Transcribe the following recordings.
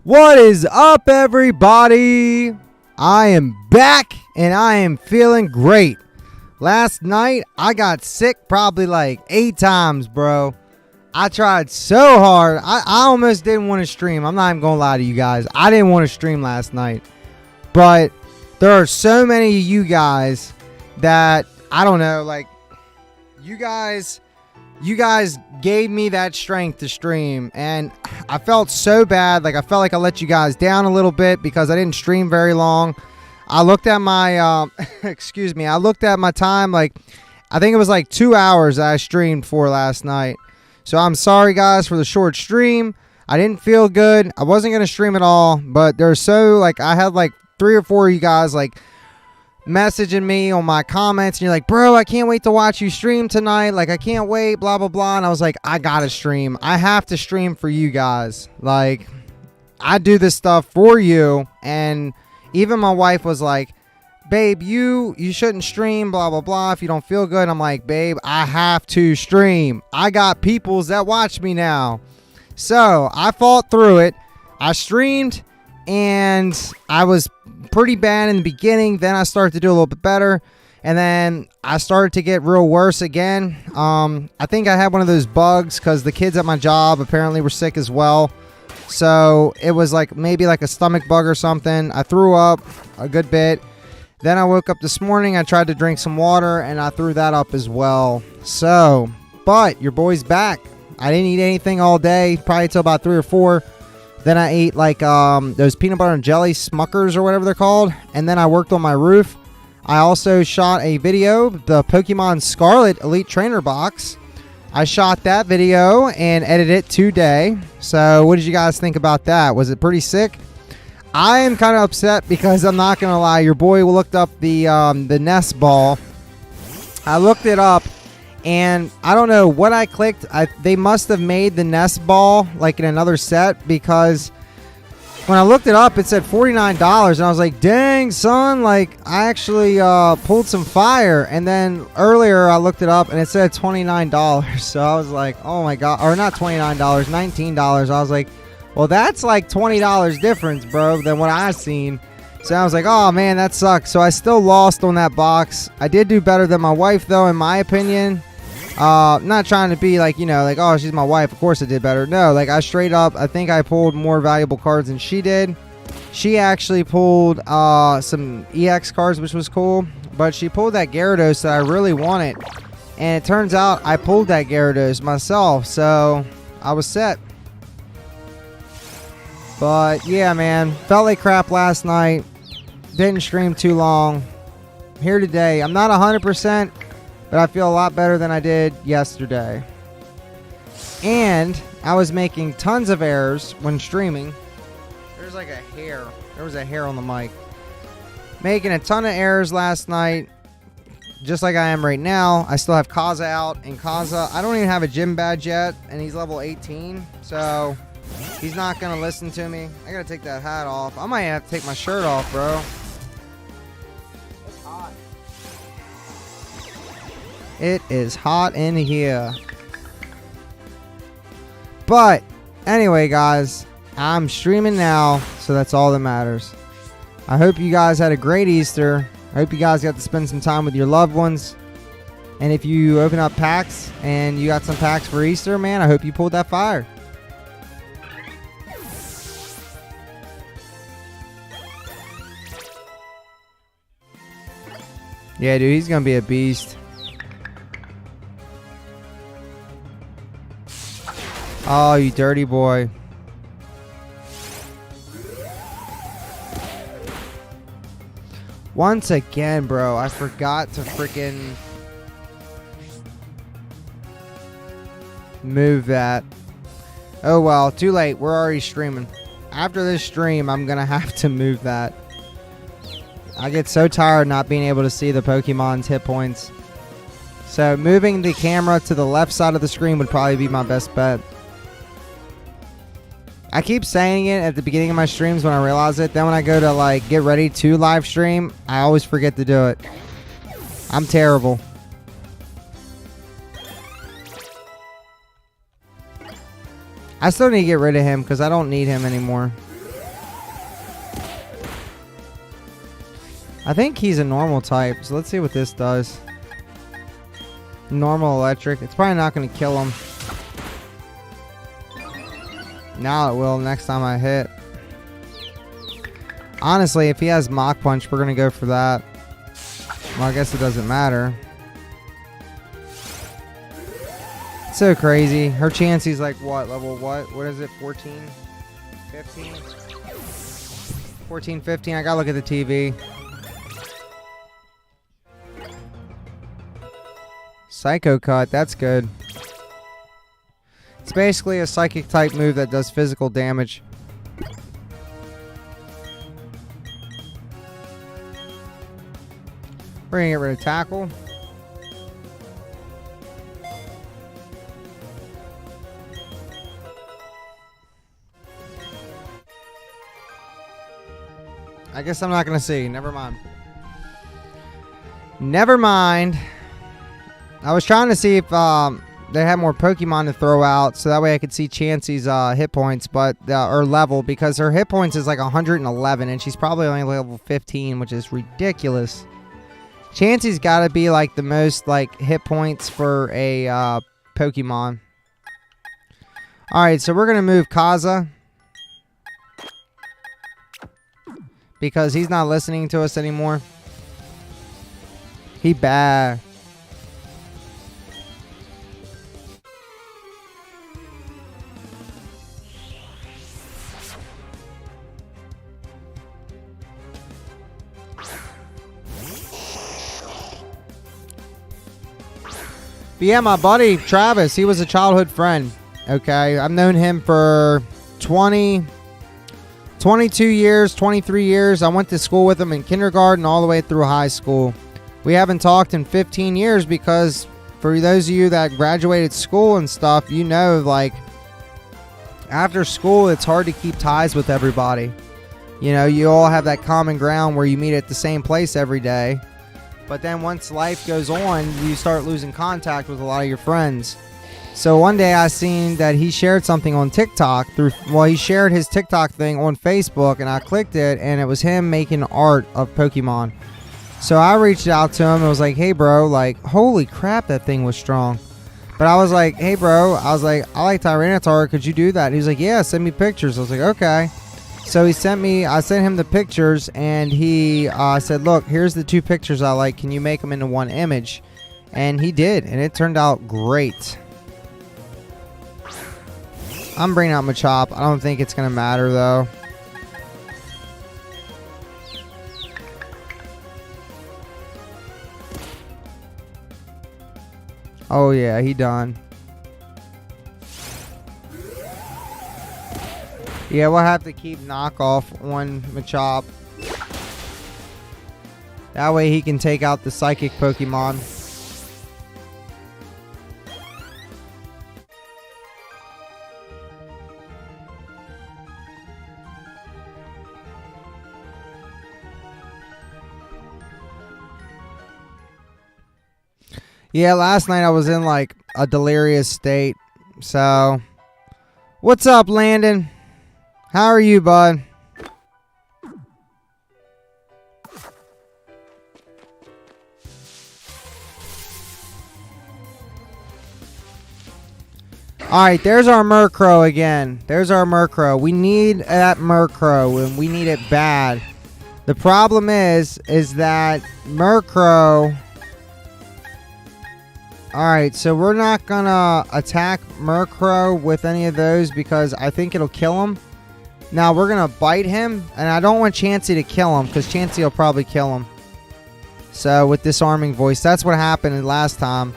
What is up, everybody? I am back and I am feeling great. Last night I got sick probably like 8 times, bro. I tried so hard. I almost didn't want to stream. I'm not even gonna lie to you guys. I didn't want to stream last night, but there are so many of you guys that I don't know, like you guys gave me that strength to stream, and I felt so bad. Like I felt like I let you guys down a little bit because I didn't stream very long. I looked at my excuse me, I looked at my time, like I think it was like 2 hours that I streamed for last night. So I'm sorry guys for the short stream. I didn't feel good. I wasn't gonna stream at all, but there's so like I had like 3 or 4 of you guys like messaging me on my comments, and you're like, bro, I can't wait to watch you stream tonight, like I can't wait, blah blah blah. And I was like, I gotta stream. I have to stream for you guys. Like I do this stuff for you. And even my wife was like, babe, you shouldn't stream, blah blah blah, if you don't feel good. I'm like, babe, I have to stream. I got peoples that watch me now. So I fought through it. I streamed, and I was pretty bad in the beginning. Then I started to do a little bit better, and then I started to get real worse again. I think I had one of those bugs because the kids at my job apparently were sick as well. So it was like maybe like a stomach bug or something. I threw up a good bit. Then I woke up this morning. I tried to drink some water, and I threw that up as well. So, but your boy's back. I didn't eat anything all day, probably till about 3 or 4. Then I ate like those peanut butter and jelly Smuckers or whatever they're called. And then I worked on my roof. I also shot a video, the Pokemon Scarlet Elite Trainer box. I shot that video and edited it today. So what did you guys think about that? Was it pretty sick? I am kind of upset because I'm not going to lie. Your boy looked up the nest ball. I looked it up. And I don't know what I clicked. They must have made the nest ball like in another set, because when I looked it up, it said $49. And I was like, dang, son, like I actually pulled some fire. And then earlier I looked it up and it said $29. So I was like, oh my God. Or not $29, $19. I was like, well, that's like $20 difference, bro, than what I've seen. So I was like, oh man, that sucks. So I still lost on that box. I did do better than my wife, though, in my opinion. Not trying to be like, you know, like, oh, she's my wife, of course I did better. No, like I straight up, I think I pulled more valuable cards than she did. She actually pulled some EX cards, which was cool, but she pulled that Gyarados that I really wanted, and it turns out I pulled that Gyarados myself, so I was set. But yeah, man, felt like crap last night. Didn't stream too long. Here today. I'm not 100%, but I feel a lot better than I did yesterday. And I was making tons of errors when streaming. There's like a hair. There was a hair on the mic. Making a ton of errors last night, just like I am right now. I still have Kaza out, and Kaza, I don't even have a gym badge yet, and he's level 18, so he's not gonna listen to me. I gotta take that hat off. I might have to take my shirt off, bro. It's hot. It is hot in here. But anyway, guys, I'm streaming now, so that's all that matters. I hope you guys had a great Easter. I hope you guys got to spend some time with your loved ones. And if you open up packs and you got some packs for Easter, man, I hope you pulled that fire. Yeah, dude, he's going to be a beast. Oh, you dirty boy. Once again, bro, I forgot to freaking move that. Oh, well, too late. We're already streaming. After this stream, I'm going to have to move that. I get so tired not being able to see the Pokemon's hit points. So moving the camera to the left side of the screen would probably be my best bet. I keep saying it at the beginning of my streams when I realize it. Then when I go to like get ready to live stream, I always forget to do it. I'm terrible. I still need to get rid of him because I don't need him anymore. I think he's a normal type, so let's see what this does. Normal electric. It's probably not going to kill him. Now it will next time I hit. Honestly, if he has Mach Punch, we're going to go for that. Well, I guess it doesn't matter. So crazy. Her Chansey's like what? Level what? What is it? 14? 15? 14, 15. I gotta look at the TV. Psycho Cut. That's good. It's basically a psychic type move that does physical damage. We're gonna get rid of Tackle. I guess I'm not gonna see. Never mind. Never mind. I was trying to see if they had more Pokemon to throw out, so that way I could see Chansey's hit points, but or level, because her hit points is like 111, and she's probably only level 15, which is ridiculous. Chansey's got to be like the most like hit points for a Pokemon. All right, so we're gonna move Kaza because he's not listening to us anymore. He bad. But yeah, my buddy Travis, he was a childhood friend. Okay, I've known him for 22 years, 23 years. I went to school with him in kindergarten all the way through high school. We haven't talked in 15 years because for those of you that graduated school and stuff, you know, like after school, it's hard to keep ties with everybody. You know, you all have that common ground where you meet at the same place every day. But then once life goes on, you start losing contact with a lot of your friends. So one day I seen that he shared something on TikTok he shared his TikTok thing on Facebook, and I clicked it, and it was him making art of Pokemon. So I reached out to him and was like, hey bro, like holy crap, that thing was strong. But I was like, hey bro, I like Tyranitar, could you do that? And he was like, yeah, send me pictures. I was like, okay. So I sent him the pictures, and he said, look, here's the 2 pictures I like. Can you make them into one image? And he did, and it turned out great. I'm bringing out Machop. I don't think it's going to matter, though. Oh, yeah, he done. Yeah, we'll have to keep knockoff on Machop. That way he can take out the psychic Pokemon. Yeah, last night I was in like a delirious state. So, what's up, Landon? How are you, bud? Alright, there's our Murkrow again. There's our Murkrow. We need that Murkrow, and we need it bad. The problem is that Murkrow... Alright, so we're not gonna attack Murkrow with any of those because I think it'll kill him. Now, we're going to bite him, and I don't want Chansey to kill him, because Chansey will probably kill him. So, with Disarming Voice, that's what happened last time.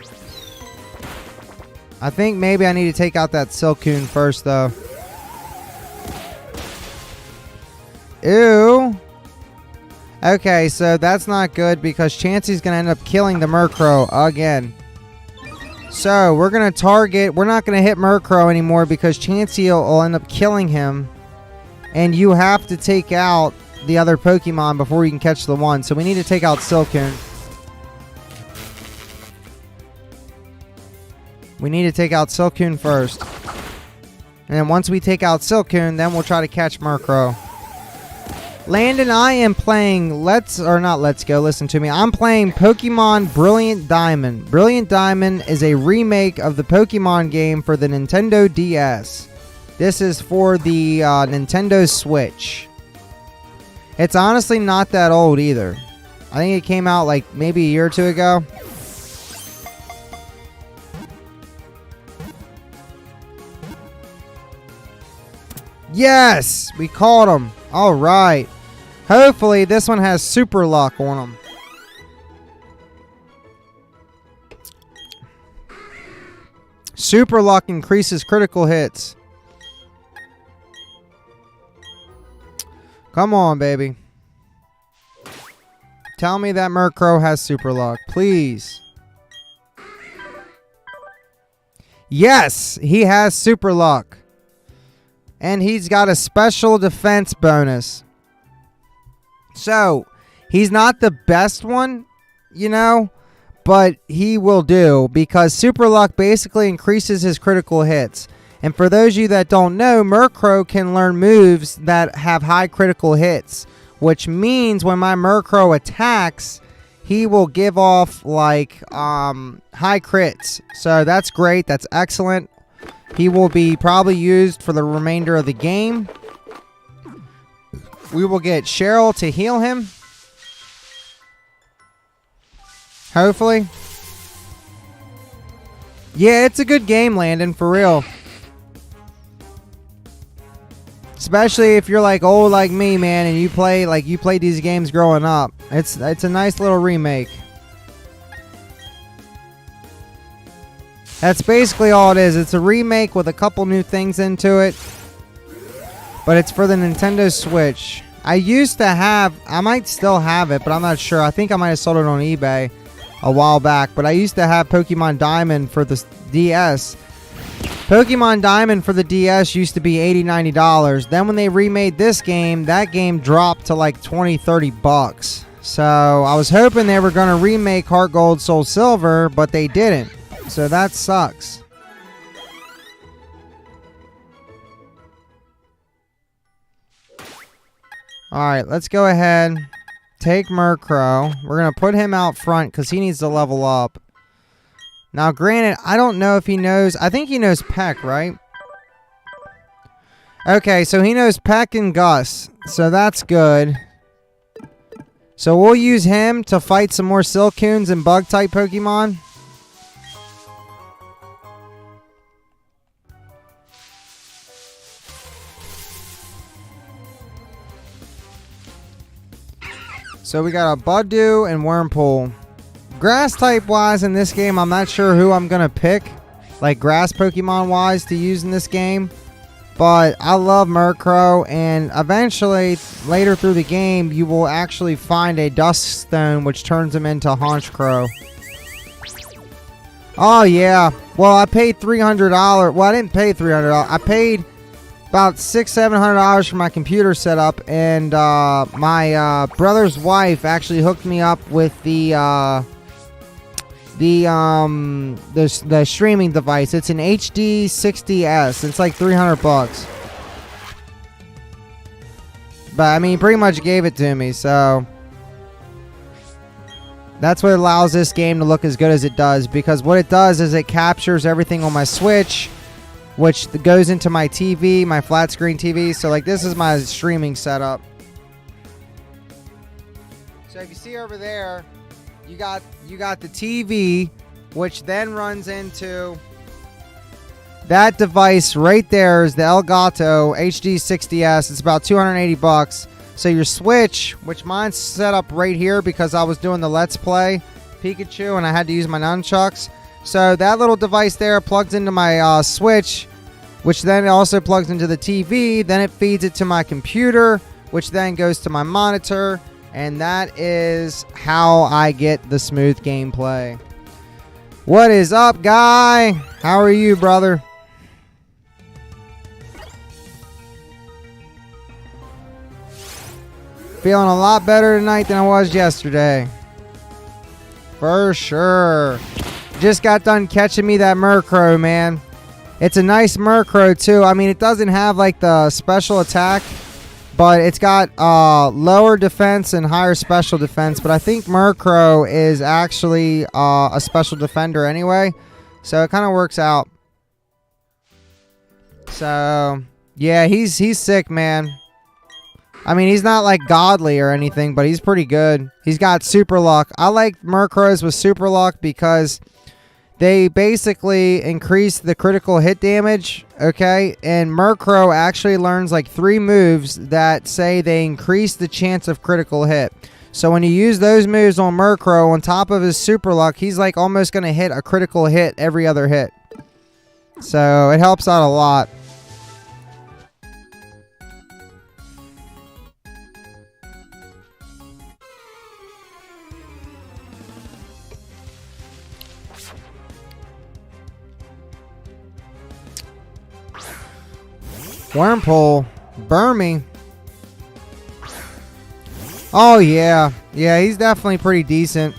I think maybe I need to take out that Silcoon first, though. Ew. Okay, so that's not good, because Chansey's going to end up killing the Murkrow again. So, we're going to target... We're not going to hit Murkrow anymore, because Chansey will end up killing him. And you have to take out the other Pokemon before you can catch the one. So we need to take out Silcoon. We need to take out Silcoon first. And then once we take out Silcoon, then we'll try to catch Murkrow. Landon, I am playing listen to me. I'm playing Pokemon Brilliant Diamond. Brilliant Diamond is a remake of the Pokemon game for the Nintendo DS. This is for the Nintendo Switch. It's honestly not that old either. I think it came out like maybe a year or two ago. Yes! We caught him. Alright. Hopefully this one has super luck on him. Super luck increases critical hits. Come on, baby. Tell me that Murkrow has super luck, please. Yes, he has super luck. And he's got a special defense bonus. So, he's not the best one, you know, but he will do because super luck basically increases his critical hits. And for those of you that don't know, Murkrow can learn moves that have high critical hits, which means when my Murkrow attacks, he will give off like high crits. So that's great. That's excellent. He will be probably used for the remainder of the game. We will get Cheryl to heal him. Hopefully. Yeah, it's a good game, Landon, for real. Especially if you're like old like me, man, and you played these games growing up. It's a nice little remake. That's basically all it is. It's a remake with a couple new things into it. But it's for the Nintendo Switch. I might still have it, but I'm not sure. I think I might have sold it on eBay a while back. But I used to have Pokemon Diamond for the DS. Pokemon Diamond for the DS used to be $80, $90. Then when they remade this game, that game dropped to like $20, $30. So I was hoping they were going to remake Heart Gold, Soul Silver, but they didn't. So that sucks. Alright, let's go ahead. Take Murkrow. We're going to put him out front because he needs to level up. Now, granted, I don't know if he knows. I think he knows Peck, right? Okay, so he knows Peck and Gus. So that's good. So we'll use him to fight some more Silcoons and Bug-type Pokemon. So we got a Budew and Wurmple. Grass type wise in this game, I'm not sure who I'm going to pick. Like grass Pokemon wise to use in this game. But I love Murkrow. And eventually, later through the game, you will actually find a Duskstone which turns him into Honchkrow. Oh yeah. Well, I paid $300. Well, I didn't pay $300. I paid about $600-700 for my computer setup, and my brother's wife actually hooked me up with the streaming device. It's an HD 60S. It's like $300. But I mean, pretty much gave it to me, so that's what allows this game to look as good as it does. Because what it does is it captures everything on my Switch, which goes into my TV, my flat screen TV. So like this is my streaming setup. So if you see over there, you got the TV, which then runs into that device right there is the Elgato HD 60S. It's about $280. So your Switch, which mine's set up right here because I was doing the Let's Play Pikachu and I had to use my nunchucks. So that little device there plugs into my Switch, which then also plugs into the TV. Then it feeds it to my computer, which then goes to my monitor. And that is how I get the smooth gameplay. What is up, guy? How are you, brother? Feeling a lot better tonight than I was yesterday. For sure. Just got done catching me that Murkrow, man. It's a nice Murkrow, too. I mean, it doesn't have, like, the special attack but it's got lower defense and higher special defense. But I think Murkrow is actually a special defender anyway, so it kind of works out. So yeah, he's sick, man. I mean, he's not like godly or anything, but he's pretty good. He's got super luck. I like Murkrows with super luck because they basically increase the critical hit damage, okay? And Murkrow actually learns like 3 moves that say they increase the chance of critical hit. So when you use those moves on Murkrow on top of his super luck, he's like almost going to hit a critical hit every other hit. So it helps out a lot. Wormhole. Burn me. Oh, yeah. Yeah, he's definitely pretty decent.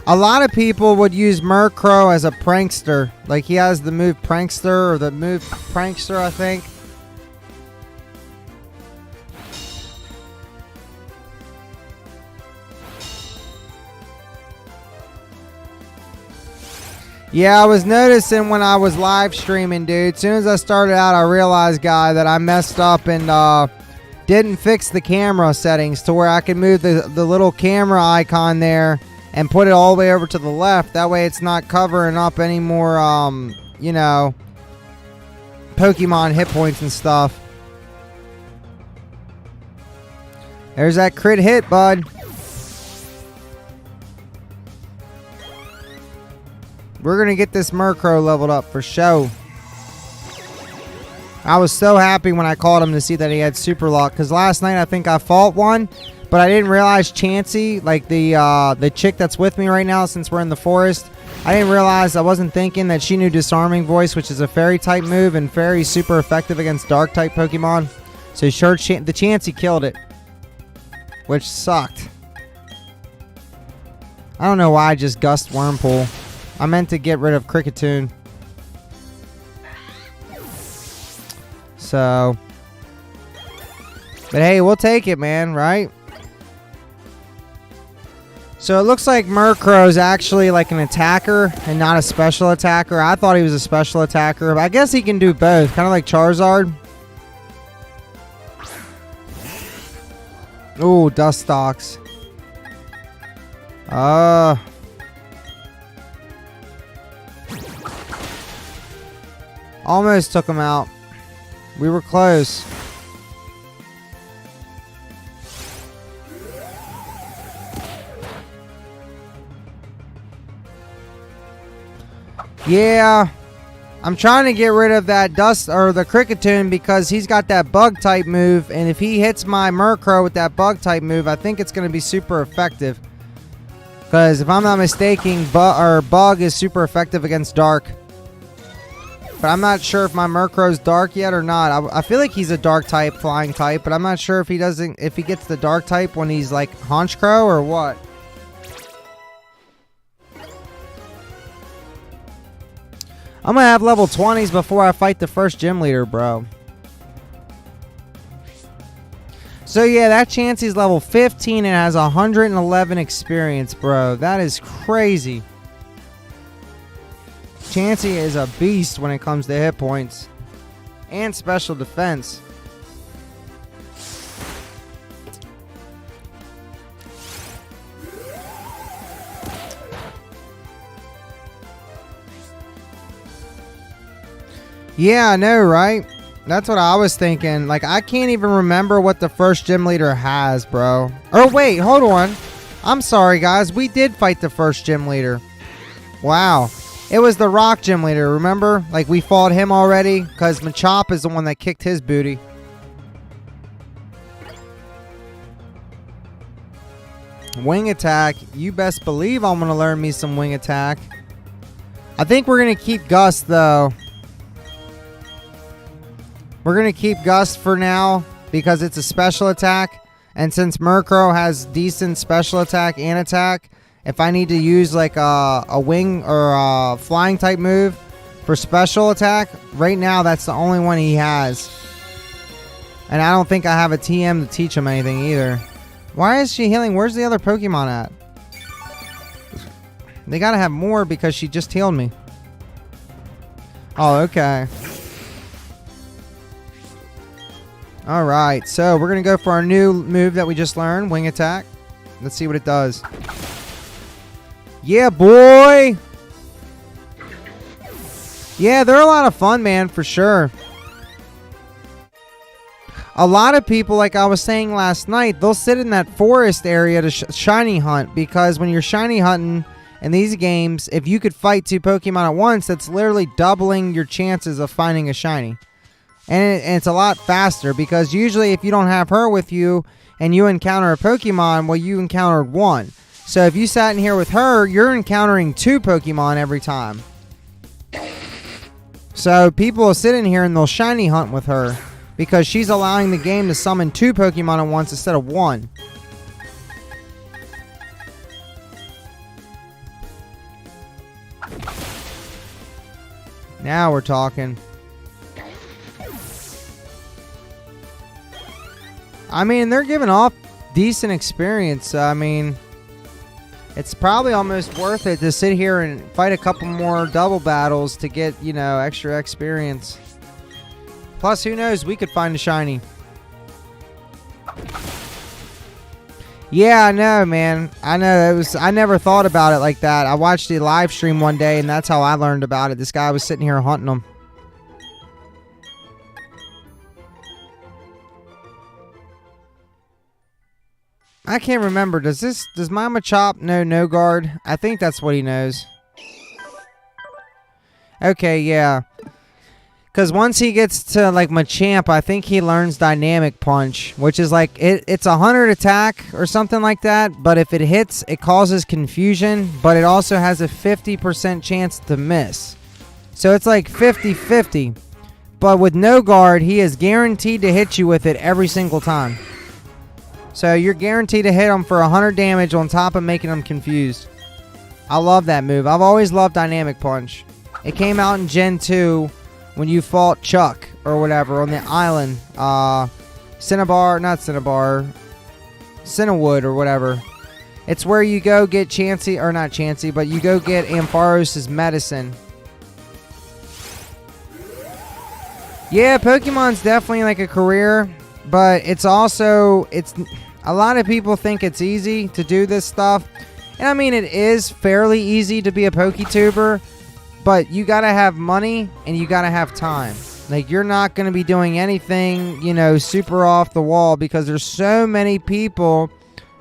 A lot of people would use Murkrow as a prankster. Like, he has the move Prankster or the move Prankster, I think. Yeah, I was noticing when I was live streaming, dude. As soon as I started out, I realized, guy, that I messed up and didn't fix the camera settings to where I could move the little camera icon there and put it all the way over to the left. That way it's not covering up any more, you know, Pokemon hit points and stuff. There's that crit hit, bud. We're going to get this Murkrow leveled up for show. I was so happy when I called him to see that he had super luck. Because last night I think I fought one. But I didn't realize Chansey, like the chick that's with me right now since we're in the forest. I didn't realize, I wasn't thinking that she knew Disarming Voice, which is a fairy type move. And fairy super effective against dark type Pokemon. So sure, the Chansey killed it. Which sucked. I don't know why I just Gust Wormpool. I meant to get rid of Kricketune. So. But hey, we'll take it, man, right? So it looks like Murkrow's actually like an attacker and not a special attacker. I thought he was a special attacker, but I guess he can do both. Kind of like Charizard. Ooh, Dustox. Almost took him out. We were close. Yeah. I'm trying to get rid of that the Kricketune because he's got that bug type move, and if he hits my Murkrow with that bug type move, I think it's going to be super effective. Because if I'm not mistaken, bug is super effective against dark. But I'm not sure if my Murkrow's dark yet or not. I feel like he's a dark type, flying type, but I'm not sure if he gets the dark type when he's like Honchkrow or what. I'm gonna have level 20s before I fight the first gym leader, bro. So yeah, that Chansey's level 15 and has 111 experience, bro. That is crazy. Chansey is a beast when it comes to hit points and special defense. Yeah, I know, right? That's what I was thinking. Like, I can't even remember what the first gym leader has, bro. Or wait, hold on. I'm sorry, guys. We did fight the first gym leader. Wow. It was the rock gym leader, remember? Like, we fought him already because Machop is the one that kicked his booty. Wing attack. You best believe I'm going to learn me some wing attack. I think we're going to keep Gust, though. We're going to keep Gust for now because it's a special attack. And since Murkrow has decent special attack and attack, if I need to use like a wing or a flying type move for special attack, right now that's the only one he has. And I don't think I have a TM to teach him anything either. Why is she healing? Where's the other Pokemon at? They gotta have more because she just healed me. Oh, okay. Alright, so we're gonna go for our new move that we just learned, Wing Attack. Let's see what it does. Yeah, boy! Yeah, they're a lot of fun, man, for sure. A lot of people, like I was saying last night, they'll sit in that forest area to shiny hunt, because when you're shiny hunting in these games, if you could fight 2 Pokemon at once, that's literally doubling your chances of finding a shiny. And it's a lot faster, because usually if you don't have her with you and you encounter a Pokemon, well, you encountered 1. So if you sat in here with her, you're encountering 2 Pokemon every time. So people will sit in here and they'll shiny hunt with her, because she's allowing the game to summon 2 Pokemon at once instead of 1. Now we're talking. I mean, they're giving off decent experience. I mean, it's probably almost worth it to sit here and fight a couple more double battles to get, you know, extra experience. Plus, who knows? We could find a shiny. Yeah, I know, man. I know. I never thought about it like that. I watched the live stream one day, and that's how I learned about it. This guy was sitting here hunting them. I can't remember. Does my Machop know no guard? I think that's what he knows. Okay, yeah. Because once he gets to, like, Machamp, I think he learns Dynamic Punch, which is, like, it's a 100 attack or something like that, but if it hits, it causes confusion, but it also has a 50% chance to miss. So it's like 50-50. But with no guard, he is guaranteed to hit you with it every single time. So you're guaranteed to hit him for 100 damage on top of making him confused. I love that move. I've always loved Dynamic Punch. It came out in Gen 2 when you fought Chuck or whatever on the island. Cinnawood or whatever. It's where you go get Chansey, or not Chansey, but you go get Ampharos' medicine. Yeah, Pokemon's definitely like a career, but it's also, a lot of people think it's easy to do this stuff. And I mean, it is fairly easy to be a PokeTuber, but you gotta have money and you gotta have time. Like, you're not gonna be doing anything, you know, super off the wall, because there's so many people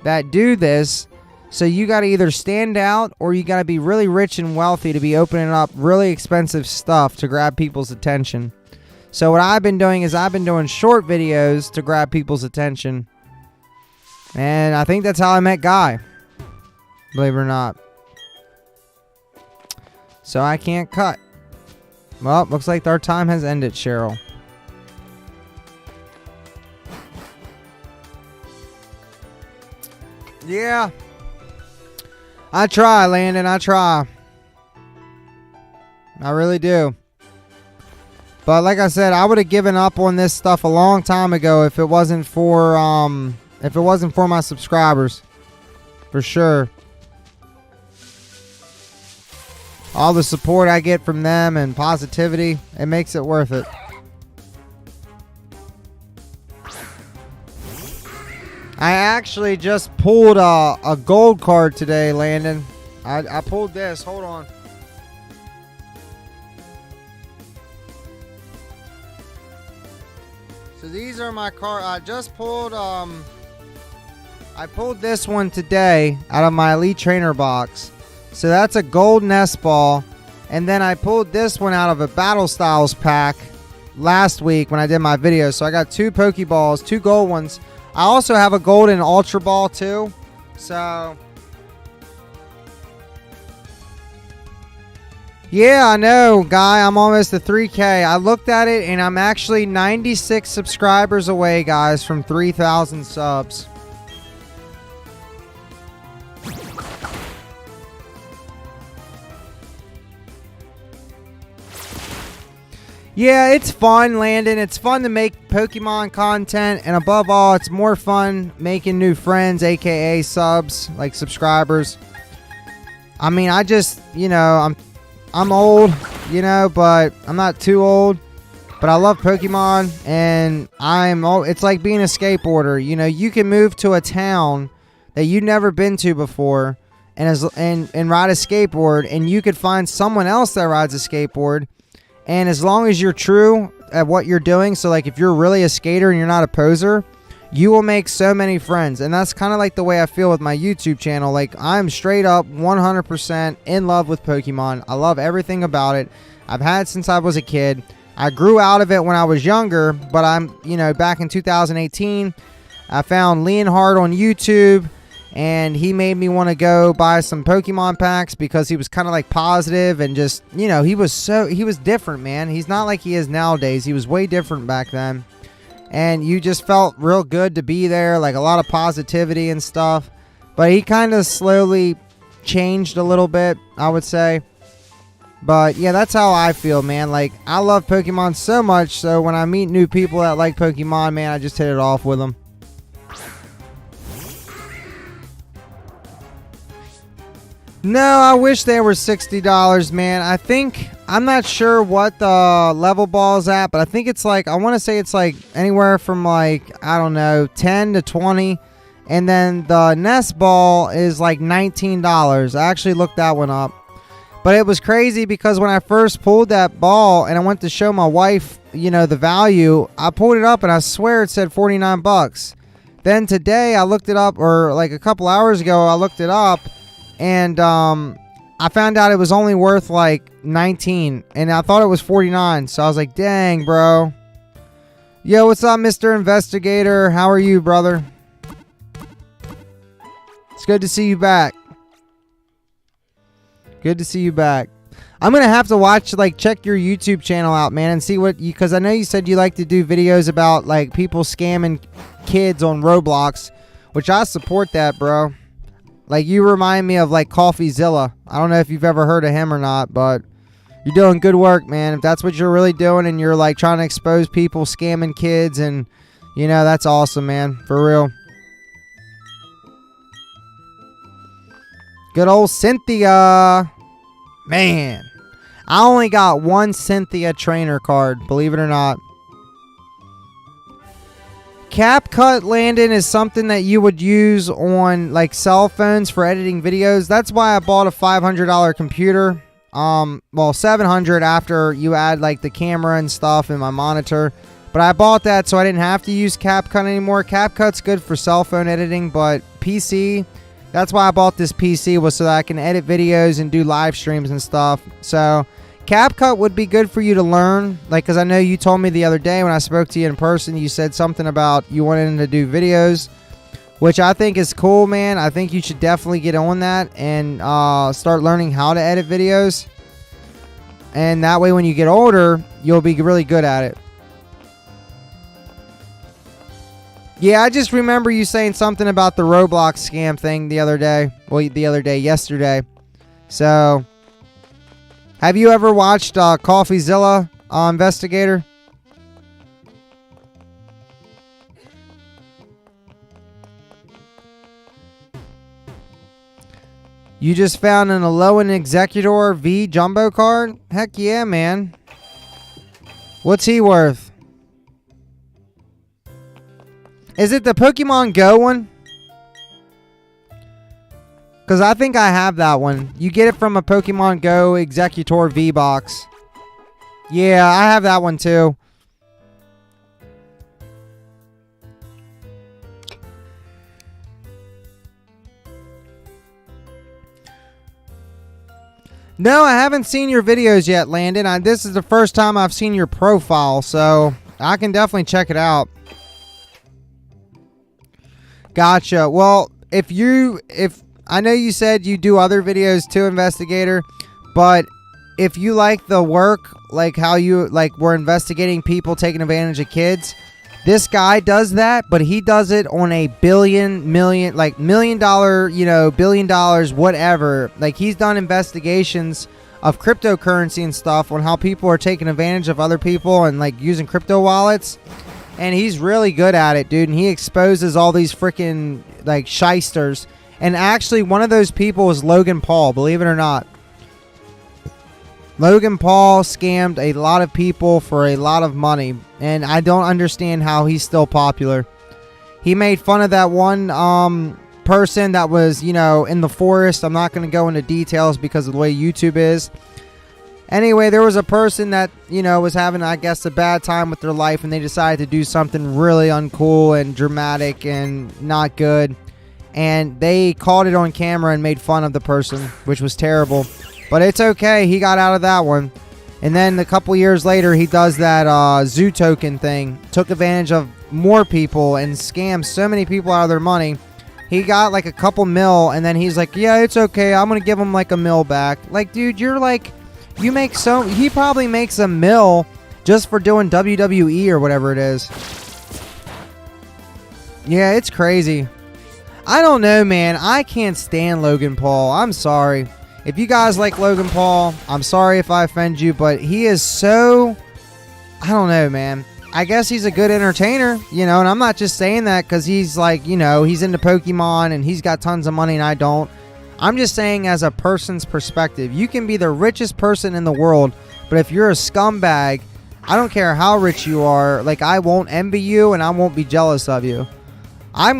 that do this. So you gotta either stand out, or you gotta be really rich and wealthy to be opening up really expensive stuff to grab people's attention. So what I've been doing is I've been doing short videos to grab people's attention. And I think that's how I met Guy. Believe it or not. So I can't cut. Well, looks like our time has ended, Cheryl. Yeah. I try, Landon. I try. I really do. But like I said, I would have given up on this stuff a long time ago if it wasn't for my subscribers. For sure. All the support I get from them and positivity, it makes it worth it. I actually just pulled a gold card today, Landon. I pulled this. Hold on. So these are my cards. I just pulled I pulled this one today out of my Elite Trainer box. So that's a gold nest ball. And then I pulled this one out of a Battle Styles pack last week when I did my video. So I got 2 Pokeballs, 2 gold ones. I also have a golden Ultra Ball too. So yeah, I know, Guy. I'm almost to 3K. I looked at it and I'm actually 96 subscribers away, guys, from 3,000 subs. Yeah, it's fun, Landon. It's fun to make Pokemon content, and above all, it's more fun making new friends, aka subs, like subscribers. I mean, I just, I'm old, but I'm not too old. But I love Pokemon, and it's like being a skateboarder. You can move to a town that you've never been to before, and ride a skateboard, and you could find someone else that rides a skateboard. And as long as you're true at what you're doing, so like if you're really a skater and you're not a poser, you will make so many friends. And that's kind of like the way I feel with my YouTube channel. Like, I'm straight up 100% in love with Pokemon. I love everything about it. I've had since I was a kid. I grew out of it when I was younger, but back in 2018, I found Leonhard on YouTube, and he made me want to go buy some Pokemon packs because he was kind of like positive and just, he was different, man. He's not like he is nowadays. He was way different back then. And you just felt real good to be there, like a lot of positivity and stuff. But he kind of slowly changed a little bit, I would say. But yeah, that's how I feel, man. Like, I love Pokemon so much, so when I meet new people that like Pokemon, man, I just hit it off with them. No, I wish they were $60, man. I'm not sure what the level ball is at, but I think it's like, I want to say it's like anywhere from like, I don't know, 10 to 20. And then the nest ball is like $19. I actually looked that one up. But it was crazy because when I first pulled that ball and I went to show my wife, the value, I pulled it up and I swear it said 49 bucks. Then today I looked it up, or like a couple hours ago I looked it up, and I found out it was only worth like 19, and I thought it was 49. So I was like, dang, bro. Yo, what's up, Mr. Investigator? How are you, brother? It's good to see you back. Good to see you back. I'm going to have to check your YouTube channel out, man, and see because I know you said you like to do videos about like people scamming kids on Roblox, which I support that, bro. Like, you remind me of like CoffeeZilla. I don't know if you've ever heard of him or not, but you're doing good work, man. If that's what you're really doing and you're like trying to expose people scamming kids, and that's awesome, man. For real. Good old Cynthia. Man, I only got one Cynthia trainer card, believe it or not. CapCut, Landon, is something that you would use on like cell phones for editing videos. That's why I bought a $500 computer. Well, $700 after you add like the camera and stuff and my monitor. But I bought that so I didn't have to use CapCut anymore. CapCut's good for cell phone editing, but PC, that's why I bought this PC, was so that I can edit videos and do live streams and stuff. So CapCut would be good for you to learn, like, because I know you told me the other day when I spoke to you in person, you said something about you wanted to do videos, which I think is cool, man. I think you should definitely get on that and start learning how to edit videos. And that way when you get older, you'll be really good at it. Yeah, I just remember you saying something about the Roblox scam thing the other day. Well, yesterday. So, have you ever watched CoffeeZilla Investigator? You just found an Alolan Executor V Jumbo card? Heck yeah, man. What's he worth? Is it the Pokemon Go one? Because I think I have that one. You get it from a Pokemon Go Executor V box. Yeah, I have that one too. No, I haven't seen your videos yet, Landon. This is the first time I've seen your profile, so I can definitely check it out. Gotcha. Well, if I know you said you do other videos too, Investigator, but if you like the work, like how you we're investigating people taking advantage of kids, this guy does that, but he does it on a $1 million, $1 million, $1 billion, whatever. Like, he's done investigations of cryptocurrency and stuff, on how people are taking advantage of other people and like using crypto wallets. And he's really good at it, dude. And he exposes all these freaking like shysters. And actually, one of those people was Logan Paul, believe it or not. Logan Paul scammed a lot of people for a lot of money. And I don't understand how he's still popular. He made fun of that one person that was, you know, in the forest. I'm not going to go into details because of the way YouTube is. Anyway, there was a person that, you know, was having, I guess, a bad time with their life, and they decided to do something really uncool and dramatic and not good. And they caught it on camera and made fun of the person, which was terrible. But it's okay. He got out of that one. And then a couple years later, he does that zoo token thing. Took advantage of more people and scammed so many people out of their money. He got like a couple mil, and then he's like, yeah, it's okay. I'm going to give him like a mil back. Like, dude, you're like... You make so... He probably makes a mil just for doing WWE or whatever it is. Yeah, it's crazy. I don't know, man. I can't stand Logan Paul. I'm sorry. If you guys like Logan Paul, I'm sorry if I offend you, but he is so... I don't know, man. I guess he's a good entertainer, you know, and I'm not just saying that because he's like, you know, he's into Pokemon and he's got tons of money and I don't. I'm just saying as a person's perspective. You can be the richest person in the world, but if you're a scumbag, I don't care how rich you are, like I won't envy you and I won't be jealous of you. I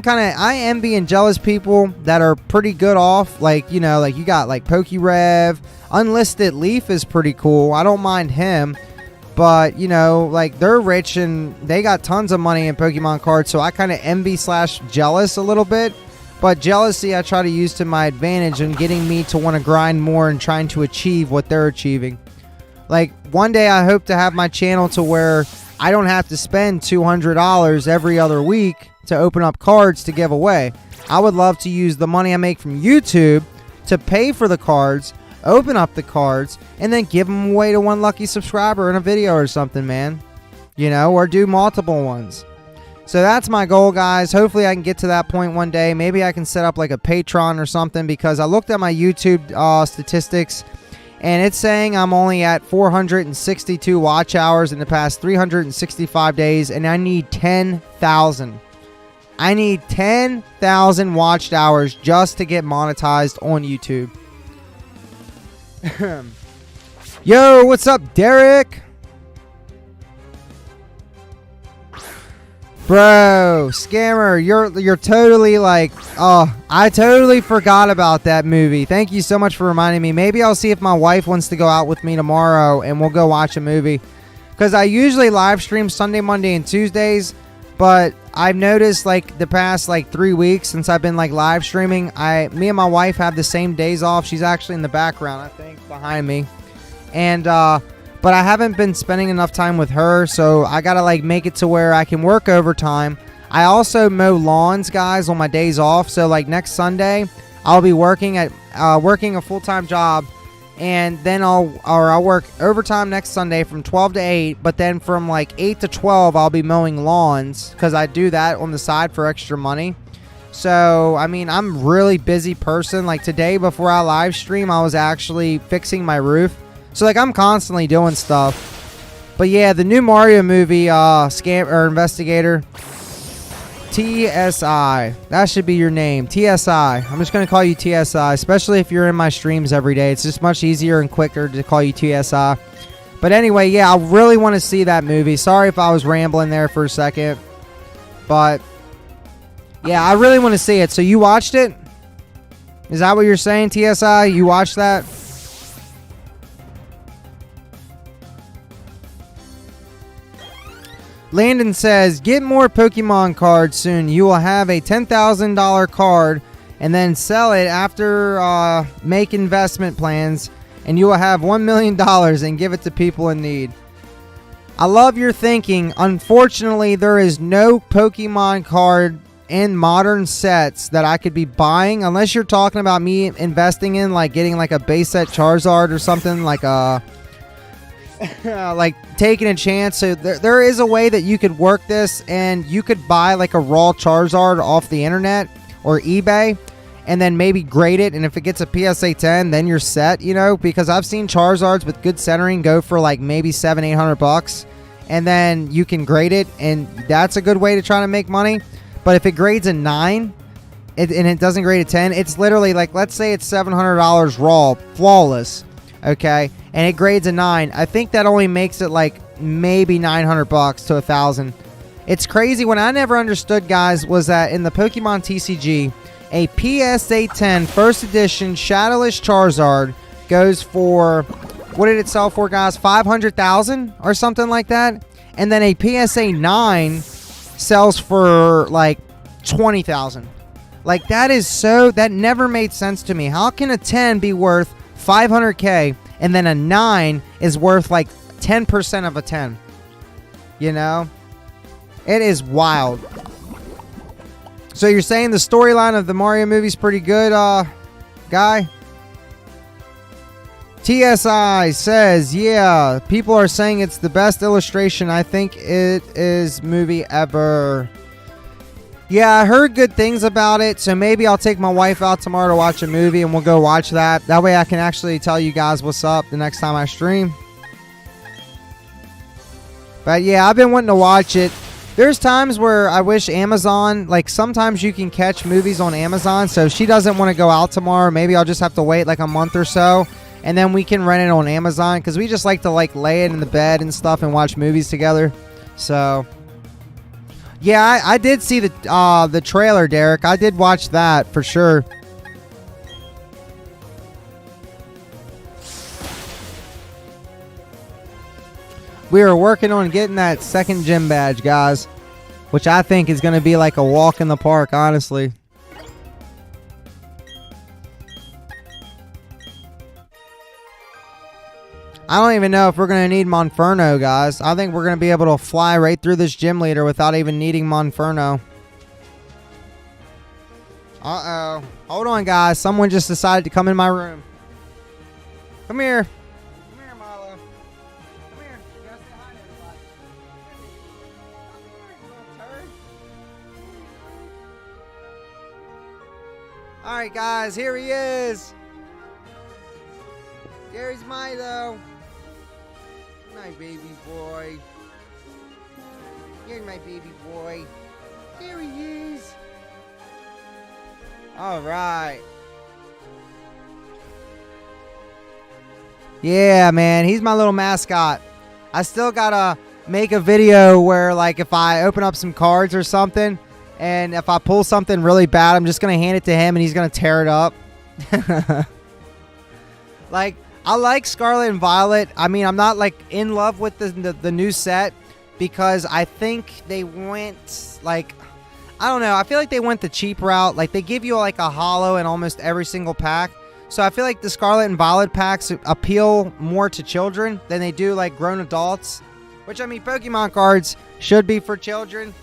envy and jealous people that are pretty good off, like, you know, like you got like PokeRev, Unlisted Leaf is pretty cool. I don't mind him, but you know, like they're rich and they got tons of money in Pokemon cards, so I kind of envy / jealous a little bit. But jealousy I try to use to my advantage in getting me to want to grind more and trying to achieve what they're achieving. Like, one day I hope to have my channel to where I don't have to spend $200 every other week to open up cards to give away. I would love to use the money I make from YouTube to pay for the cards, open up the cards, and then give them away to one lucky subscriber in a video or something, man. You know, or do multiple ones. So that's my goal, guys. Hopefully I can get to that point one day. Maybe I can set up like a Patreon or something, because I looked at my YouTube statistics and it's saying I'm only at 462 watch hours in the past 365 days, and I need 10,000. I need 10,000 watched hours just to get monetized on YouTube. Yo, what's up, Derek? Bro, scammer, you're totally like, oh, I totally forgot about that movie. Thank you so much for reminding me. Maybe I'll see if my wife wants to go out with me tomorrow and we'll go watch a movie. Because I usually live stream Sunday, Monday, and Tuesdays. But I've noticed like the past like 3 weeks since I've been like live streaming, me and my wife have the same days off. She's actually in the background, I think, behind me. And, but I haven't been spending enough time with her, so I gotta like make it to where I can work overtime. I also mow lawns, guys, on my days off. So like next Sunday, I'll be working a full-time job, and then I'll work overtime next Sunday from 12 to 8. But then from like 8 to 12, I'll be mowing lawns because I do that on the side for extra money. So I mean, I'm a really busy person. Like today, before I live stream, I was actually fixing my roof. So like I'm constantly doing stuff. But yeah, the new Mario movie, scam or investigator, TSI. That should be your name, TSI. I'm just gonna call you TSI, especially if you're in my streams every day. It's just much easier and quicker to call you TSI. But anyway, yeah, I really want to see that movie. Sorry if I was rambling there for a second, but yeah, I really want to see it. So you watched it? Is that what you're saying, TSI? You watched that? Landon says, get more Pokemon cards soon. You will have a $10,000 card and then sell it after make investment plans, and you will have $1 million and give it to people in need. I love your thinking. Unfortunately, there is no Pokemon card in modern sets that I could be buying, unless you're talking about me investing in like getting like a base set Charizard or something, like a like taking a chance. So there is a way that you could work this, and you could buy like a raw Charizard off the internet or eBay, and then maybe grade it, and if it gets a PSA 10, then you're set, you know, because I've seen Charizards with good centering go for like maybe $700-800, and then you can grade it, and that's a good way to try to make money. But if it grades a 9 and it doesn't grade a 10, it's literally like, let's say it's $700 raw, flawless, okay, and it grades a 9. I think that only makes it like maybe $900 to $1,000. It's crazy. What I never understood, guys, was that in the Pokemon TCG, a PSA 10 first edition Shadowless Charizard goes for, what did it sell for, guys? 500,000 or something like that. And then a PSA 9 sells for like 20,000. Like, that is so, that never made sense to me. How can a 10 be worth 500K and then a 9 is worth like 10% of a 10? You know? It is wild. So you're saying the storyline of the Mario movie is pretty good, guy? TSI says, yeah, people are saying it's the best illustration. I think it is movie ever. Yeah, I heard good things about it, so maybe I'll take my wife out tomorrow to watch a movie, and we'll go watch that. That way I can actually tell you guys what's up the next time I stream. But yeah, I've been wanting to watch it. There's times where I wish Amazon, like sometimes you can catch movies on Amazon, so if she doesn't want to go out tomorrow, maybe I'll just have to wait like a month or so, and then we can rent it on Amazon, because we just like to like lay it in the bed and stuff and watch movies together. So yeah, I did see the trailer, Derek. I did watch that for sure. We are working on getting that second gym badge, guys, which I think is going to be like a walk in the park, honestly. I don't even know if we're going to need Monferno, guys. I think we're going to be able to fly right through this gym leader without even needing Monferno. Uh-oh. Hold on, guys. Someone just decided to come in my room. Come here. Come here, Milo. Come here. You gotta say hi to everybody. Come here, you little turd. Alright, guys. Here he is. There's Milo. My baby boy. Here's my baby boy. There he is. Alright. Yeah, man. He's my little mascot. I still gotta make a video where, like, if I open up some cards or something, and if I pull something really bad, I'm just gonna hand it to him, and he's gonna tear it up. Like, I like Scarlet and Violet. I mean, I'm not, like, in love with the new set, because I think they went, like, I don't know. I feel like they went the cheap route. Like, they give you, like, a holo in almost every single pack. So I feel like the Scarlet and Violet packs appeal more to children than they do, like, grown adults. Which, I mean, Pokemon cards should be for children.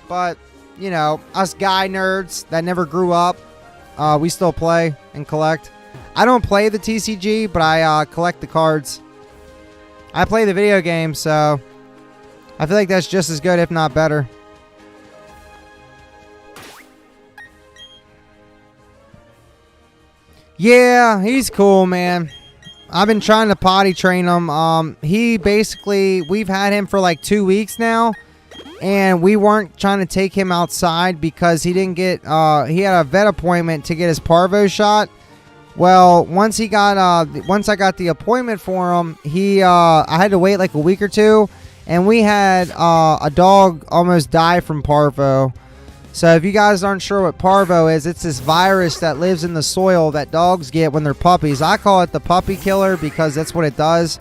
But, you know, us guy nerds that never grew up, we still play and collect. I don't play the TCG, but I collect the cards. I play the video game, so I feel like that's just as good, if not better. Yeah, he's cool, man. I've been trying to potty train him. He basically, we've had him for like 2 weeks now, and we weren't trying to take him outside because he didn't get, he had a vet appointment to get his parvo shot. Well, once I got the appointment for him, I had to wait like a week or two, and we had a dog almost die from parvo. So if you guys aren't sure what parvo is, it's this virus that lives in the soil that dogs get when they're puppies. I call it the puppy killer because that's what it does.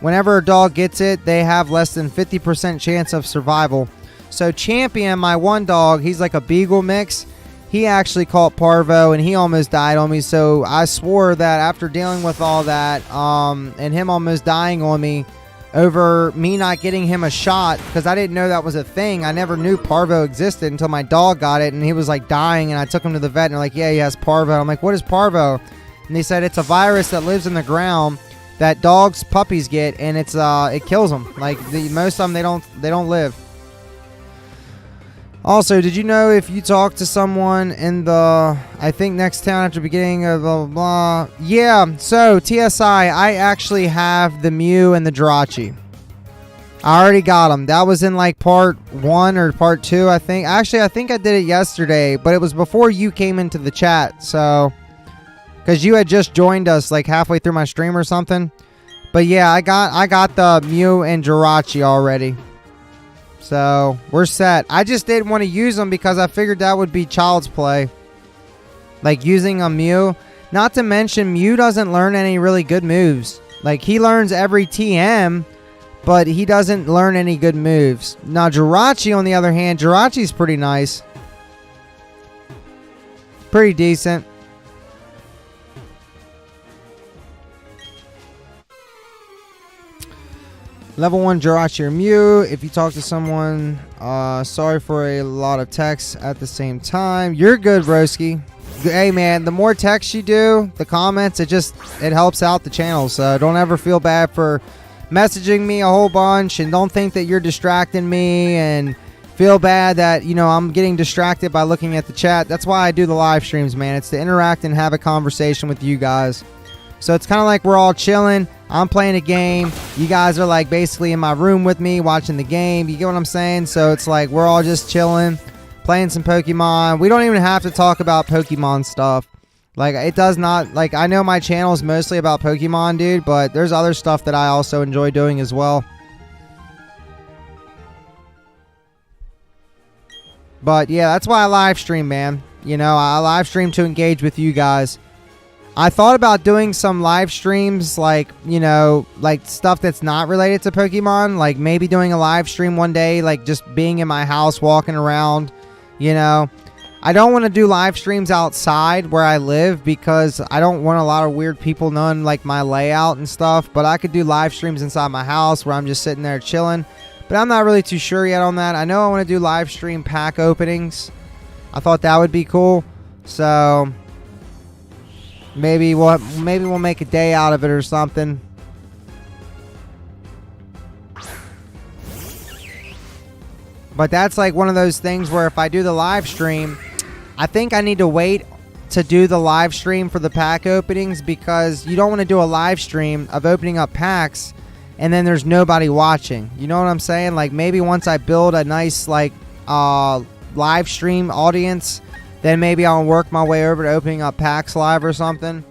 Whenever a dog gets it, they have less than 50% chance of survival. So Champion, my one dog, he's like a beagle mix. He actually caught parvo and he almost died on me. So I swore that after dealing with all that and him almost dying on me over me not getting him a shot, because I didn't know that was a thing. I never knew parvo existed until my dog got it and he was like dying, and I took him to the vet and they're like, yeah, he has parvo. I'm like, what is parvo? And they said it's a virus that lives in the ground that dogs, puppies get, and it kills them. Like most of them, they don't live. Also, did you know if you talk to someone in the, I think, next town after beginning of blah, blah, blah. Yeah, so TSI, I actually have the Mew and the Jirachi. I already got them. That was in like part 1 or part 2, I think. Actually, I think I did it yesterday, but it was before you came into the chat. So, because you had just joined us like halfway through my stream or something. But yeah, I got the Mew and Jirachi already. So, we're set. I just didn't want to use them because I figured that would be child's play. Like, using a Mew. Not to mention, Mew doesn't learn any really good moves. Like, he learns every TM, but he doesn't learn any good moves. Now, Jirachi, on the other hand, Jirachi's pretty nice. Pretty decent. Level 1 Jirachi or Mew. If you talk to someone, sorry for a lot of texts at the same time. You're good, broski. Hey, man, the more texts you do, the comments, it helps out the channel. So don't ever feel bad for messaging me a whole bunch, and don't think that you're distracting me and feel bad that, you know, I'm getting distracted by looking at the chat. That's why I do the live streams, man. It's to interact and have a conversation with you guys. So it's kind of like we're all chilling. I'm playing a game. You guys are like basically in my room with me watching the game. You get what I'm saying? So it's like we're all just chilling, playing some Pokemon. We don't even have to talk about Pokemon stuff. Like, it does not, like, I know my channel is mostly about Pokemon, dude, but there's other stuff that I also enjoy doing as well. But yeah, that's why I live stream, man. You know, I live stream to engage with you guys. I thought about doing some live streams, like, you know, like stuff that's not related to Pokemon. Like maybe doing a live stream one day, like just being in my house, walking around, you know. I don't want to do live streams outside where I live because I don't want a lot of weird people knowing like my layout and stuff. But I could do live streams inside my house where I'm just sitting there chilling. But I'm not really too sure yet on that. I know I want to do live stream pack openings. I thought that would be cool. So maybe we'll make a day out of it or something. But that's like one of those things where if I do the live stream, I think I need to wait to do the live stream for the pack openings, because you don't want to do a live stream of opening up packs and then there's nobody watching. You know what I'm saying? Like maybe once I build a nice like live stream audience, then maybe I'll work my way over to opening up packs live or something.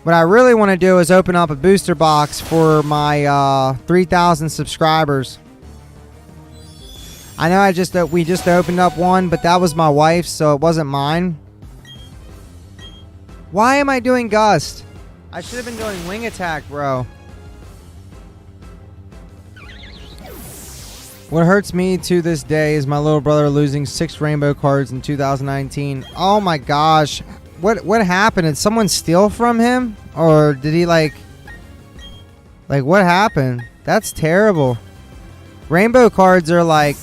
What I really want to do is open up a booster box for my 3,000 subscribers. I know we just opened up one, but that was my wife's, so it wasn't mine. Why am I doing Gust? I should have been doing Wing Attack, bro. What hurts me to this day is my little brother losing 6 rainbow cards in 2019. Oh my gosh. What happened? Did someone steal from him? Or did he like what happened? That's terrible. Rainbow cards are like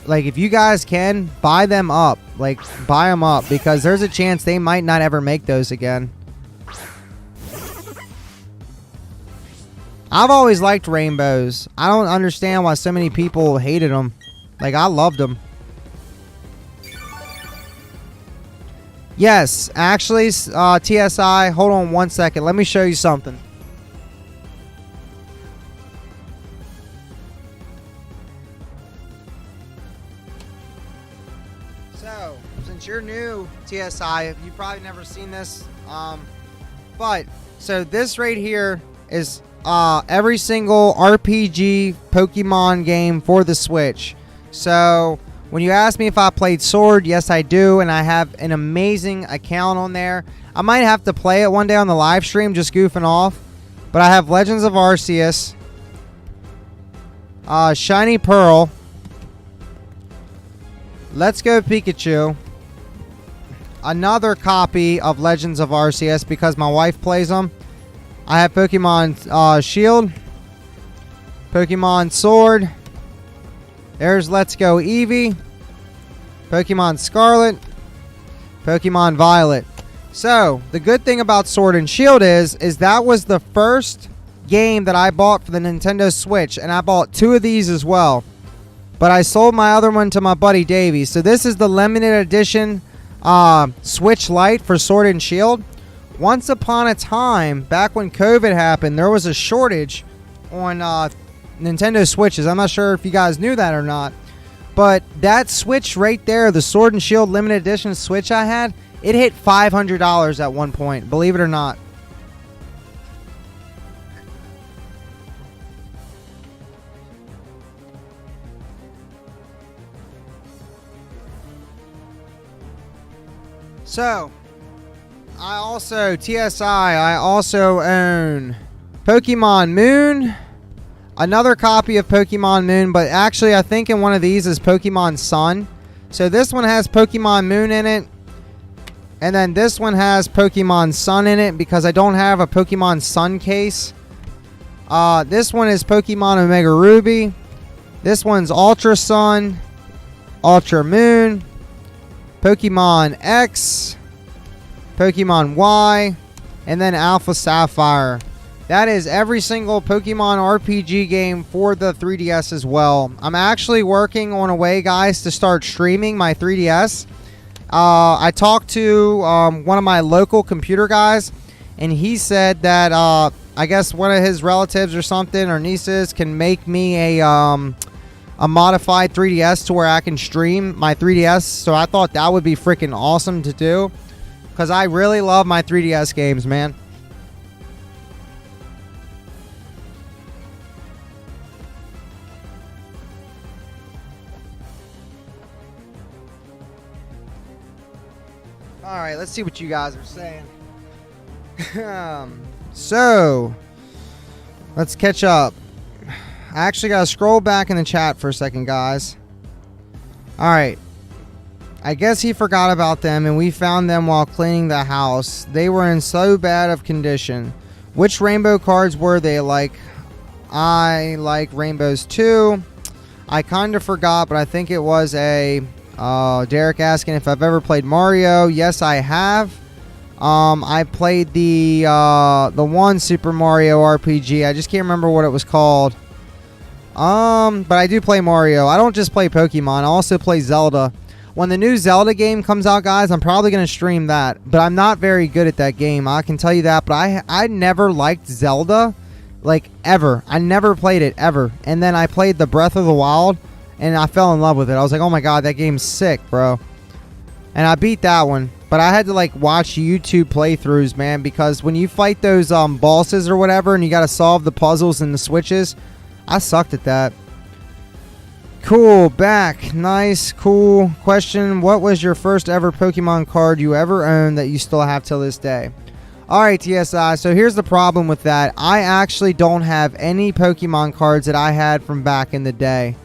if you guys can, buy them up. Like, buy them up, because there's a chance they might not ever make those again. I've always liked rainbows. I don't understand why so many people hated them. Like, I loved them. Yes, actually, TSI, hold on one second. Let me show you something. So, since you're new, TSI, you've probably never seen this. But, so this right here is every single RPG Pokemon game for the Switch. So, when you ask me if I played Sword, yes I do, and I have an amazing account on there. I might have to play it one day on the live stream, just goofing off. But I have Legends of Arceus, Shiny Pearl, Let's Go Pikachu, another copy of Legends of Arceus because my wife plays them. I have Pokemon Shield, Pokemon Sword. There's Let's Go Eevee, Pokemon Scarlet, Pokemon Violet. So, the good thing about Sword and Shield is that was the first game that I bought for the Nintendo Switch, and I bought 2 of these as well. but I sold my other one to my buddy Davey. So this is the limited edition Switch Lite for Sword and Shield. Once upon a time, back when COVID happened, there was a shortage on Nintendo Switches. I'm not sure if you guys knew that or not, but that Switch right there, the Sword and Shield limited edition Switch I had, it hit $500 at one point, believe it or not. So, I also own Pokemon Moon, another copy of Pokemon Moon, but actually I think in one of these is Pokemon Sun. So this one has Pokemon Moon in it, and then this one has Pokemon Sun in it because I don't have a Pokemon Sun case. This one is Pokemon Omega Ruby. This one's Ultra Sun, Ultra Moon, Pokemon X, Pokemon Y, and then Alpha Sapphire. That is every single Pokemon RPG game for the 3DS as well. I'm actually working on a way, guys, to start streaming my 3DS. I talked to one of my local computer guys, and he said that I guess one of his relatives or something, or nieces, can make me a modified 3DS to where I can stream my 3DS. So I thought that would be freaking awesome to do, because I really love my 3DS games, man. Alright, let's see what you guys are saying. So, let's catch up. I actually gotta scroll back in the chat for a second, guys. Alright. I guess he forgot about them, and we found them while cleaning the house. They were in so bad of condition. Which rainbow cards were they? Like, I like rainbows too. I kind of forgot, but I think it was a... Derek asking if I've ever played Mario. Yes, I have. I played the one Super Mario RPG. I just can't remember what it was called. But I do play Mario. I don't just play Pokemon. I also play Zelda. When the new Zelda game comes out, guys, I'm probably going to stream that. But I'm not very good at that game. I can tell you that. But I never liked Zelda. Like, ever. I never played it, ever. And then I played the Breath of the Wild, and I fell in love with it. I was like, oh my god, that game's sick, bro. And I beat that one. But I had to, like, watch YouTube playthroughs, man. Because when you fight those bosses or whatever, and you got to solve the puzzles and the switches, I sucked at that. Cool, back. Nice, cool. Question, what was your first ever Pokemon card you ever owned that you still have till this day? Alright, TSI, so here's the problem with that. I actually don't have any Pokemon cards that I had from back in the day.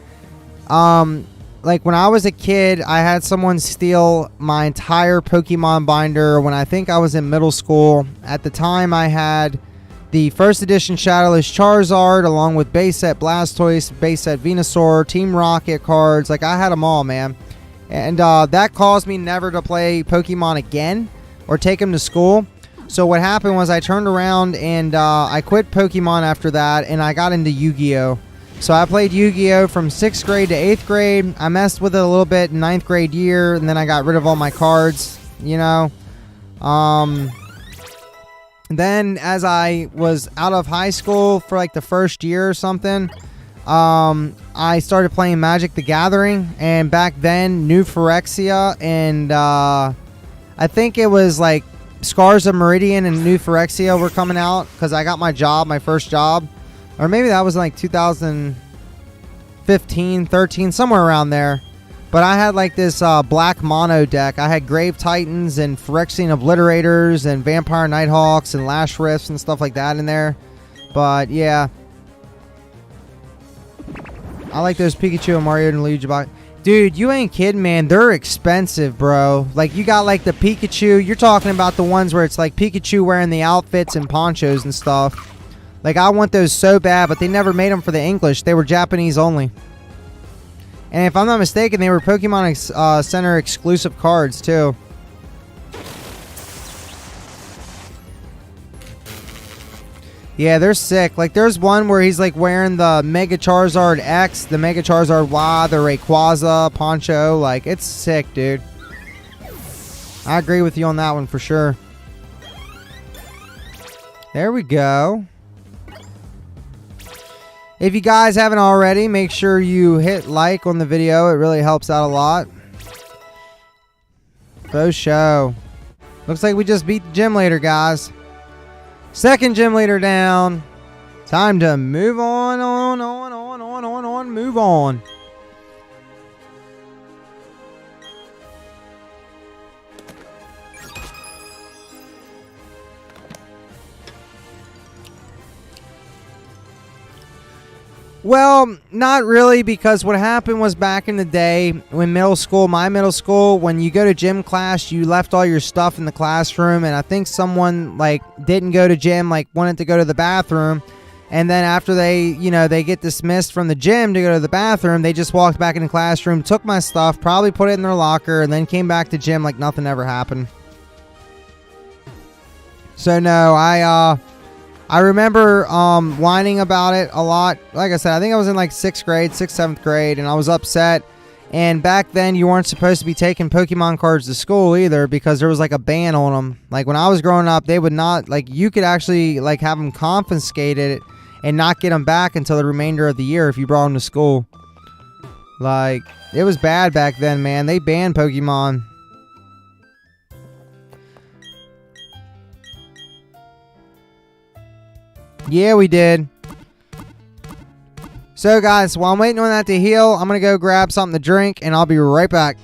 Like when I was a kid, I had someone steal my entire Pokemon binder when I think I was in middle school. At the time, I had the first edition Shadowless Charizard along with base set Blastoise, base set Venusaur, Team Rocket cards. Like, I had them all, man. And that caused me never to play Pokemon again or take them to school. So what happened was I turned around and I quit Pokemon after that, and I got into Yu-Gi-Oh! So I played Yu-Gi-Oh! From 6th grade to 8th grade. I messed with it a little bit in 9th grade year, and then I got rid of all my cards, you know. Then as I was out of high school for like the first year or something, I started playing Magic the Gathering. And back then, New Phyrexia and I think it was like Scars of Meridian and New Phyrexia were coming out because I got my job, my first job. Or maybe that was like 2015, 13, somewhere around there. But I had like this black mono deck. I had Grave Titans and Phyrexian Obliterators and Vampire Nighthawks and Lash Rifts and stuff like that in there. But yeah. I like those Pikachu and Mario and Luigi box. Dude, you ain't kidding, man. They're expensive, bro. Like, you got like the Pikachu. You're talking about the ones where it's like Pikachu wearing the outfits and ponchos and stuff. Like, I want those so bad, but they never made them for the English. They were Japanese only. And if I'm not mistaken, they were Pokemon Center exclusive cards, too. Yeah, they're sick. Like, there's one where he's, like, wearing the Mega Charizard X, the Mega Charizard Y, the Rayquaza poncho. Like, it's sick, dude. I agree with you on that one for sure. There we go. If you guys haven't already, make sure you hit like on the video. It really helps out a lot. Faux show. Looks like we just beat the gym leader, guys. Second gym leader down. Time to move on, move on. Well, not really, because what happened was back in the day when my middle school, when you go to gym class, you left all your stuff in the classroom, and I think someone like didn't go to gym, like wanted to go to the bathroom, and then after they get dismissed from the gym to go to the bathroom, they just walked back in the classroom, took my stuff, probably put it in their locker, and then came back to gym like nothing ever happened. So no, I remember whining about it a lot. Like I said, I think I was in like 6th, 7th grade, and I was upset. And back then, you weren't supposed to be taking Pokemon cards to school either, because there was like a ban on them. Like when I was growing up, they would not, like, you could actually like have them confiscated and not get them back until the remainder of the year if you brought them to school. Like, it was bad back then, man. They banned Pokemon. Yeah, we did. So, guys, while I'm waiting on that to heal, I'm going to go grab something to drink, and I'll be right back.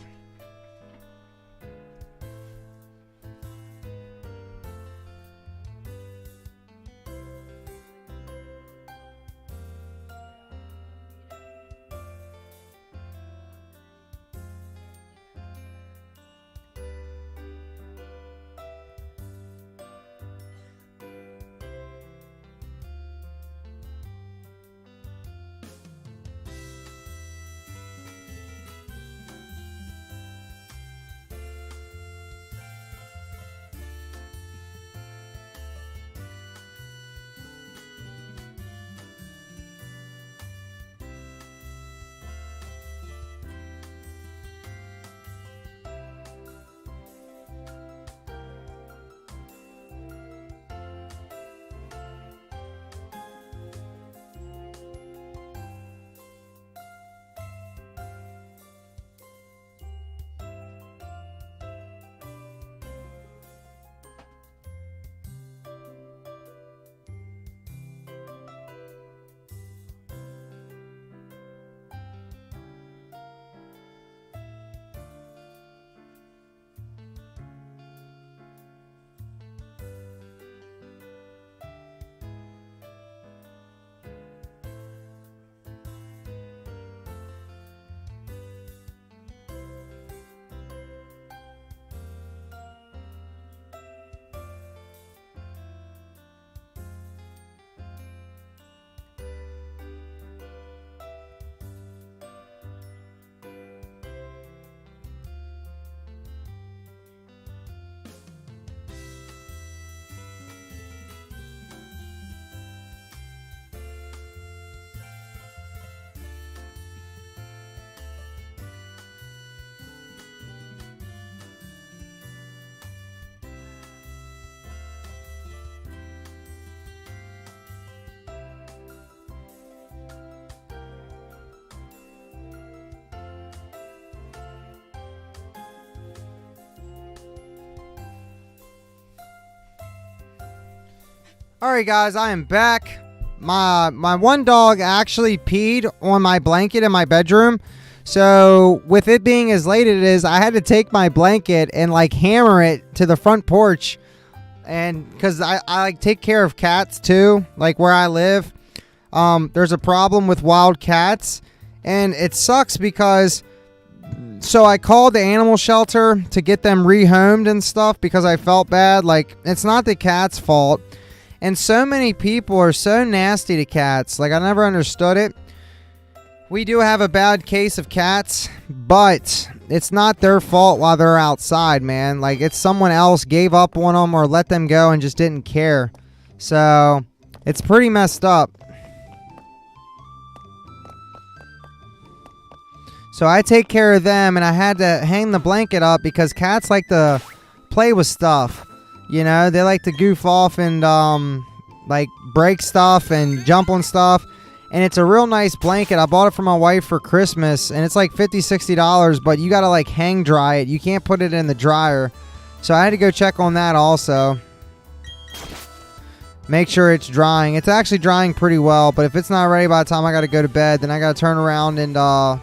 Alright, guys, I am back. My one dog actually peed on my blanket in my bedroom. So with it being as late as it is, I had to take my blanket and like hammer it to the front porch. And because I like take care of cats too, like where I live. There's a problem with wild cats, and it sucks because so I called the animal shelter to get them rehomed and stuff because I felt bad. Like, it's not the cat's fault. And so many people are so nasty to cats. Like, I never understood it. We do have a bad case of cats, but it's not their fault while they're outside, man. Like, it's someone else gave up on them or let them go and just didn't care. So, It's pretty messed up. So I take care of them, and I had to hang the blanket up because cats like to play with stuff. You know, they like to goof off and like break stuff and jump on stuff. And it's a real nice blanket. I bought it for my wife for Christmas, and it's like $50, $60, but you gotta like hang dry it. You can't put it in the dryer. So I had to go check on that also. Make sure it's drying. It's actually drying pretty well, but if it's not ready by the time I got to go to bed, then I got to turn around and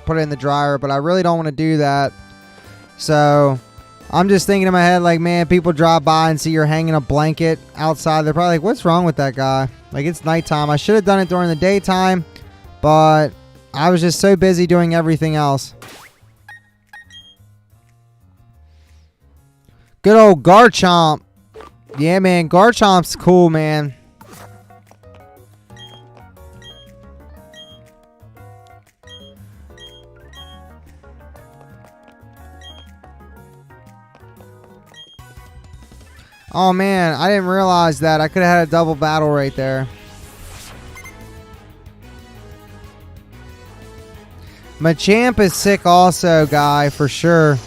put it in the dryer, but I really don't want to do that. So I'm just thinking in my head, like, man, people drive by and see you're hanging a blanket outside. They're probably like, what's wrong with that guy? Like, it's nighttime. I should have done it during the daytime, but I was just so busy doing everything else. Good old Garchomp. Yeah, man, Garchomp's cool, man. Oh, man, I didn't realize that. I could have had a double battle right there. Machamp is sick also, guy, for sure.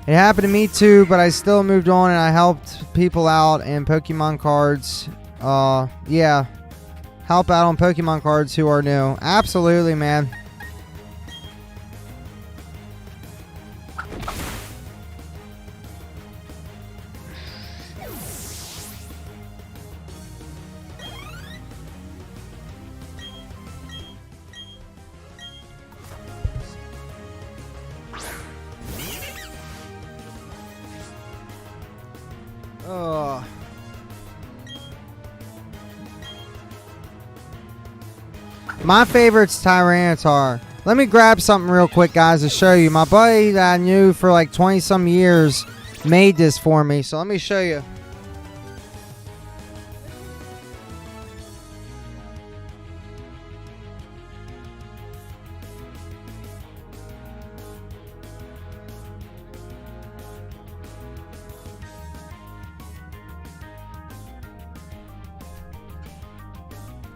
It happened to me too, but I still moved on and I helped people out in Pokemon cards. Yeah. Help out on Pokemon cards who are new. Absolutely, man. My favorite's Tyranitar. Let me grab something real quick, guys, to show you. My buddy that I knew for like 20-some years made this for me. So let me show you.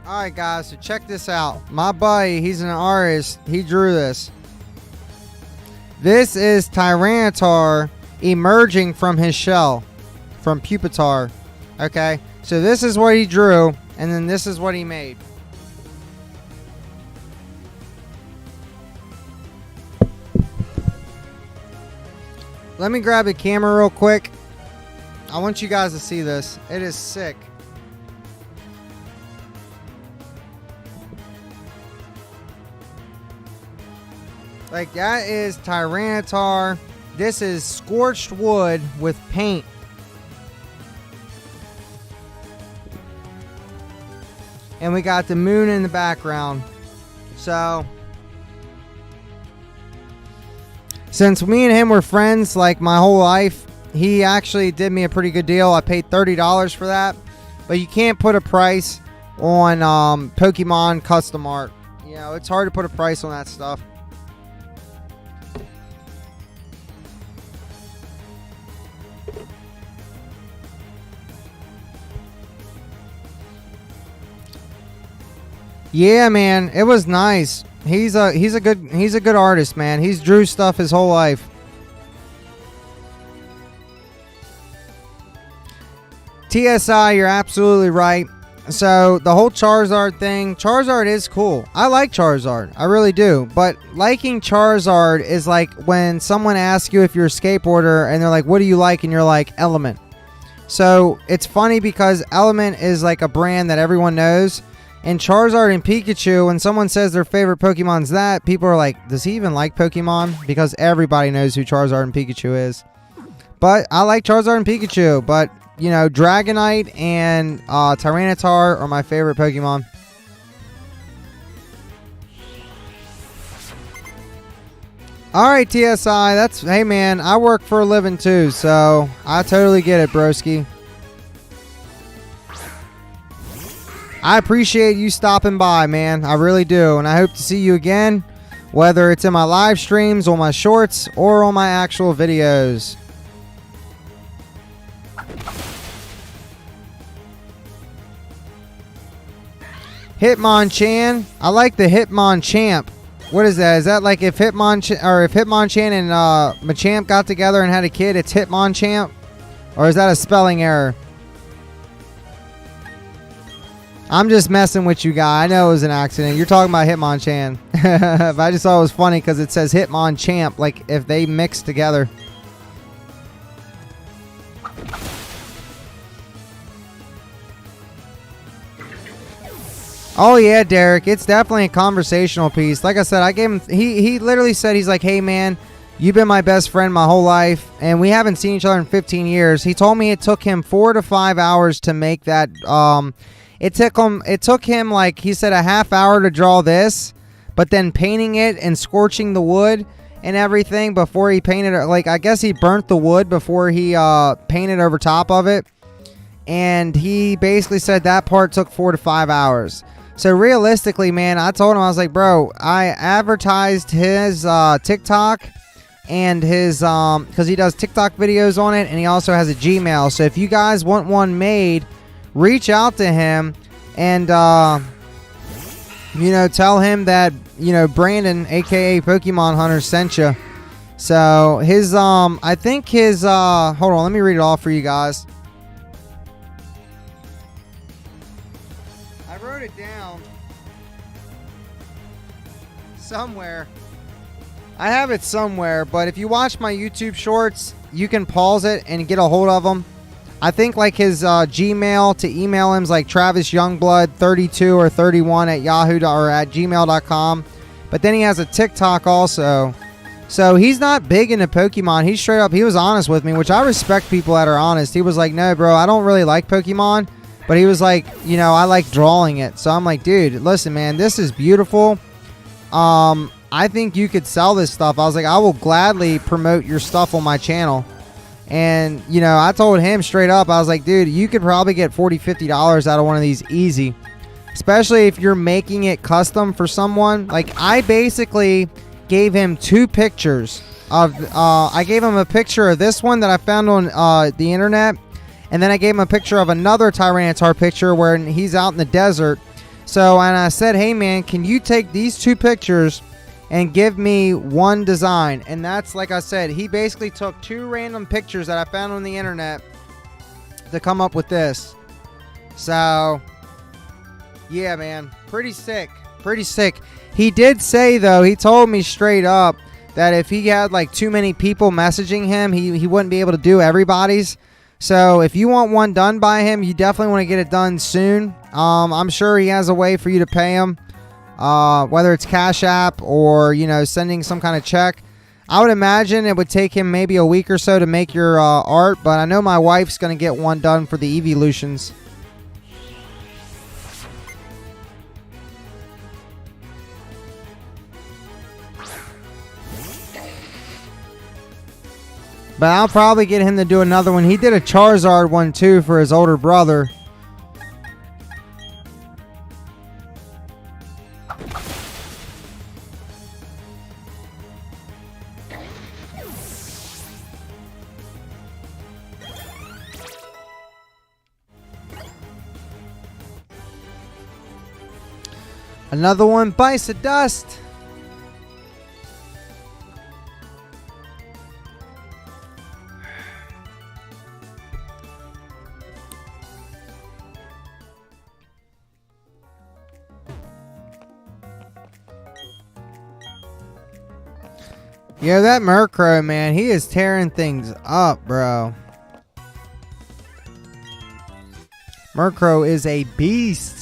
Alright, guys, so check this out. My buddy, he's an artist. He drew this. This is Tyranitar emerging from his shell. From Pupitar. Okay? So this is what he drew, and then this is what he made. Let me grab the camera real quick. I want you guys to see this. It is sick. Like, that is Tyranitar. This is scorched wood with paint. And we got the moon in the background. So, since me and him were friends like my whole life, he actually did me a pretty good deal. I paid $30 for that. But you can't put a price on Pokemon custom art. You know, it's hard to put a price on that stuff. Yeah, man, it was nice. He's a good artist, man. He's drew stuff his whole life. TSI, you're absolutely right. So the whole Charizard thing, Charizard is cool. I like Charizard, I really do. But liking Charizard is like when someone asks you if you're a skateboarder and they're like, "What do you like?" and you're like, "Element." So it's funny because Element is like a brand that everyone knows. And Charizard and Pikachu, when someone says their favorite Pokemon's that, people are like, does he even like Pokemon? Because everybody knows who Charizard and Pikachu is. But I like Charizard and Pikachu. But, you know, Dragonite and Tyranitar are my favorite Pokemon. Alright, TSI. Hey, man, I work for a living too. So I totally get it, broski. I appreciate you stopping by, man. I really do. And I hope to see you again, whether it's in my live streams, on my shorts, or on my actual videos. Hitmonchan. I like the Hitmonchamp. What is that? Is that like if Hitmonchan and Machamp got together and had a kid, it's Hitmonchamp? Or is that a spelling error? I'm just messing with you, guy. I know it was an accident. You're talking about Hitmonchan. But I just thought it was funny because it says Hitmonchamp, like if they mix together. Oh yeah, Derek, it's definitely a conversational piece. Like I said, I gave him, he literally said, he's like, hey man, you've been my best friend my whole life, and we haven't seen each other in 15 years. He told me it took him 4 to 5 hours to make that. It took him, like he said, a half hour to draw this, but then painting it and scorching the wood and everything before he painted it. Like, I guess he burnt the wood before he painted over top of it. And he basically said that part took 4 to 5 hours. So realistically, man, I told him, I was like, bro, I advertised his TikTok and his, because he does TikTok videos on it, and he also has a Gmail. So if you guys want one made, reach out to him and, you know, tell him that, you know, Brandon, aka PokemonHunters, sent you. So his, I think his, hold on, let me read it off for you guys. I wrote it down somewhere. I have it somewhere, but if you watch my YouTube shorts, you can pause it and get a hold of him. I think like his Gmail to email him is like Travis Youngblood 32 or 31 at Yahoo or at gmail.com. But then he has a TikTok also. So he's not big into Pokemon. He's straight up, he was honest with me, which I respect people that are honest. He was like, no, bro, I don't really like Pokemon. But he was like, you know, I like drawing it. So I'm like, dude, listen, man, this is beautiful. I think you could sell this stuff. I was like, I will gladly promote your stuff on my channel. And, you know, I told him straight up, I was like, dude, you could probably get $40, $50 out of one of these easy. Especially if you're making it custom for someone. Like, I basically gave him 2 pictures of, I gave him a picture of this one that I found on the internet. And then I gave him a picture of another Tyranitar picture where he's out in the desert. So, and I said, hey man, can you take these 2 pictures and give me one design? And that's, like I said, he basically took 2 random pictures that I found on the internet to come up with this. So, yeah, man, pretty sick. Pretty sick. He did say, though, he told me straight up that if he had like too many people messaging him, he wouldn't be able to do everybody's. So if you want one done by him, you definitely want to get it done soon. I'm sure he has a way for you to pay him, whether it's Cash App or, you know, sending some kind of check. I would imagine it would take him maybe a week or so to make your art, but I know my wife's going to get one done for the Evolutions. But I'll probably get him to do another one. He did a Charizard one too for his older brother. Another one bites the dust. Yeah, that Murkrow, man, he is tearing things up, bro. Murkrow is a beast.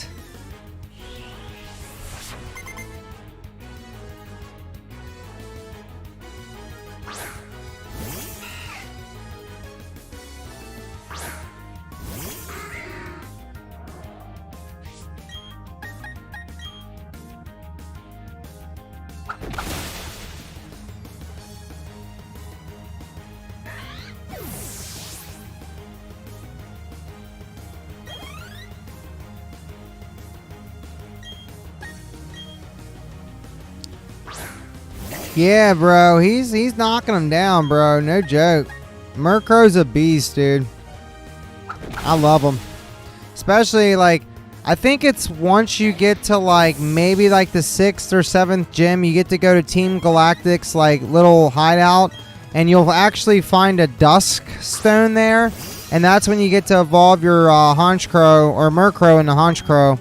Yeah, bro, he's knocking him down, bro. No joke. Murkrow's a beast, dude. I love him. Especially, like, I think it's once you get to like maybe like the 6th or 7th gym, you get to go to Team Galactic's like little hideout, and you'll actually find a Dusk Stone there, and that's when you get to evolve your Honchkrow or Murkrow into Honchkrow.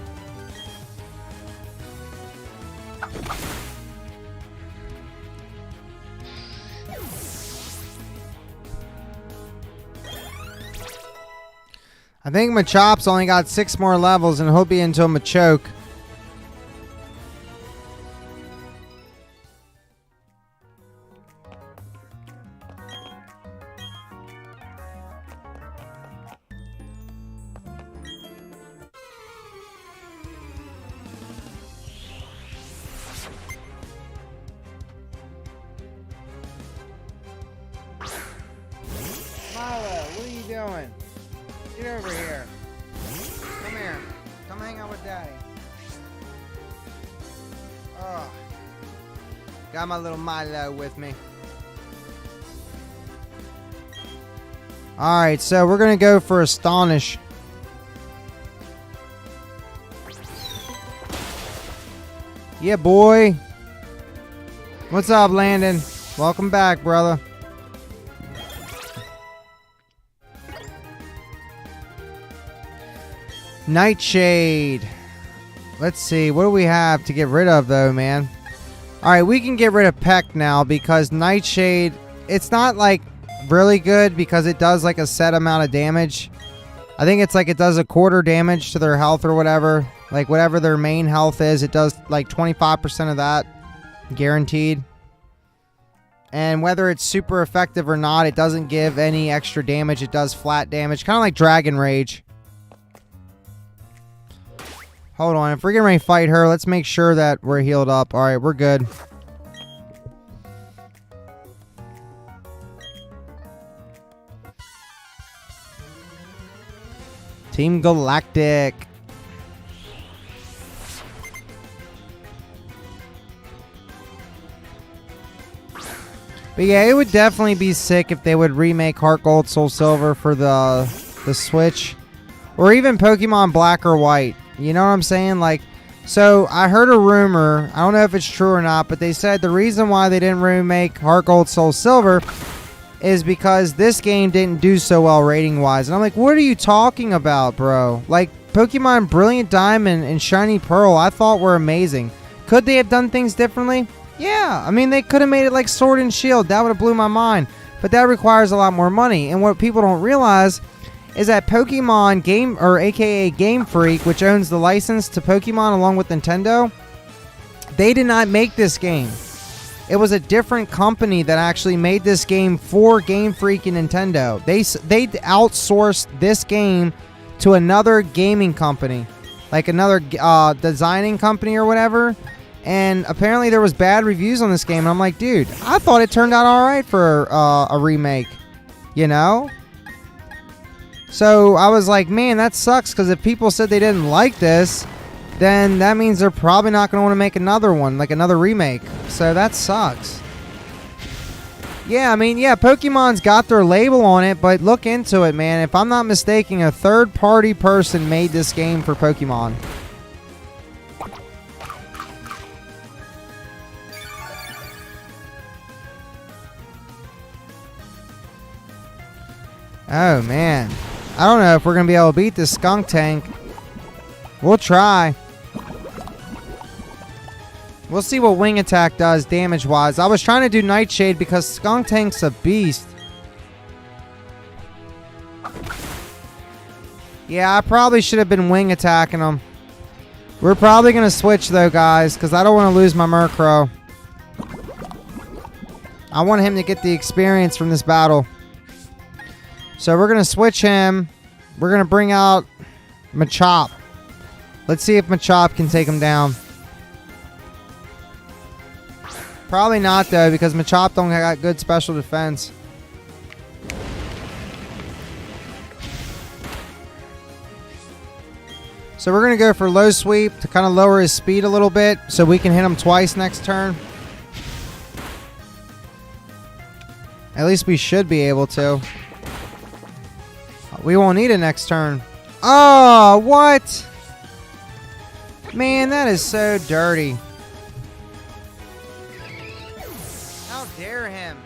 I think Machop's only got 6 more levels, and he'll be into a Machoke. Milo, what are you doing? Get over here. Come here. Come hang out with Daddy. Oh. Got my little Milo with me. Alright, so we're going to go for Astonish. Yeah, boy. What's up, Landon? Welcome back, brother. Nightshade. Let's see. What do we have to get rid of, though, man? Alright, we can get rid of Peck now because Nightshade, it's not, like, really good because it does, like, a set amount of damage. I think it's, like, it does a quarter damage to their health or whatever. Like, whatever their main health is, it does, like, 25% of that. Guaranteed. And whether it's super effective or not, it doesn't give any extra damage. It does flat damage. Kind of like Dragon Rage. Hold on, if we're getting ready to fight her, let's make sure that we're healed up. Alright, we're good. Team Galactic. But yeah, it would definitely be sick if they would remake Heart Gold, Soul Silver for the Switch. Or even Pokemon Black or White. You know what I'm saying? Like, so I heard a rumor, I don't know if it's true or not, but they said the reason why they didn't remake Heart Gold Soul Silver is because this game didn't do so well rating wise. And I'm like, what are you talking about, bro? Like, Pokemon Brilliant Diamond and Shiny Pearl I thought were amazing. Could they have done things differently? Yeah, I mean, they could have made it like Sword and Shield. That would have blew my mind. But that requires a lot more money. And what people don't realize is that Pokemon Game, or aka Game Freak, which owns the license to Pokemon along with Nintendo, they did not make this game. It was a different company that actually made this game for Game Freak and Nintendo. They outsourced this game to another gaming company, like another designing company or whatever. And apparently there was bad reviews on this game. And I'm like, dude, I thought it turned out all right for a remake, you know? So I was like, man, that sucks, because if people said they didn't like this, then that means they're probably not going to want to make another one, like another remake. So that sucks. Yeah, I mean, yeah, Pokemon's got their label on it, but look into it, man. If I'm not mistaken, a third-party person made this game for Pokemon. Oh, man. I don't know if we're going to be able to beat this Skunk Tank. We'll try. We'll see what Wing Attack does damage-wise. I was trying to do Nightshade because Skunk Tank's a beast. Yeah, I probably should have been Wing Attacking him. We're probably going to switch, though, guys, because I don't want to lose my Murkrow. I want him to get the experience from this battle. So we're going to switch him. We're going to bring out Machop. Let's see if Machop can take him down. Probably not, though, because Machop don't got good special defense. So we're going to go for low sweep to kind of lower his speed a little bit so we can hit him twice next turn. At least we should be able to. We won't need it next turn. Oh, what? Man, that is so dirty. How dare him?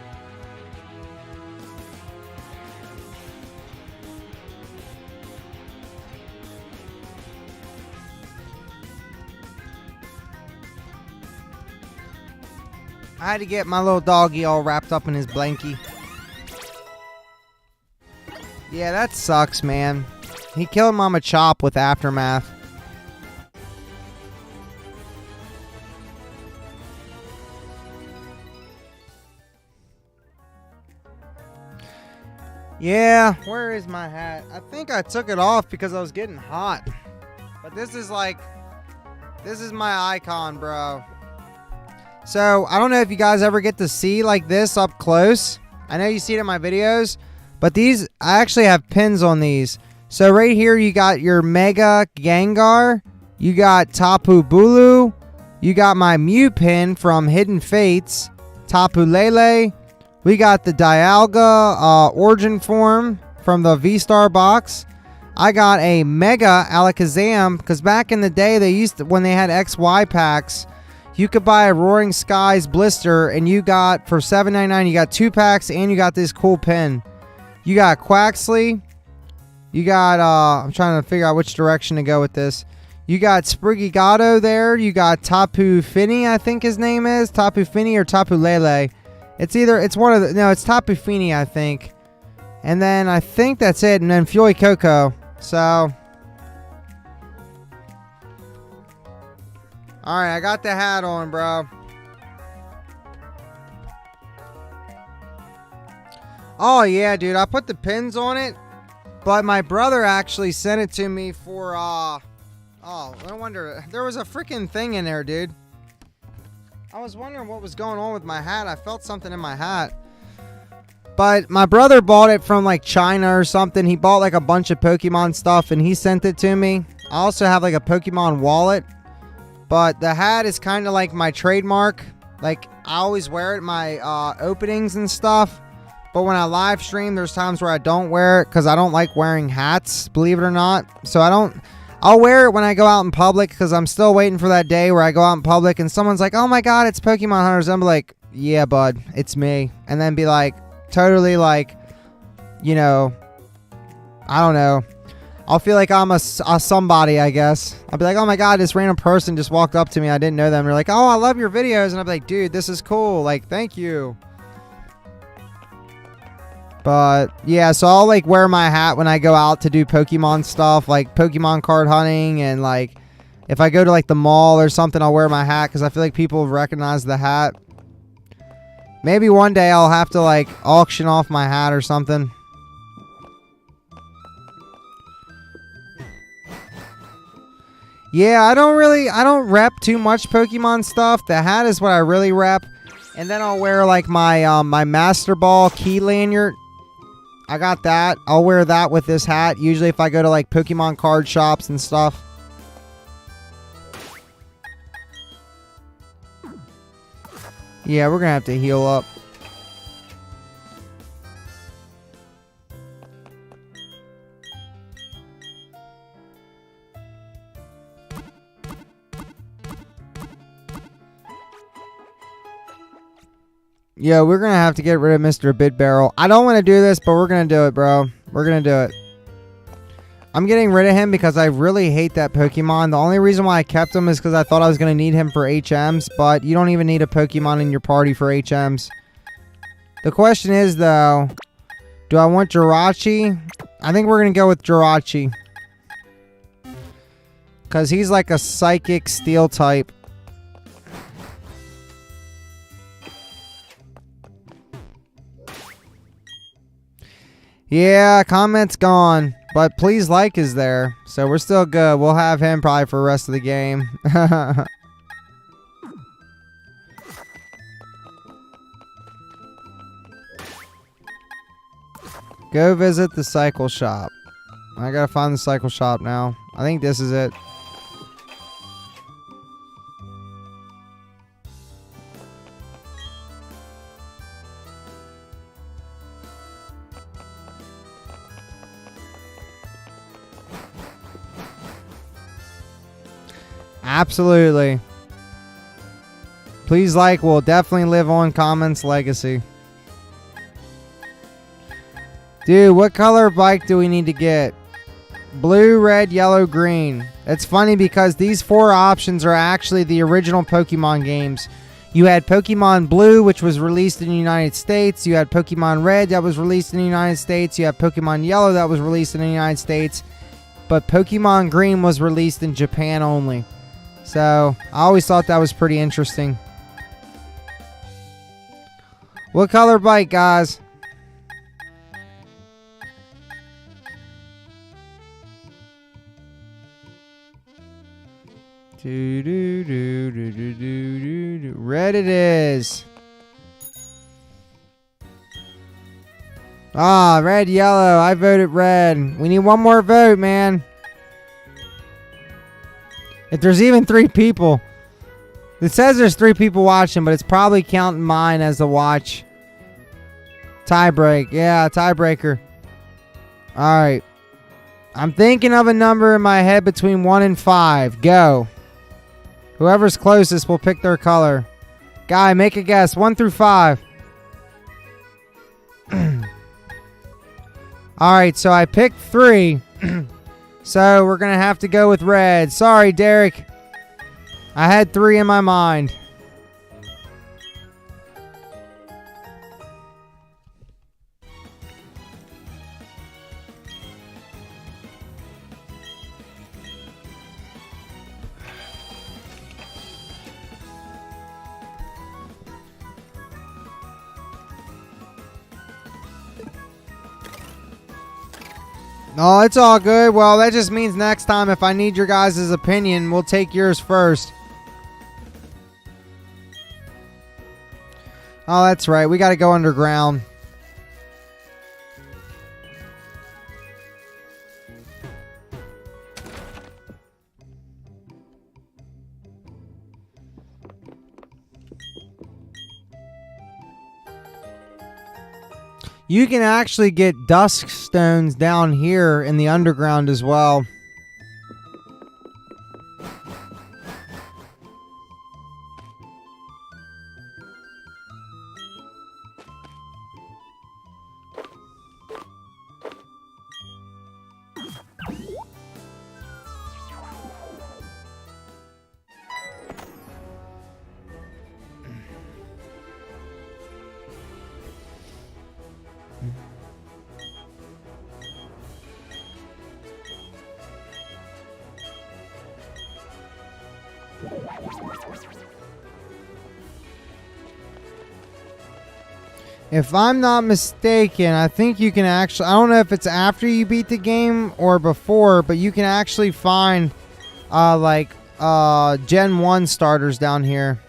I had to get my little doggy all wrapped up in his blankie. Yeah, that sucks, man. He killed Mama Chop with Aftermath. Yeah, where is my hat? I think I took it off because I was getting hot. But this is like, this is my icon, bro. So, I don't know if you guys ever get to see like this up close. I know you see it in my videos. But these, I actually have pins on these. So right here you got your Mega Gengar. You got Tapu Bulu. You got my Mew pin from Hidden Fates. Tapu Lele. We got the Dialga Origin form from the V-Star box. I got a Mega Alakazam. Because back in the day, they used to, when they had XY packs, you could buy a Roaring Skies blister. And you got, for $7.99, you got 2 packs and you got this cool pin. You got Quaxley. You got, I'm trying to figure out which direction to go with this. You got Sprigigato there. You got Tapu Fini, I think his name is. Tapu Fini or Tapu Lele. It's either, it's one of the, no, it's Tapu Fini, I think. And then I think that's it. And then Fury Coco. So. Alright, I got the hat on, bro. Oh, yeah, dude. I put the pins on it. But my brother actually sent it to me for, oh, no wonder. There was a freaking thing in there, dude. I was wondering what was going on with my hat. I felt something in my hat. But my brother bought it from, like, China or something. He bought, like, a bunch of Pokemon stuff, and he sent it to me. I also have, like, a Pokemon wallet. But the hat is kind of like my trademark. Like, I always wear it at my openings and stuff. But when I live stream, there's times where I don't wear it because I don't like wearing hats, believe it or not. So I'll wear it when I go out in public because I'm still waiting for that day where I go out in public and someone's like, oh my God, it's PokemonHunters. I'm like, yeah, bud, it's me. And then be like, totally like, you know, I don't know. I'll feel like I'm a somebody, I guess. I'll be like, oh my God, this random person just walked up to me. I didn't know them. They're like, oh, I love your videos. And I'll be like, dude, this is cool. Like, thank you. But yeah, so I'll like wear my hat when I go out to do Pokemon stuff, like Pokemon card hunting, and like if I go to like the mall or something, I'll wear my hat because I feel like people recognize the hat. Maybe one day I'll have to like auction off my hat or something. Yeah, I don't rep too much Pokemon stuff. The hat is what I really rep. And then I'll wear like my my Master Ball key lanyard. I got that. I'll wear that with this hat. Usually if I go to like Pokemon card shops and stuff. Yeah, we're going to have to heal up. Yeah, we're going to have to get rid of Mr. Bidbarrel. I don't want to do this, but we're going to do it, bro. We're going to do it. I'm getting rid of him because I really hate that Pokemon. The only reason why I kept him is because I thought I was going to need him for HMs, but you don't even need a Pokemon in your party for HMs. The question is, though, do I want Jirachi? I think we're going to go with Jirachi. Because he's like a Psychic Steel type. Yeah, comment's gone, but please like is there, so we're still good. We'll have him probably for the rest of the game. Go visit the cycle shop. I gotta find the cycle shop now. I think this is it. Absolutely. Please like will definitely live on comments legacy. Dude, what color bike do we need to get? Blue, red, yellow, green. It's funny because these 4 options are actually the original Pokemon games. You had Pokemon Blue, which was released in the United States. You had Pokemon Red that was released in the United States. You have Pokemon Yellow that was released in the United States. But Pokemon Green was released in Japan only. So, I always thought that was pretty interesting. What color bike, guys? Red it is. Ah, red, yellow. I voted red. We need one more vote, man. If there's even 3 people. It says there's 3 people watching, but it's probably counting mine as the watch. Tiebreak. Yeah, tiebreaker. Alright. I'm thinking of a number in my head between 1 and 5. Go. Whoever's closest will pick their color. Guy, make a guess. 1 through 5. Alright, so I picked 3. So we're going to have to go with red. Sorry, Derek. I had 3 in my mind. Oh, it's all good. Well, that just means next time if I need your guys' opinion, we'll take yours first. Oh, that's right. We got to go underground. You can actually get dusk stones down here in the underground as well. If I'm not mistaken, I think you can actually... I don't know if it's after you beat the game or before, but you can actually find, Gen 1 starters down here.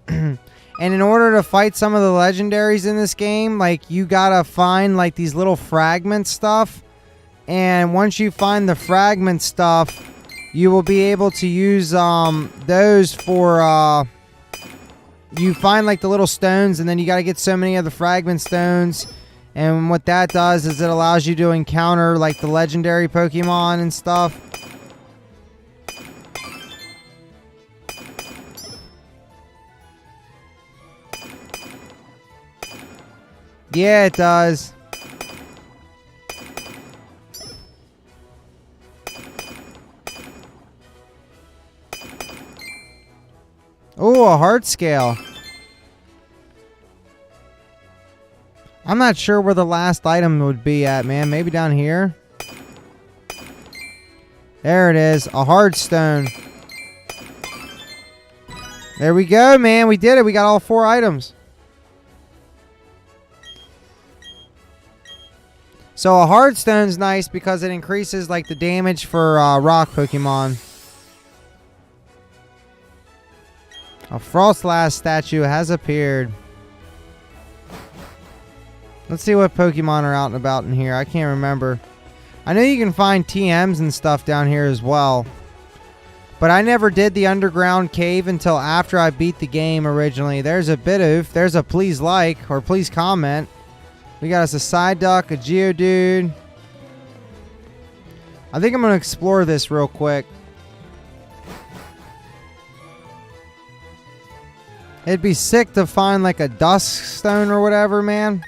And in order to fight some of the legendaries in this game, like, you gotta find, like, these little fragment stuff. And once you find the fragment stuff, you will be able to use, those for, you find like the little stones, and then you got to get so many of the fragment stones, and what that does is it allows you to encounter like the legendary Pokemon and stuff. Yeah, it does. Oh, a heart scale. I'm not sure where the last item would be at, man. Maybe down here? There it is. A hard stone. There we go, man. We did it. We got all 4 items. So a hard stone's nice because it increases like the damage for rock Pokemon. A Frostlass statue has appeared. Let's see what Pokemon are out and about in here. I can't remember. I know you can find TMs and stuff down here as well. But I never did the underground cave until after I beat the game originally. There's a Bidoof. There's a please like or please comment. We got us a Psyduck, a Geodude. I think I'm going to explore this real quick. It'd be sick to find like a dusk stone or whatever, man.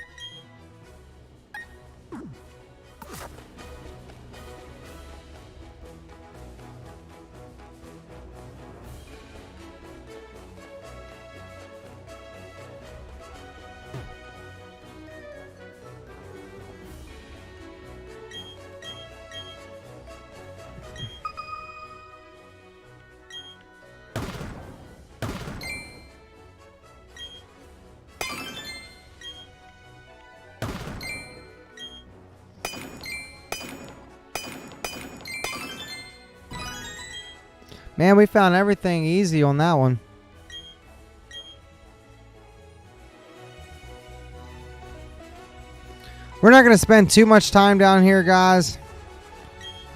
Man, we found everything easy on that one. We're not going to spend too much time down here, guys.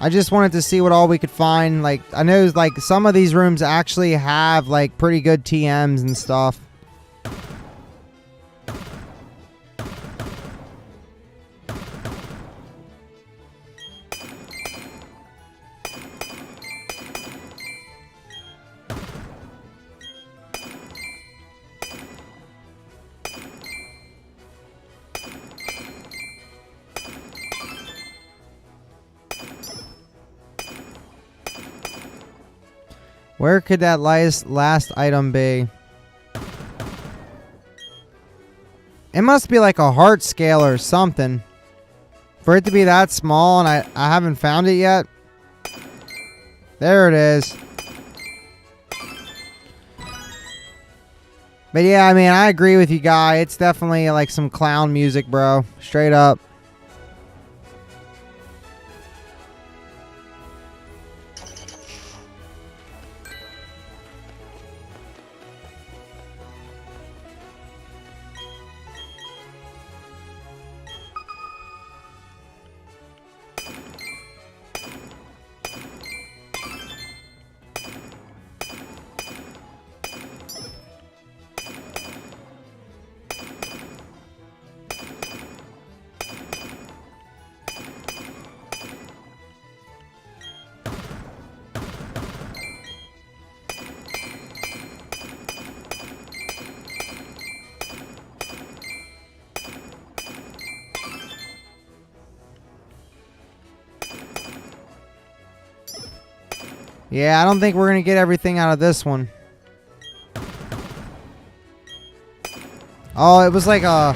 I just wanted to see what all we could find. Like, I know like some of these rooms actually have like pretty good TMs and stuff. Where could that last item be? It must be like a heart scale or something. For it to be that small and I haven't found it yet. There it is. But yeah, I mean, I agree with you, Guy. It's definitely like some clown music, bro. Straight up. Yeah, I don't think we're going to get everything out of this one. Oh, it was like a...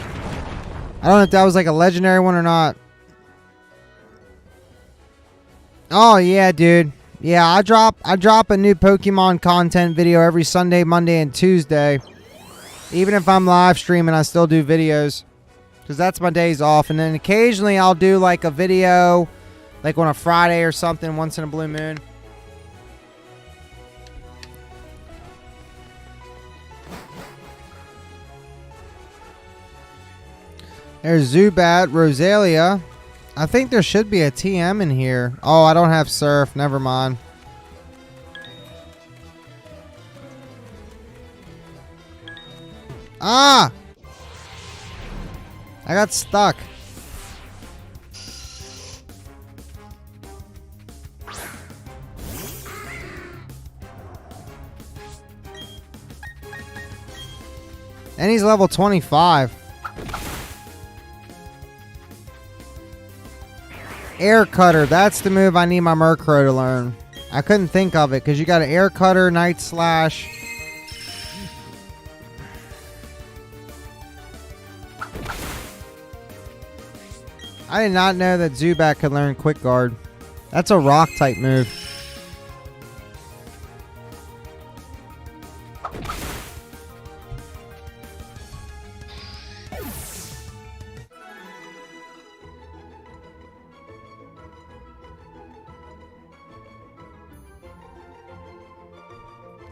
I don't know if that was like a legendary one or not. Oh, yeah, dude. Yeah, I drop a new Pokemon content video every Sunday, Monday, and Tuesday. Even if I'm live streaming, I still do videos. Because that's my days off. And then occasionally I'll do like a video like on a Friday or something once in a blue moon. There's Zubat, Rosalia. I think there should be a TM in here. Oh, I don't have Surf. Never mind. Ah! I got stuck. And he's level 25. Air Cutter, that's the move I need my Murkrow to learn. I couldn't think of it because you got an Air Cutter, Night Slash. I did not know that Zubat could learn Quick Guard. That's a rock type move.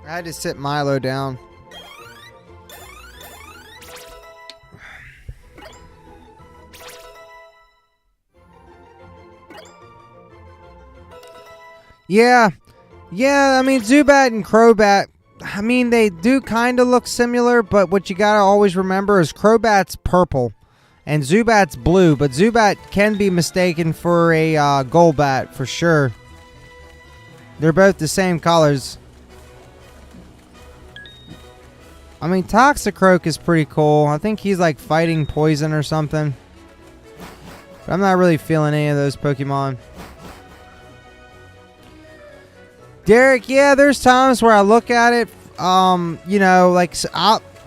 I had to sit Milo down. Yeah, I mean, Zubat and Crobat, I mean, they do kind of look similar, but what you gotta always remember is Crobat's purple, And Zubat's blue, but Zubat can be mistaken for a Golbat for sure. They're both the same colors. I mean, Toxicroak is pretty cool. I think he's like fighting poison or something. But I'm not really feeling any of those Pokemon. Derek, yeah, there's times where I look at it, you know, like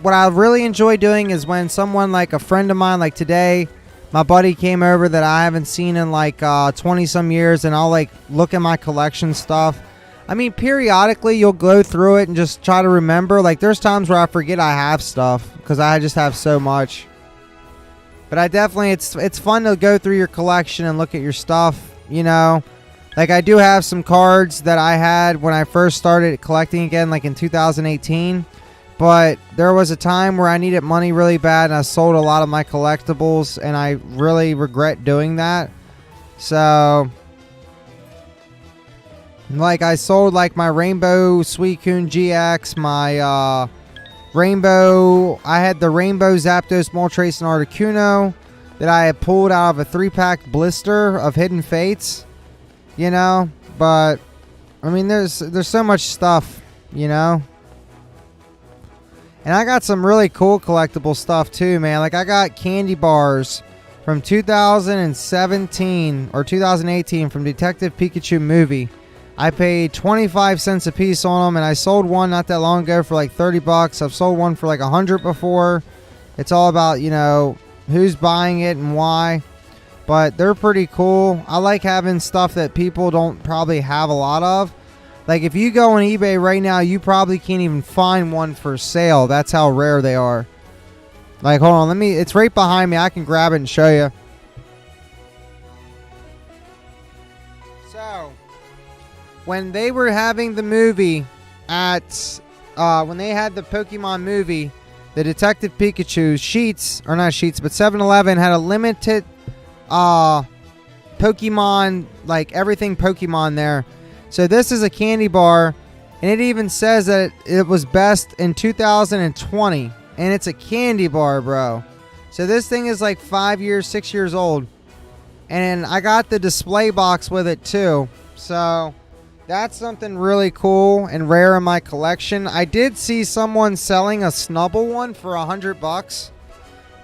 what I really enjoy doing is when someone, like a friend of mine, like today, my buddy came over that I haven't seen in like 20 some years, and I'll like look at my collection stuff. I mean, periodically you'll go through it and just try to remember. Like there's times where I forget I have stuff because I just have so much. But I definitely, it's fun to go through your collection and look at your stuff, you know. Like I do have some cards that I had when I first started collecting again, like in 2018. But there was a time where I needed money really bad and I sold a lot of my collectibles, and I really regret doing that. So, like I sold like my Rainbow Suicune GX, my Rainbow, I had the Rainbow Zapdos, Moltres, and Articuno that I had pulled out of a 3-pack blister of Hidden Fates, you know. But I mean, there's so much stuff, you know. And I got some really cool collectible stuff too, man. Like I got candy bars from 2017 or 2018 from Detective Pikachu movie. I paid 25 cents a piece on them, and I sold one not that long ago for like 30 bucks. I've sold one for like 100 before. It's all about, you know, who's buying it and why. But they're pretty cool. I like having stuff that people don't probably have a lot of. Like if you go on eBay right now, you probably can't even find one for sale. That's how rare they are. Like, hold on, it's right behind me. I can grab it and show you. So, when they were having the movie at, when they had the Pokemon movie, the Detective Pikachu sheets, or not sheets, but 7-Eleven had a limited Pokemon, like everything Pokemon there. So this is a candy bar, and it even says that it was best in 2020, and it's a candy bar, bro. So this thing is like 5 years, 6 years old, and I got the display box with it too. So that's something really cool and rare in my collection. I did see someone selling a Snubble one for 100 bucks,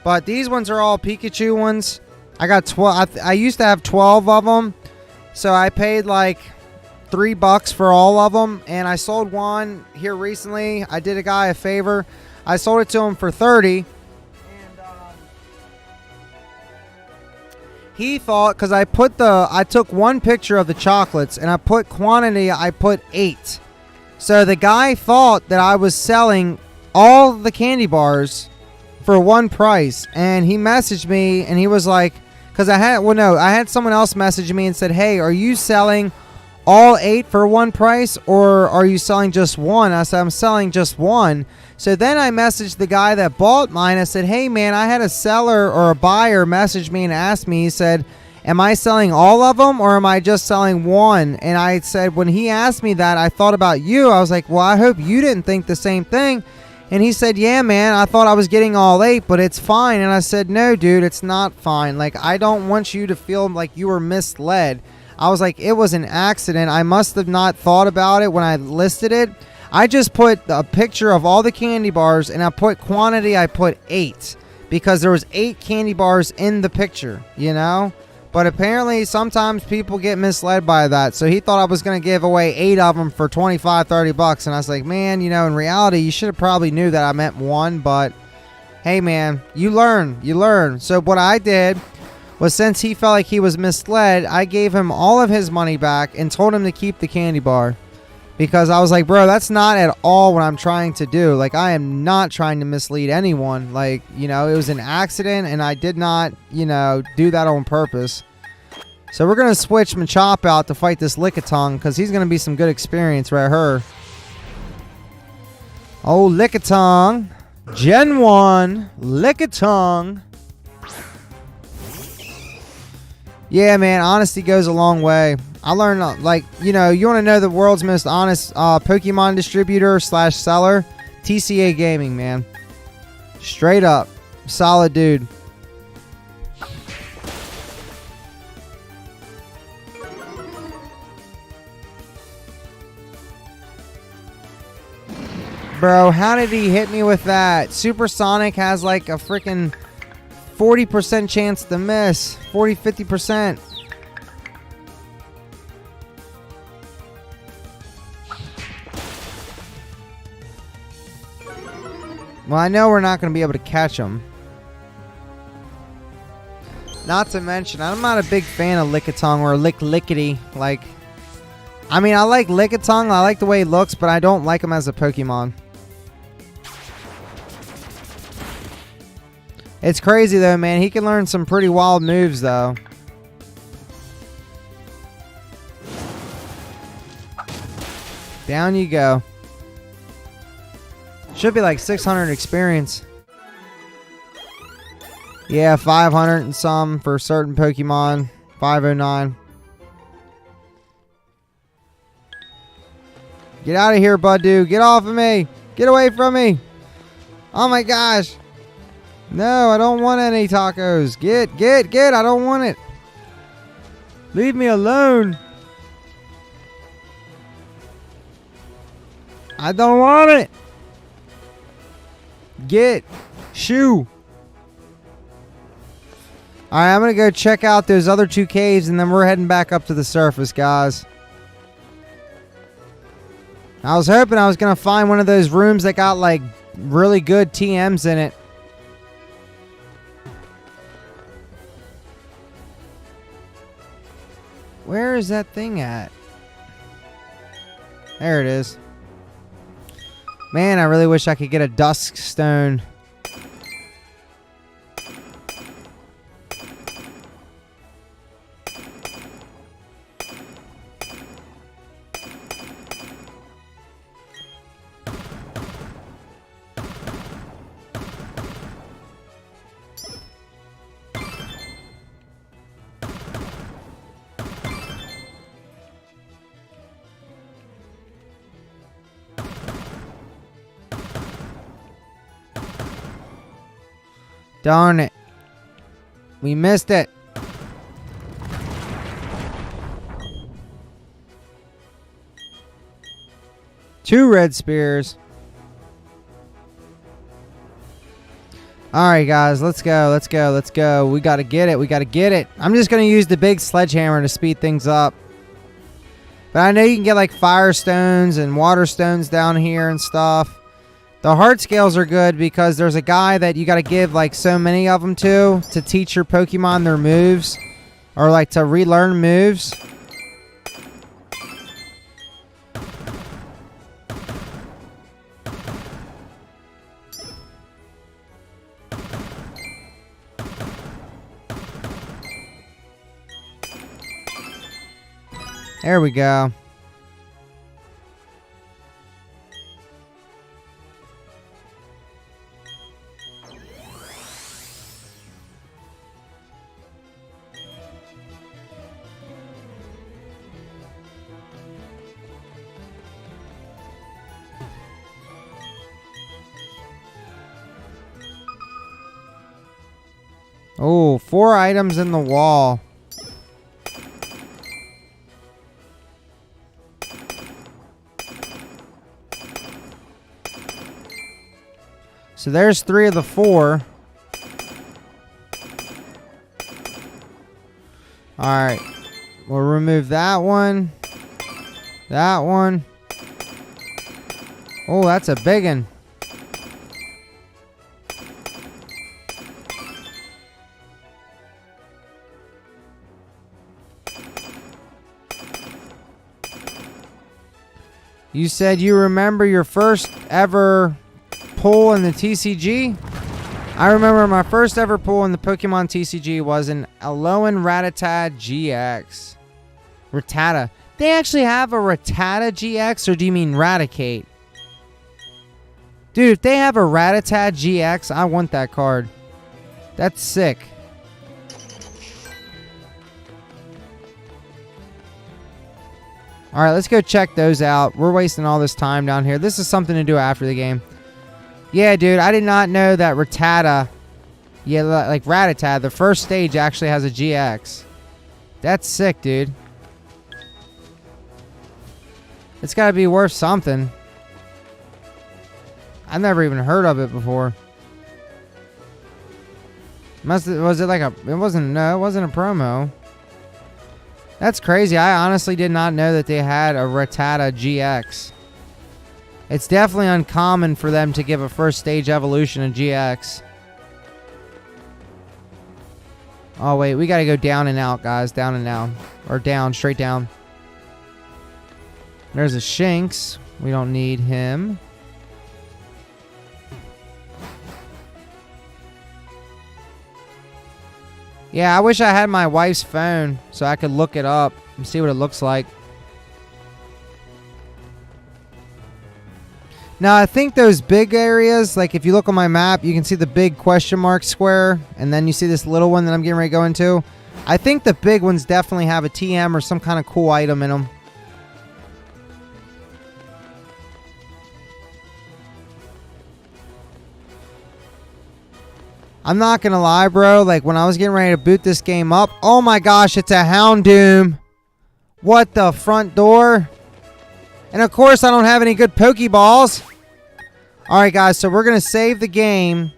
but these ones are all Pikachu ones. I got 12. I used to have 12 of them, so I paid like $3 for all of them, and I sold one here recently. I did a guy a favor. I sold it to him for 30, and he thought, because I took one picture of the chocolates, and I put quantity, I put 8. So the guy thought that I was selling all the candy bars for one price, and he messaged me, and he was like, because I had someone else message me and said, hey, are you selling all 8 for one price, or are you selling just one? I said, I'm selling just one. So then I messaged the guy that bought mine. I said, hey man, I had a seller or a buyer message me and ask me, he said, am I selling all of them, or am I just selling one? And I said, when he asked me that, I thought about you. I was like, well, I hope you didn't think the same thing. And he said, yeah man, I thought I was getting all 8, but it's fine. And I said, no dude, it's not fine. Like, I don't want you to feel like you were misled. I was like, it was an accident. I must have not thought about it when I listed it. I just put a picture of all the candy bars, and I put quantity, I put 8. Because there was 8 candy bars in the picture, you know? But apparently, sometimes people get misled by that. So he thought I was going to give away 8 of them for 25, 30 bucks. And I was like, man, you know, in reality, you should have probably knew that I meant one. But, hey man, you learn. So what I did was, since he felt like he was misled, I gave him all of his money back and told him to keep the candy bar. Because I was like, bro, that's not at all what I'm trying to do. Like, I am not trying to mislead anyone. Like, you know, it was an accident, and I did not, you know, do that on purpose. So we're going to switch Machop out to fight this Lickitung, because he's going to be some good experience right here. Oh, Lickitung. Gen 1. Lickitung. Yeah, man, honesty goes a long way. I learned, like, you know, you want to know the world's most honest Pokemon distributor / seller? TCA Gaming, man. Straight up. Solid dude. bro. How did he hit me with that? Supersonic has like a freaking 40% chance to miss. 40-50%. Well, I know we're not going to be able to catch him. Not to mention, I'm not a big fan of Lickitung or Lickety. Like, I mean, I like Lickitung. I like the way he looks, but I don't like him as a Pokemon. It's crazy, though, man. He can learn some pretty wild moves, though. Down you go. Should be like 600 experience. Yeah, 500 and some for certain Pokemon. 509. Get out of here, Budu. Get off of me. Get away from me. Oh my gosh. No, I don't want any tacos. Get. I don't want it. Leave me alone. I don't want it. Get. Shoo. Alright, I'm going to go check out those other two caves, and then we're heading back up to the surface, guys. I was hoping I was going to find one of those rooms that got, like, really good TMs in it. Where is that thing at? There it is. Man, I really wish I could get a Dusk Stone. Darn it. We missed it. Two red spears. Alright, guys. Let's go. Let's go. Let's go. We got to get it. We got to get it. I'm just going to use the big sledgehammer to speed things up. But I know you can get like fire stones and water stones down here and stuff. The heart scales are good because there's a guy that you got to give like so many of them to teach your Pokemon their moves. Or like to relearn moves. There we go. Oh, 4 items in the wall. So there's 3 of the 4. Alright. We'll remove that one. That one. Oh, that's a big one. You said you remember your first ever pull in the TCG? I remember my first ever pull in the Pokemon TCG was an Alolan Rattata GX. Rattata. They actually have a Rattata GX, or do you mean Raticate? Dude, if they have a Rattata GX, I want that card. That's sick. Alright, let's go check those out. We're wasting all this time down here. This is something to do after the game. Yeah, dude, I did not know that Rattata, yeah, like Rattata, the first stage actually has a GX. That's sick, dude. It's gotta be worth something. I've never even heard of it before. Was it like a... It wasn't a promo. That's crazy. I honestly did not know that they had a Rattata GX. It's definitely uncommon for them to give a first stage evolution a GX. Oh, wait. We got to go down and out, guys. Down and out. Or down. Straight down. There's a Shinx. We don't need him. Yeah, I wish I had my wife's phone so I could look it up and see what it looks like. Now, I think those big areas, like if you look on my map, you can see the big question mark square, and then you see this little one that I'm getting ready to go into. I think the big ones definitely have a TM or some kind of cool item in them. I'm not going to lie, bro. Like, when I was getting ready to boot this game up, oh my gosh, it's a Houndoom. What the front door? And of course, I don't have any good Pokeballs. Alright, guys, so we're going to save the game.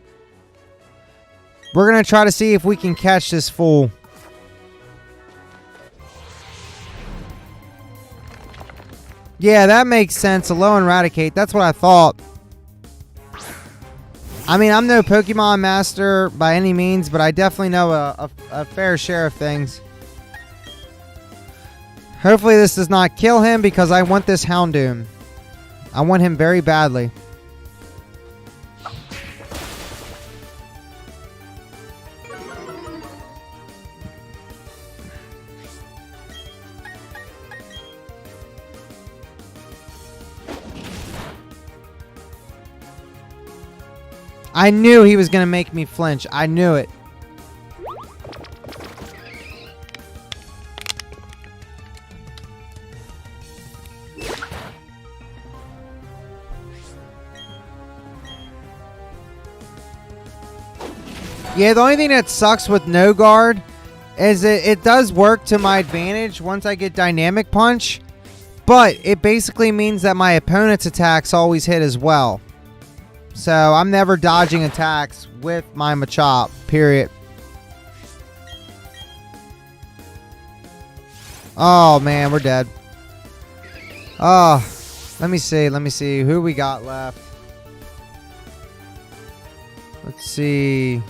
We're going to try to see if we can catch this fool. Yeah, that makes sense. A low Eradicate. That's what I thought. I mean, I'm no Pokemon master by any means, but I definitely know a fair share of things. Hopefully this does not kill him because I want this Houndoom. I want him very badly. I knew he was going to make me flinch. I knew it. Yeah, the only thing that sucks with no guard is it does work to my advantage once I get Dynamic Punch, but it basically means that my opponent's attacks always hit as well. So I'm never dodging attacks with my Machop, period. Oh man, we're dead. Oh, let me see who we got left. Let's see.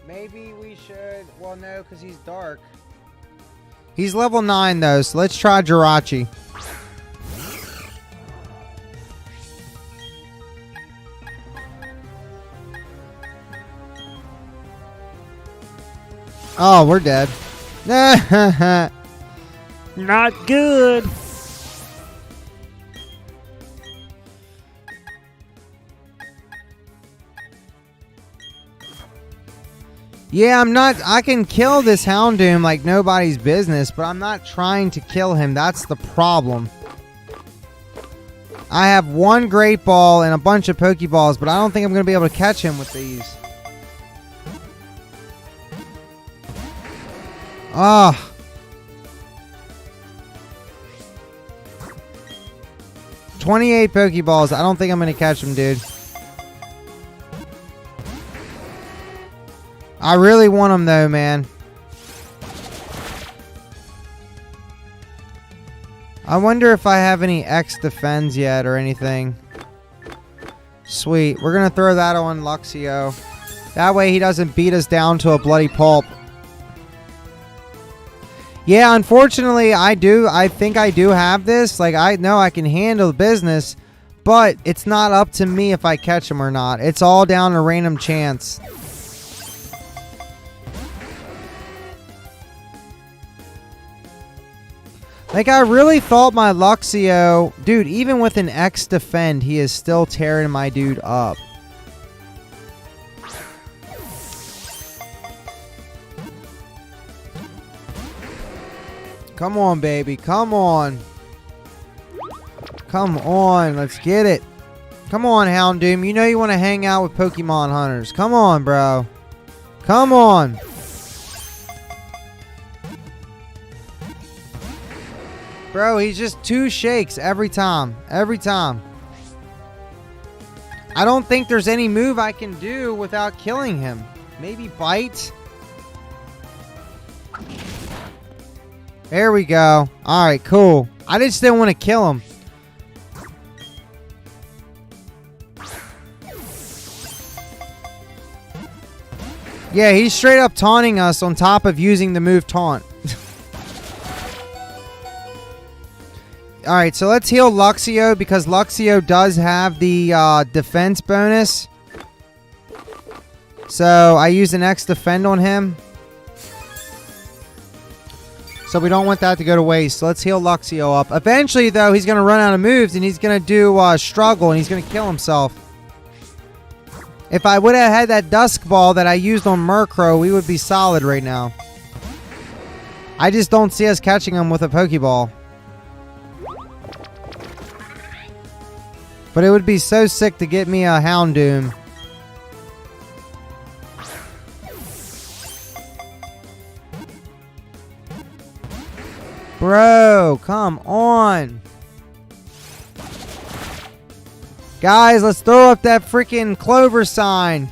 Maybe we should... Well, no, because he's dark. He's level 9, though, so let's try Jirachi. Oh, we're dead. Not good. Yeah, I'm not... I can kill this Houndoom like nobody's business, but I'm not trying to kill him. That's the problem. I have one Great Ball and a bunch of Pokeballs, but I don't think I'm going to be able to catch him with these. Ah. 28 Pokeballs. I don't think I'm going to catch him, dude. I really want him, though, man. I wonder if I have any X defends yet or anything. Sweet. We're going to throw that on Luxio. That way he doesn't beat us down to a bloody pulp. Yeah, unfortunately, I think I do have this. Like, I know I can handle the business, but it's not up to me if I catch him or not. It's all down to random chance. Like, I really thought my Luxio... Dude, even with an X defend, he is still tearing my dude up. Come on, baby. Come on. Come on. Let's get it. Come on, Houndoom. You know you want to hang out with Pokemon Hunters. Come on, bro. Come on. Bro, he's just 2 shakes every time. Every time. I don't think there's any move I can do without killing him. Maybe bite. There we go. Alright, cool. I just didn't want to kill him. Yeah, he's straight up taunting us on top of using the move taunt. Alright, so let's heal Luxio because Luxio does have the defense bonus. So I use an X defend on him. So we don't want that to go to waste. So let's heal Luxio up. Eventually, though, he's going to run out of moves and he's going to do struggle and he's going to kill himself. If I would have had that Dusk Ball that I used on Murkrow, we would be solid right now. I just don't see us catching him with a Pokeball. But it would be so sick to get me a Houndoom. Bro, come on. Guys, let's throw up that freaking clover sign.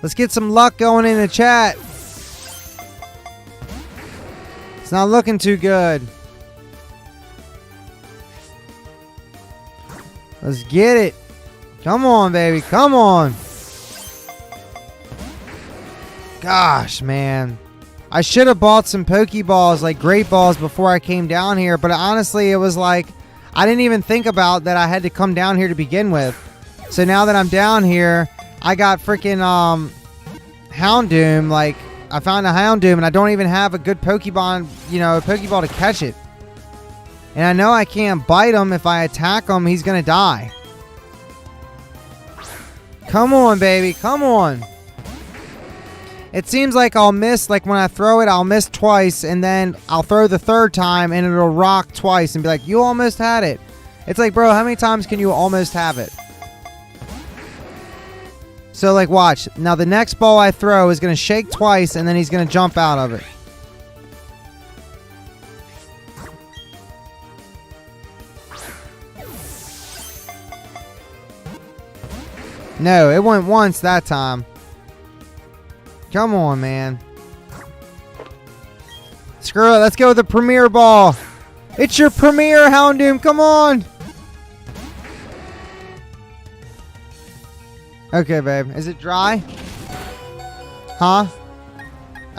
Let's get some luck going in the chat. It's not looking too good. Let's get it. Come on, baby. Come on. Gosh, man. I should have bought some Pokeballs, like Great Balls, before I came down here. But honestly, it was like, I didn't even think about that I had to come down here to begin with. So now that I'm down here, I got freaking Houndoom. Like, I found a Houndoom, and I don't even have a good Pokeball, a Pokeball to catch it. And I know I can't bite him. If I attack him, he's going to die. Come on, baby. Come on. It seems like I'll miss, like when I throw it, I'll miss twice. And then I'll throw the 3rd time and it'll rock twice and be like, you almost had it. It's like, bro, how many times can you almost have it? So, like, watch. Now, the next ball I throw is going to shake twice and then he's going to jump out of it. No, it went once that time. Come on, man. Screw it. Let's go with the Premier Ball. It's your Premier Houndoom. Come on. Okay, babe. Is it dry? Huh?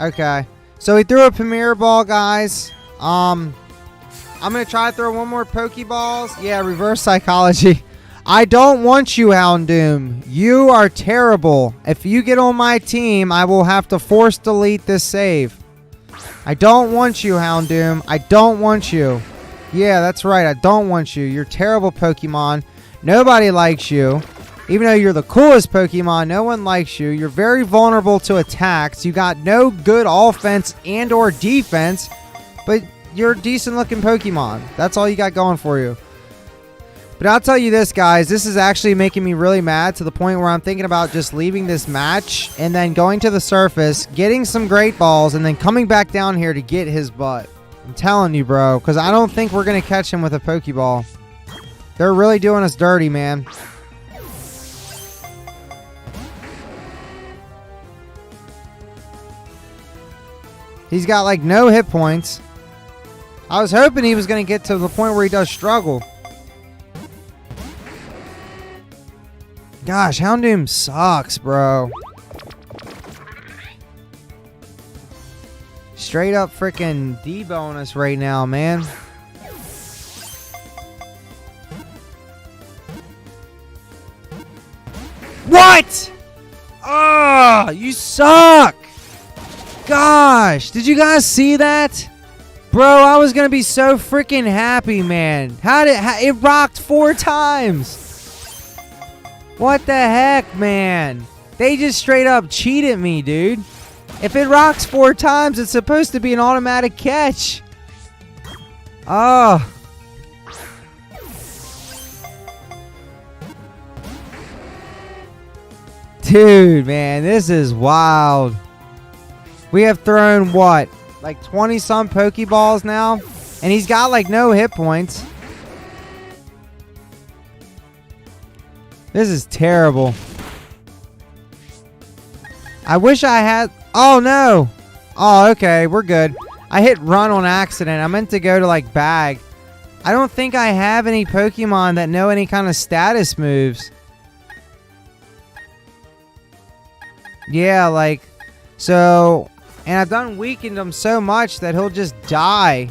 Okay. So we threw a Premier Ball, guys. I'm going to try to throw one more Pokeballs. Yeah, reverse psychology. I don't want you, Houndoom. You are terrible. If you get on my team, I will have to force delete this save. I don't want you, Houndoom. I don't want you. Yeah, that's right. I don't want you. You're terrible Pokemon. Nobody likes you. Even though you're the coolest Pokemon, no one likes you. You're very vulnerable to attacks. You got no good offense and or defense, but you're a decent looking Pokemon. That's all you got going for you. But I'll tell you this, guys. This is actually making me really mad to the point where I'm thinking about just leaving this match and then going to the surface, getting some Great Balls, and then coming back down here to get his butt. I'm telling you, bro, because I don't think we're going to catch him with a Pokeball. They're really doing us dirty, man. He's got, like, no hit points. I was hoping he was going to get to the point where he does struggle. Gosh, Houndoom sucks, bro. Straight up freaking D-bonus right now, man. What? Oh, you suck. Gosh, did you guys see that? Bro, I was going to be so freaking happy, man. It rocked 4 times. What the heck, man? They just straight up cheated me, dude. If it rocks 4 times, it's supposed to be an automatic catch. Oh. Dude, man, this is wild. We have thrown, what, like 20-some Pokeballs now? And he's got like no hit points. This is terrible. I wish I had... Oh, no. Oh, okay. We're good. I hit run on accident. I meant to go to, like, bag. I don't think I have any Pokemon that know any kind of status moves. Yeah, like... So... And I've done weakened him so much that he'll just die.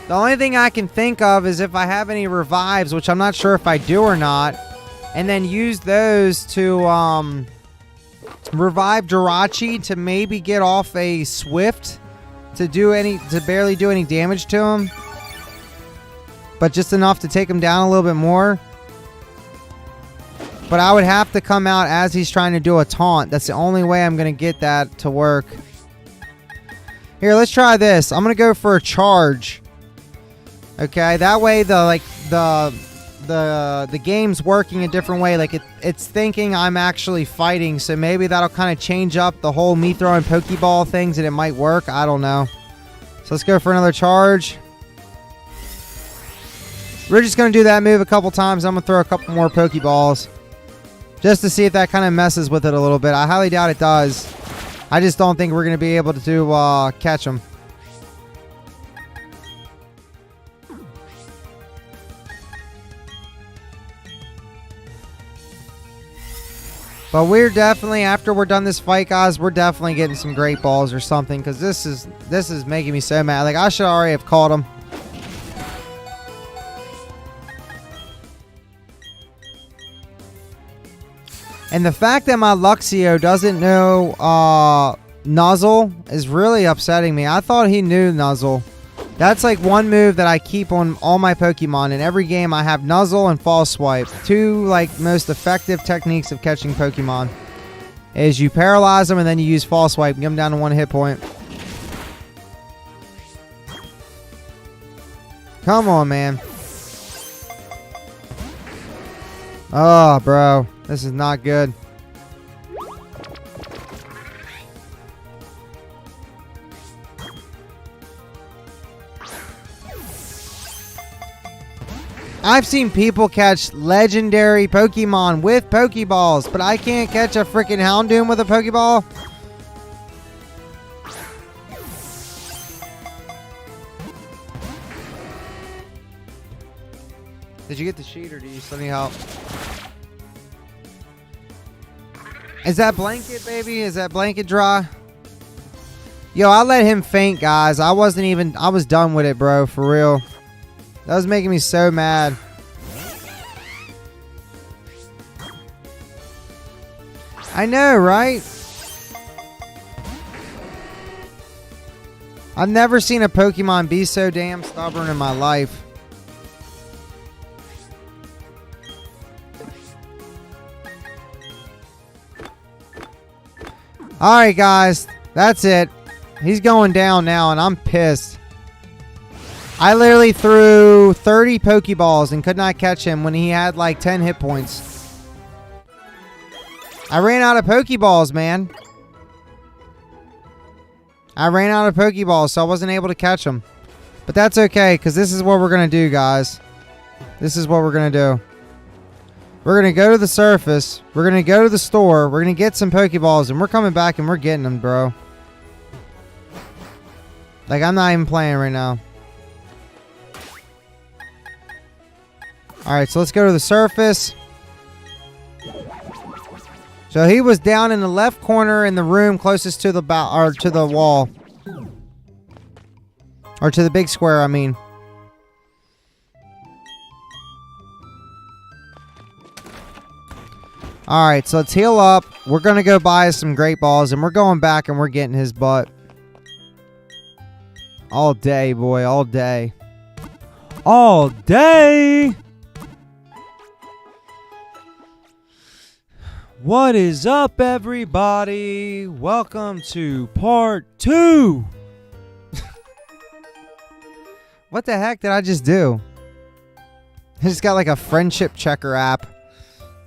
The only thing I can think of is if I have any revives, which I'm not sure if I do or not, and then use those to revive Jirachi to maybe get off a Swift to barely do any damage to him, but just enough to take him down a little bit more. But I would have to come out as he's trying to do a taunt. That's the only way I'm going to get that to work. Here, let's try this. I'm going to go for a charge. Okay, that way the game's working a different way. Like it's thinking I'm actually fighting, so maybe that'll kind of change up the whole me throwing Pokeball things and it might work. I don't know. So let's go for another charge. We're just going to do that move a couple times. I'm going to throw a couple more Pokeballs just to see if that kind of messes with it a little bit. I highly doubt it does. I just don't think we're going to be able to catch them. But we're definitely, after we're done this fight, guys, we're definitely getting some great balls or something, because this is making me so mad. Like, I should already have caught him. And the fact that my Luxio doesn't know Nuzzle is really upsetting me. I thought he knew Nuzzle. That's like one move that I keep on all my Pokemon. In every game, I have Nuzzle and False Swipe. Two, like, most effective techniques of catching Pokemon. Is you paralyze them and then you use False Swipe and get them down to 1 hit point. Come on, man. Oh, bro. This is not good. I've seen people catch legendary Pokemon with Pokeballs, but I can't catch a freaking Houndoom with a Pokeball. Did you get the sheet or do you still need help? Is that blanket, baby? Is that blanket dry? Yo, I let him faint, guys. I was done with it, bro, for real. That was making me so mad. I know, right? I've never seen a Pokemon be so damn stubborn in my life. Alright, guys. That's it. He's going down now, and I'm pissed. I literally threw 30 Pokeballs and could not catch him when he had like 10 hit points. I ran out of Pokeballs, man. I ran out of Pokeballs, so I wasn't able to catch him. But that's okay, because this is what we're going to do, guys. This is what we're going to do. We're going to go to the surface. We're going to go to the store. We're going to get some Pokeballs, and we're coming back and we're getting them, bro. Like, I'm not even playing right now. Alright, so let's go to the surface. So he was down in the left corner in the room closest to the to the wall. Or to the big square, I mean. Alright, so let's heal up. We're going to go buy some Great Balls, and we're going back and we're getting his butt. All day, boy, all day. All day! What is up, everybody? Welcome to part 2. What the heck did I just do? I just got like a friendship checker app.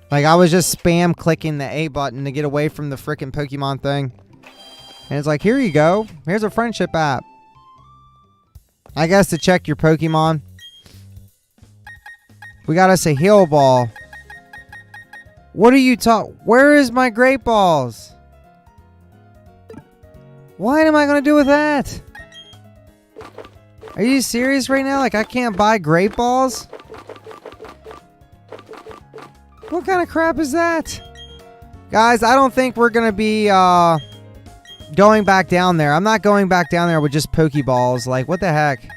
Like I was just spam clicking the A button to get away from the freaking Pokemon thing. And it's like, here you go. Here's a friendship app. I guess to check your Pokemon. We got us a heal ball. What are you Where is my great balls? What am I going to do with that? Are you serious right now? Like, I can't buy great balls? What kind of crap is that? Guys, I don't think we're going to be going back down there. I'm not going back down there with just Pokeballs. Like, what the heck?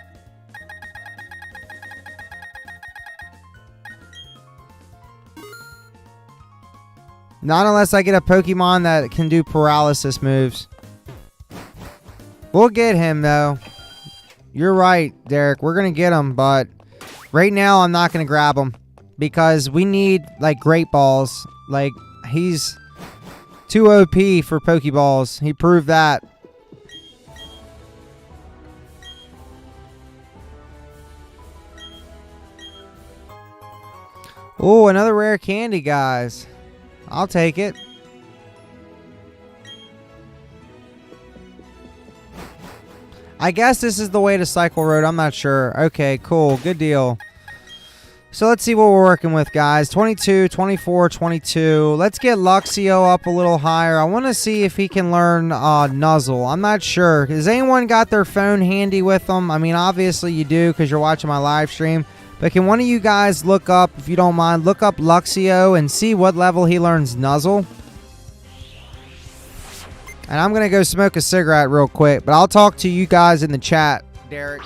Not unless I get a Pokemon that can do paralysis moves. We'll get him, though. You're right, Derek. We're going to get him, but right now I'm not going to grab him because we need, like, great balls. Like, he's too OP for Pokeballs. He proved that. Oh, another rare candy, guys. I'll take it. I guess this is the way to Cycle Road. I'm not sure. Okay, cool. Good deal. So let's see what we're working with, guys. 22, 24, 22. Let's get Luxio up a little higher. I want to see if he can learn Nuzzle. I'm not sure. Has anyone got their phone handy with them? I mean, obviously you do because you're watching my live stream. But can one of you guys look up, if you don't mind, look up Luxio and see what level he learns Nuzzle? And I'm going to go smoke a cigarette real quick. But I'll talk to you guys in the chat, Derek.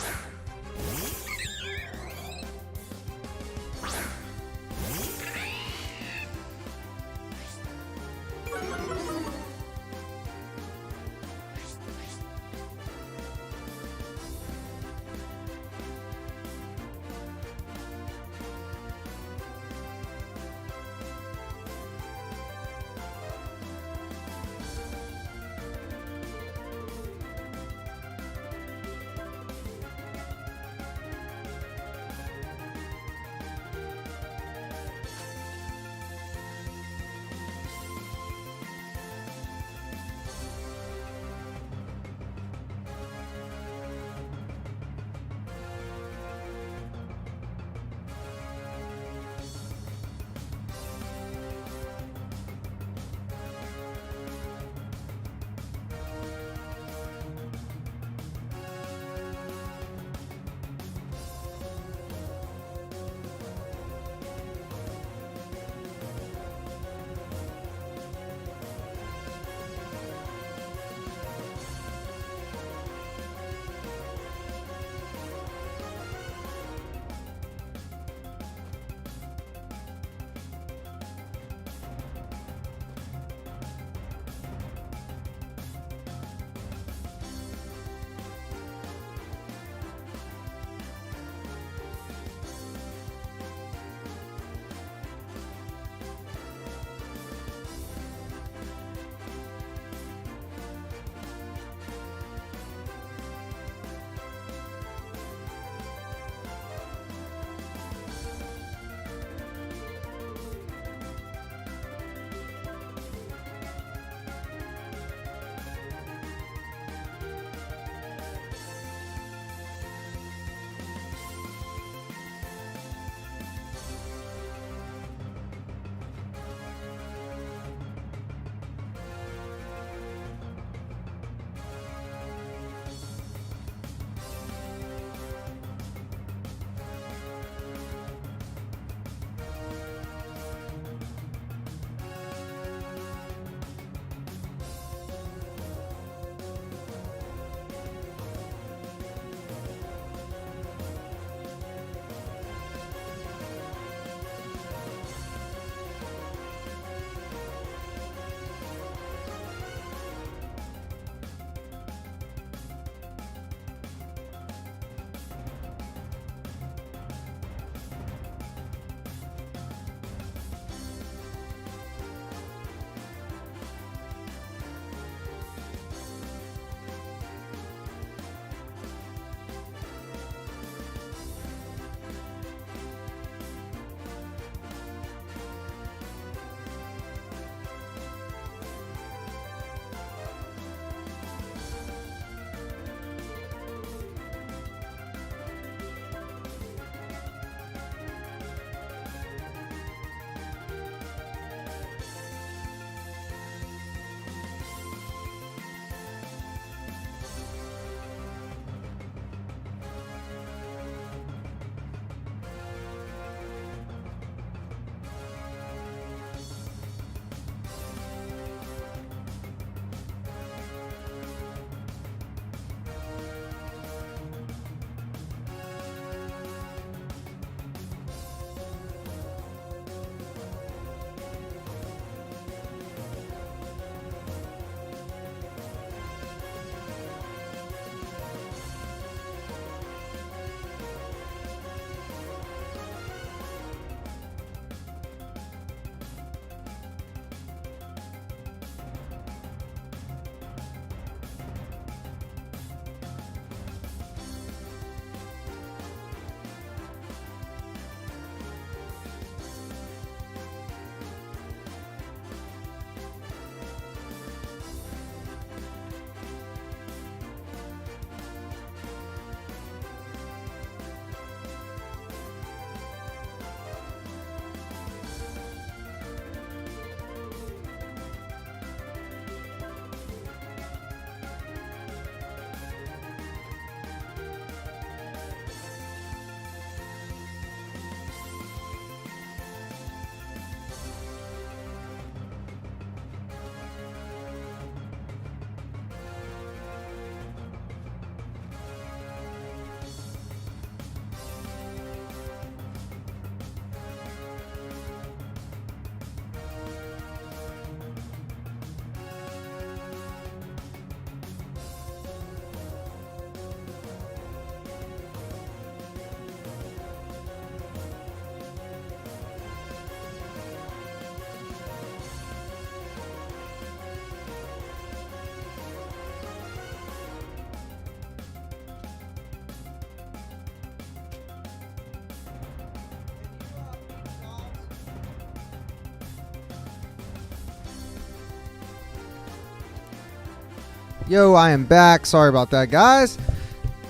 Yo, I am back. Sorry about that, guys.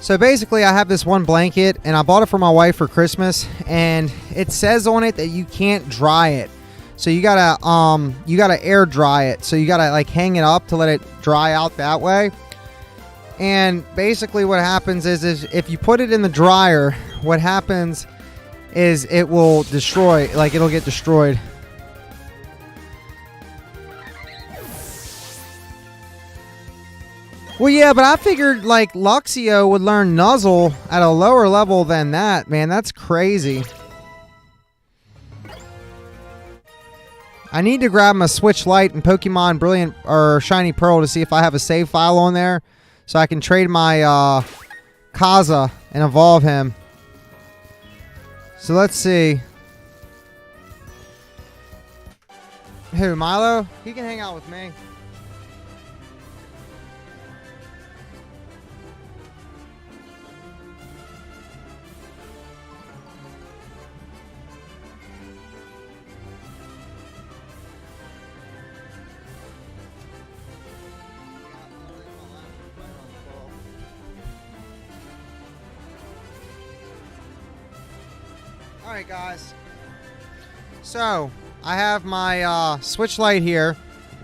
So basically, I have this one blanket, and I bought it for my wife for Christmas, and it says on it that you can't dry it. So you gotta air dry it. So you gotta like hang it up to let it dry out that way. And basically, what happens is if you put it in the dryer, what happens is it will destroy, like it'll get destroyed. Well, yeah, but I figured like Luxio would learn Nuzzle at a lower level than that. Man, that's crazy. I need to grab my Switch Lite and Pokemon Brilliant or Shiny Pearl to see if I have a save file on there, so I can trade my Kaza and evolve him. So let's see. Who, Milo? He can hang out with me. Alright, guys. So, I have my Switch Lite here,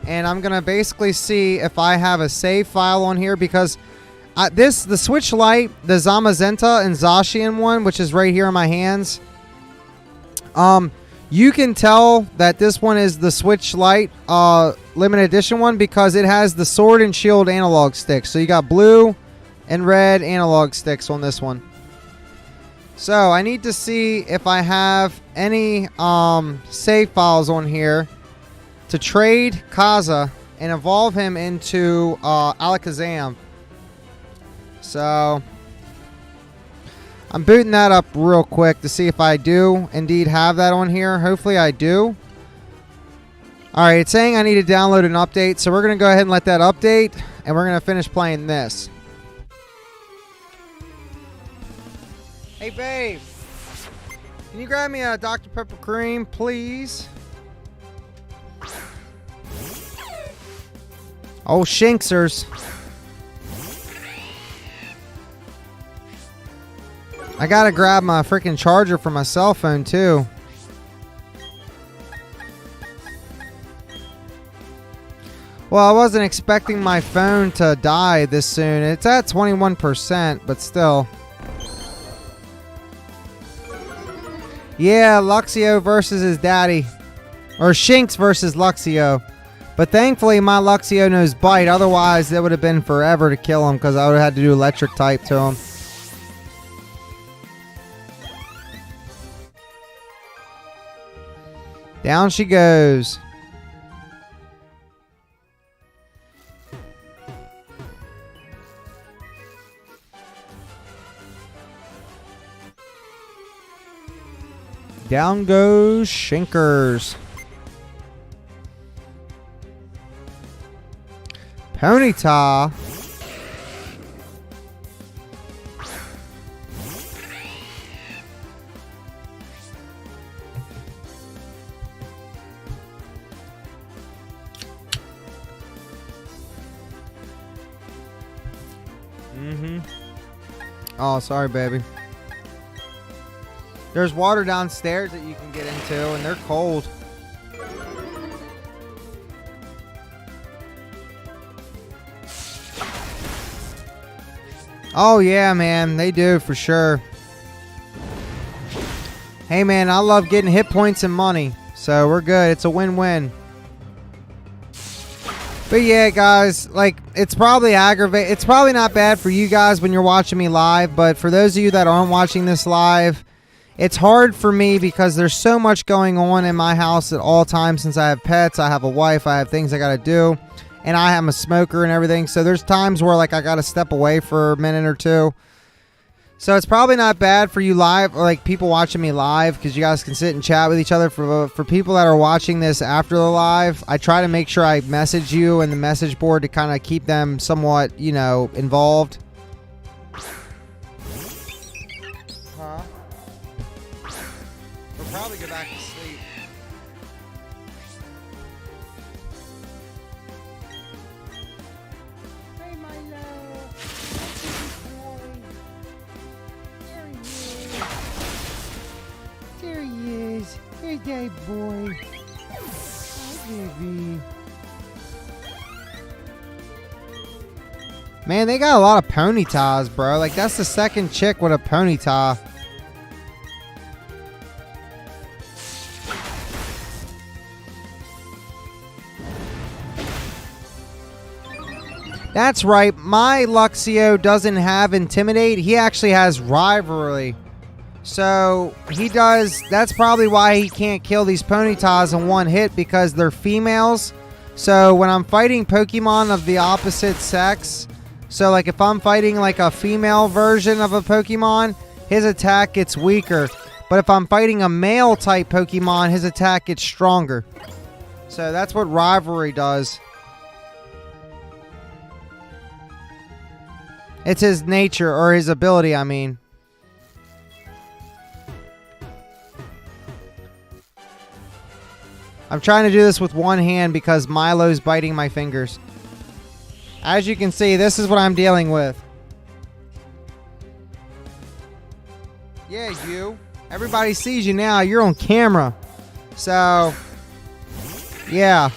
and I'm going to basically see if I have a save file on here, because the Switch Lite, the Zamazenta and Zacian one, which is right here in my hands, you can tell that this one is the Switch Lite limited edition one because it has the Sword and Shield analog sticks. So you got blue and red analog sticks on this one. So I need to see if I have any save files on here to trade Kaza and evolve him into Alakazam. So I'm booting that up real quick to see if I do indeed have that on here. Hopefully I do. Alright, it's saying I need to download an update, so we're going to go ahead and let that update, and we're going to finish playing this. Hey, babe. Can you grab me a Dr. Pepper cream, please? Oh, Shinxers. I gotta grab my freaking charger for my cell phone, too. Well, I wasn't expecting my phone to die this soon. It's at 21%, but still. Yeah, Luxio versus his daddy. Or Shinx versus Luxio. But thankfully, my Luxio knows Bite. Otherwise, it would have been forever to kill him because I would have had to do electric type to him. Down she goes. Down goes Shinkers. Ponyta. Oh, sorry, baby. There's water downstairs that you can get into, and they're cold. Oh, yeah, man. They do, for sure. Hey, man, I love getting hit points and money. So, we're good. It's a win-win. But, yeah, guys, like, it's probably aggravating. It's probably not bad for you guys when you're watching me live. But for those of you that aren't watching this live, it's hard for me because there's so much going on in my house at all times. Since I have pets, I have a wife, I have things I got to do. And I am a smoker and everything. So there's times where like I got to step away for a minute or two. So it's probably not bad for you live, or like people watching me live, because you guys can sit and chat with each other. For people that are watching this after the live, I try to make sure I message you and the message board to kind of keep them somewhat, you know, involved. Huh? We'll probably go back to sleep. Hey, gay boy. Hi, baby. Man, they got a lot of ponytas, bro. Like, that's the second chick with a ponyta. That's right. My Luxio doesn't have Intimidate. He actually has Rivalry. So, he does... That's probably why he can't kill these ponytas in one hit, because they're females. So, when I'm fighting Pokemon of the opposite sex... So, like, if I'm fighting, like, a female version of a Pokemon, his attack gets weaker. But if I'm fighting a male-type Pokemon, his attack gets stronger. So, that's what Rivalry does. It's his nature, or his ability, I mean. I'm trying to do this with one hand because Milo's biting my fingers. As you can see, this is what I'm dealing with. Yeah, you. Everybody sees you now. You're on camera. So, yeah.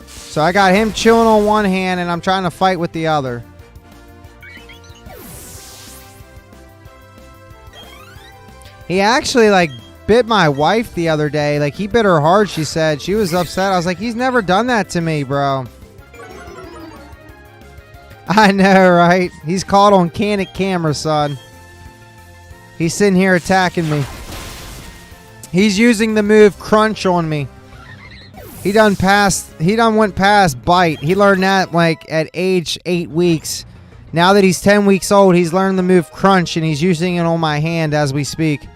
So I got him chilling on one hand and I'm trying to fight with the other. He actually, like, bit my wife the other day. Like, he bit her hard, she said. She was upset. I was like, he's never done that to me, bro. I know, right? He's caught on candid camera, son. He's sitting here attacking me. He's using the move Crunch on me. He done went past Bite. He learned that, like, at age 8 weeks. Now that he's 10 weeks old, he's learned the move Crunch, and he's using it on my hand as we speak.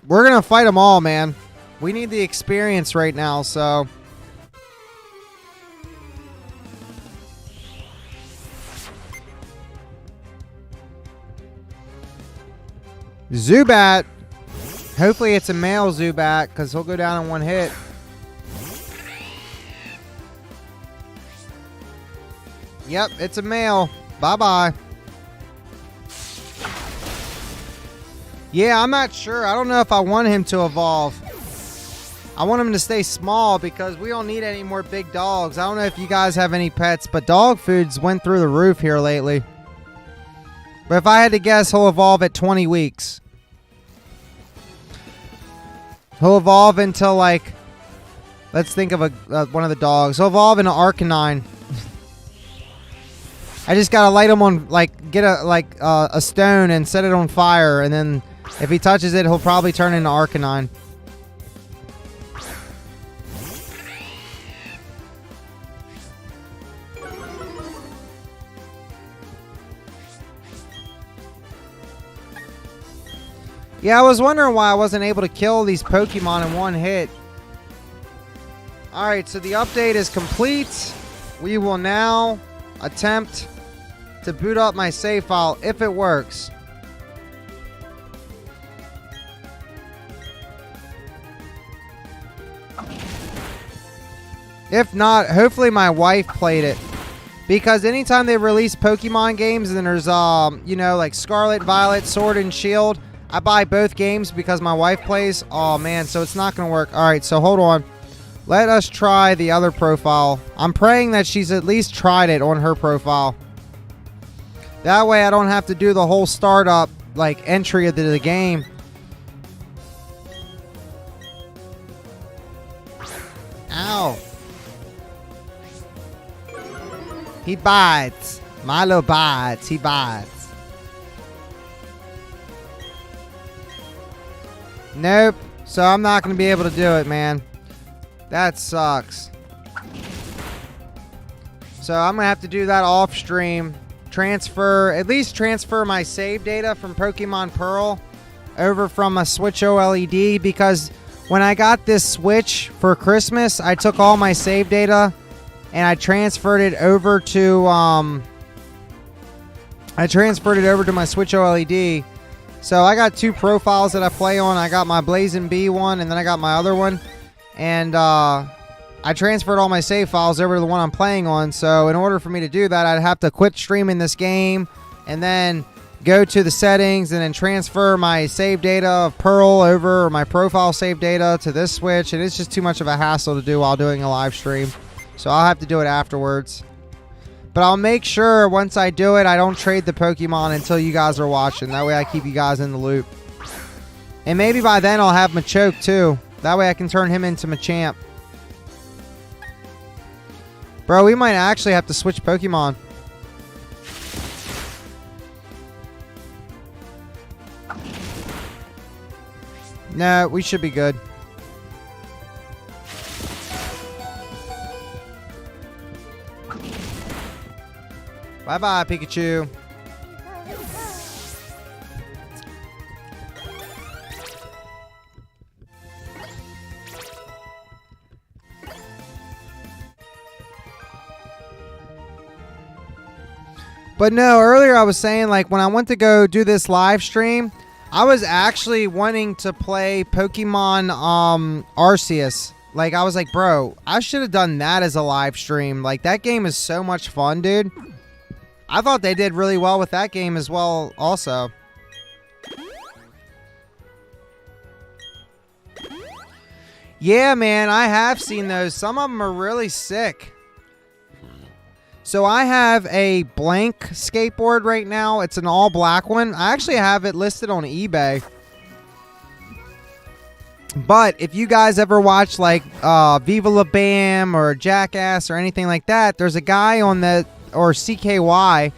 We're going to fight them all, man. We need the experience right now, so... Zubat. Hopefully it's a male Zubat, because he'll go down in one hit. Yep, it's a male. Bye-bye. Yeah, I'm not sure. I don't know if I want him to evolve. I want him to stay small because we don't need any more big dogs. I don't know if you guys have any pets, but dog foods went through the roof here lately. But if I had to guess, he'll evolve at 20 weeks. He'll evolve until, like, let's think of one of the dogs. He'll evolve into Arcanine. I just gotta light him on, like, get a stone and set it on fire, and then if he touches it, he'll probably turn into Arcanine. Yeah, I was wondering why I wasn't able to kill these Pokemon in one hit. Alright, so the update is complete. We will now attempt to boot up my save file if it works. If not, hopefully my wife played it. Because anytime they release Pokemon games and there's, you know, like Scarlet, Violet, Sword, and Shield, I buy both games because my wife plays. Oh, man, so it's not going to work. All right, so hold on. Let us try the other profile. I'm praying that she's at least tried it on her profile. That way I don't have to do the whole startup, like, entry into the game. Ow. He bites. Milo bites. He bites. Nope. So I'm not going to be able to do it, man. That sucks. So I'm going to have to do that off stream. At least transfer my save data from Pokemon Pearl over from a Switch OLED, because when I got this Switch for Christmas, I took all my save data and I transferred it over to my Switch OLED. So I got 2 profiles that I play on. I got my Blazing Bee one, and then I got my other one. And I transferred all my save files over to the one I'm playing on. So in order for me to do that, I'd have to quit streaming this game and then go to the settings and then transfer my save data of Pearl over, or my profile save data, to this Switch. And it's just too much of a hassle to do while doing a live stream. So I'll have to do it afterwards. But I'll make sure once I do it, I don't trade the Pokemon until you guys are watching. That way I keep you guys in the loop. And maybe by then I'll have Machoke too. That way I can turn him into Machamp. Bro, we might actually have to switch Pokemon. No, we should be good. Bye-bye, Pikachu. But no, earlier I was saying, like, when I went to go do this live stream, I was actually wanting to play Pokemon Arceus. Like, I was like, bro, I should have done that as a live stream. Like, that game is so much fun, dude. I thought they did really well with that game as well also. Yeah, man, I have seen those. Some of them are really sick. So I have a blank skateboard right now. It's an all black one. I actually have it listed on eBay. But if you guys ever watch like Viva La Bam or Jackass or anything like that, there's a guy on the, or CKY,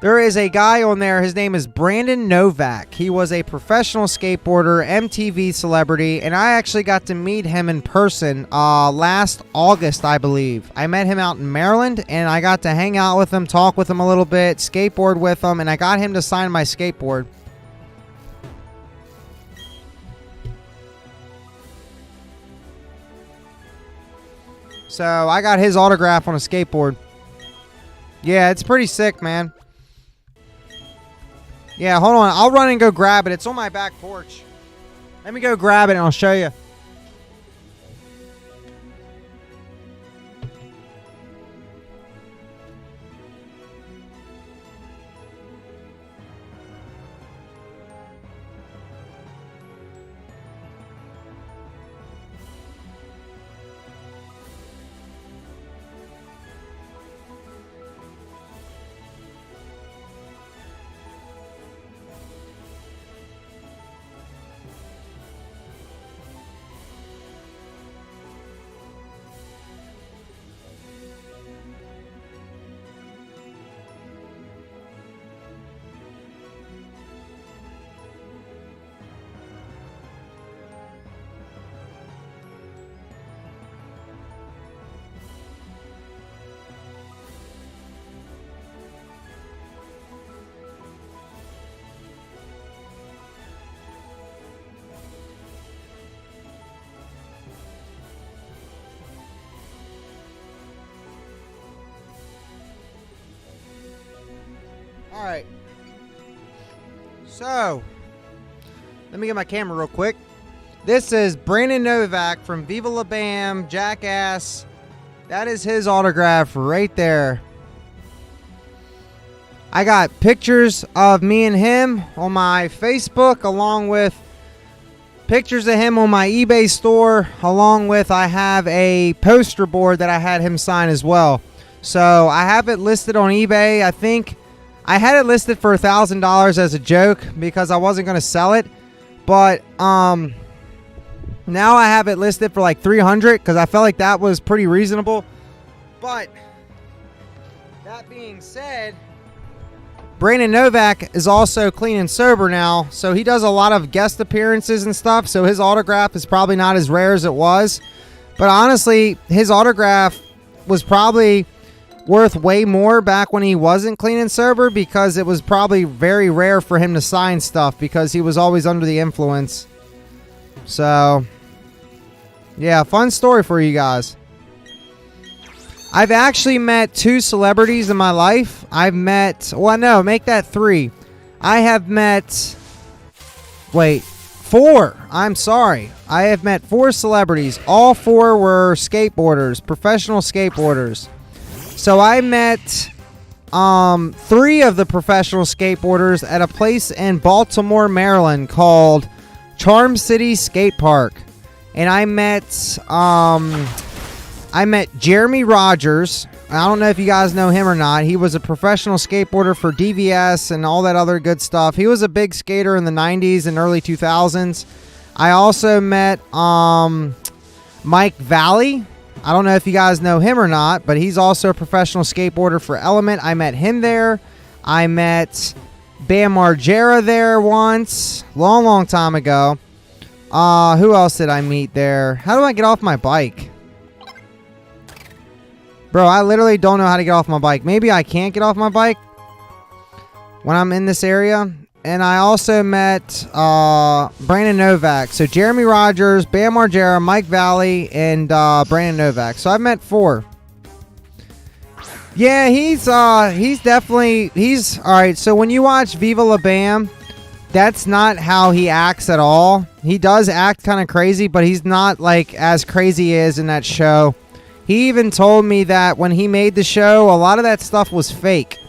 there is a guy on there. His name is Brandon Novak. He was a professional skateboarder, MTV celebrity, and I actually got to meet him in person last August, I believe. I met him out in Maryland, and I got to hang out with him, talk with him a little bit, skateboard with him, and I got him to sign my skateboard. So I got his autograph on a skateboard. Yeah, it's pretty sick, man. Yeah, hold on. I'll run and go grab it. It's on my back porch. Let me go grab it and I'll show you. Alright. So, let me get my camera real quick. This is Brandon Novak from Viva La Bam, Jackass. That is his autograph right there. I got pictures of me and him on my Facebook, along with pictures of him on my eBay store, along with I have a poster board that I had him sign as well. So I have it listed on eBay. I think I had it listed for $1,000 as a joke because I wasn't going to sell it. But now I have it listed for like $300 because I felt like that was pretty reasonable. But that being said, Brandon Novak is also clean and sober now, so he does a lot of guest appearances and stuff, so his autograph is probably not as rare as it was. But honestly, his autograph was probably worth way more back when he wasn't clean and sober, because it was probably very rare for him to sign stuff because he was always under the influence. So, yeah, fun story for you guys. I've actually met 2 celebrities in my life. I've met, well, no, make that 3. I have met Wait, 4. I'm sorry. I have met 4 celebrities. All 4 were skateboarders, professional skateboarders. So I met 3 of the professional skateboarders at a place in Baltimore, Maryland called Charm City Skate Park. And I met Jeremy Rogers. I don't know if you guys know him or not. He was a professional skateboarder for DVS and all that other good stuff. He was a big skater in the 90s and early 2000s. I also met Mike Valley. I don't know if you guys know him or not, but he's also a professional skateboarder for Element. I met him there. I met Bam Margera there once. Long time ago. Who else did I meet there? How do I get off my bike? Bro, I literally don't know how to get off my bike. Maybe I can't get off my bike when I'm in this area. And I also met Brandon Novak. So Jeremy Rogers, Bam Margera, Mike Valley, and Brandon Novak. So I've met 4. Yeah, he's definitely all right. So when you watch Viva La Bam, that's not how he acts at all. He does act kind of crazy, but he's not like as crazy as in that show. He even told me that when he made the show, a lot of that stuff was fake.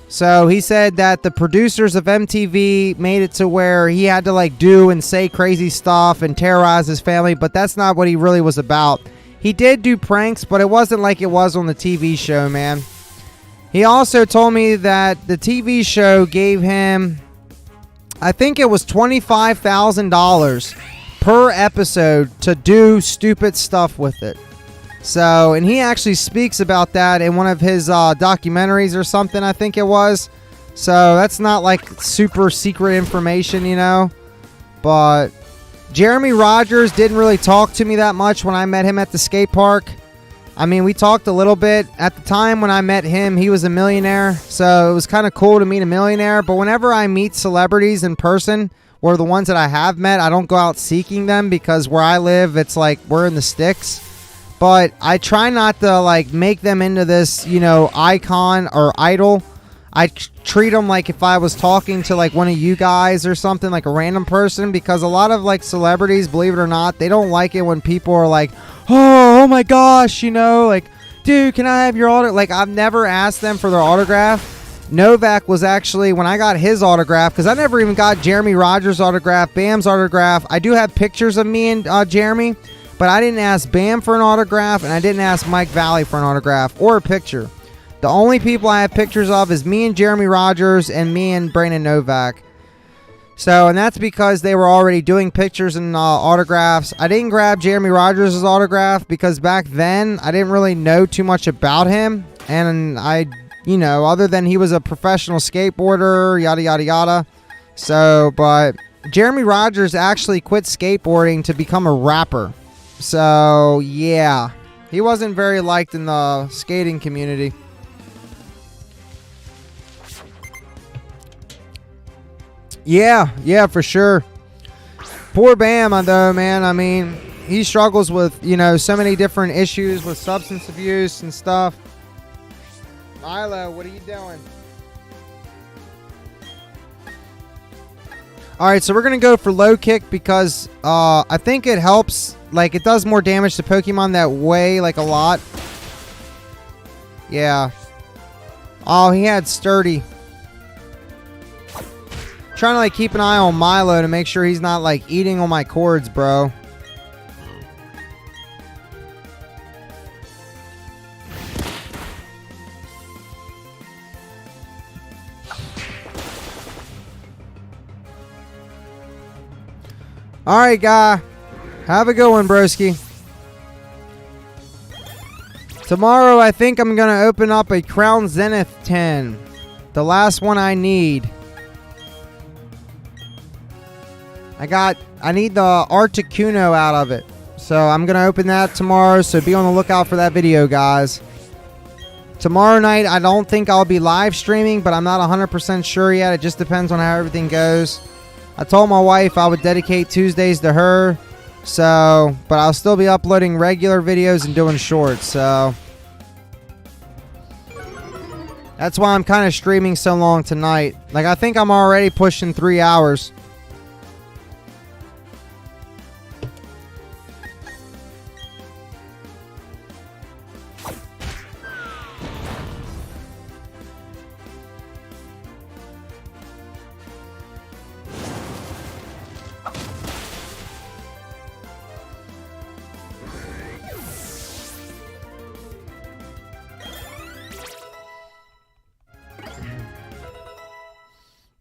So he said that the producers of MTV made it to where he had to like do and say crazy stuff and terrorize his family, but that's not what he really was about. He did do pranks, but it wasn't like it was on the TV show, man. He also told me that the TV show gave him, I think it was $25,000 per episode to do stupid stuff with it. So, and he actually speaks about that in one of his documentaries or something, I think it was. So, that's not like super secret information, you know. But Jeremy Rogers didn't really talk to me that much when I met him at the skate park. I mean, we talked a little bit. At the time when I met him, he was a millionaire. So, it was kind of cool to meet a millionaire. But whenever I meet celebrities in person, or the ones that I have met, I don't go out seeking them because where I live, it's like we're in the sticks. But I try not to like make them into this, you know, icon or idol. I treat them like if I was talking to like one of you guys or something, like a random person, because a lot of like celebrities, believe it or not, they don't like it when people are like, oh my gosh, you know, like, dude, can I have your autograph? Like, I've never asked them for their autograph. Novak was actually, when I got his autograph, because I never even got Jeremy Rogers' autograph, Bam's autograph. I do have pictures of me and Jeremy. But I didn't ask Bam for an autograph, and I didn't ask Mike Valley for an autograph or a picture. The only people I have pictures of is me and Jeremy Rogers and me and Brandon Novak. So, and that's because they were already doing pictures and autographs. I didn't grab Jeremy Rogers' autograph because back then I didn't really know too much about him. And I, you know, other than he was a professional skateboarder, yada, yada, yada. So, but Jeremy Rogers actually quit skateboarding to become a rapper. So, yeah. He wasn't very liked in the skating community. Yeah, for sure. Poor Bam, though, man. I mean, he struggles with, you know, so many different issues with substance abuse and stuff. Milo, what are you doing? Alright, so we're going to go for low kick because I think it helps. Like, it does more damage to Pokemon that way, like, a lot. Yeah. Oh, he had sturdy. Trying to, like, keep an eye on Milo to make sure he's not, like, eating on my cords, bro. Alright, guy. Have a good one, broski. Tomorrow, I think I'm going to open up a Crown Zenith 10. The last one I need. I need the Articuno out of it. So I'm going to open that tomorrow. So be on the lookout for that video, guys. Tomorrow night, I don't think I'll be live streaming, but I'm not 100% sure yet. It just depends on how everything goes. I told my wife I would dedicate Tuesdays to her. So, but I'll still be uploading regular videos and doing shorts, so that's why I'm kind of streaming so long tonight. Like, I think I'm already pushing 3 hours.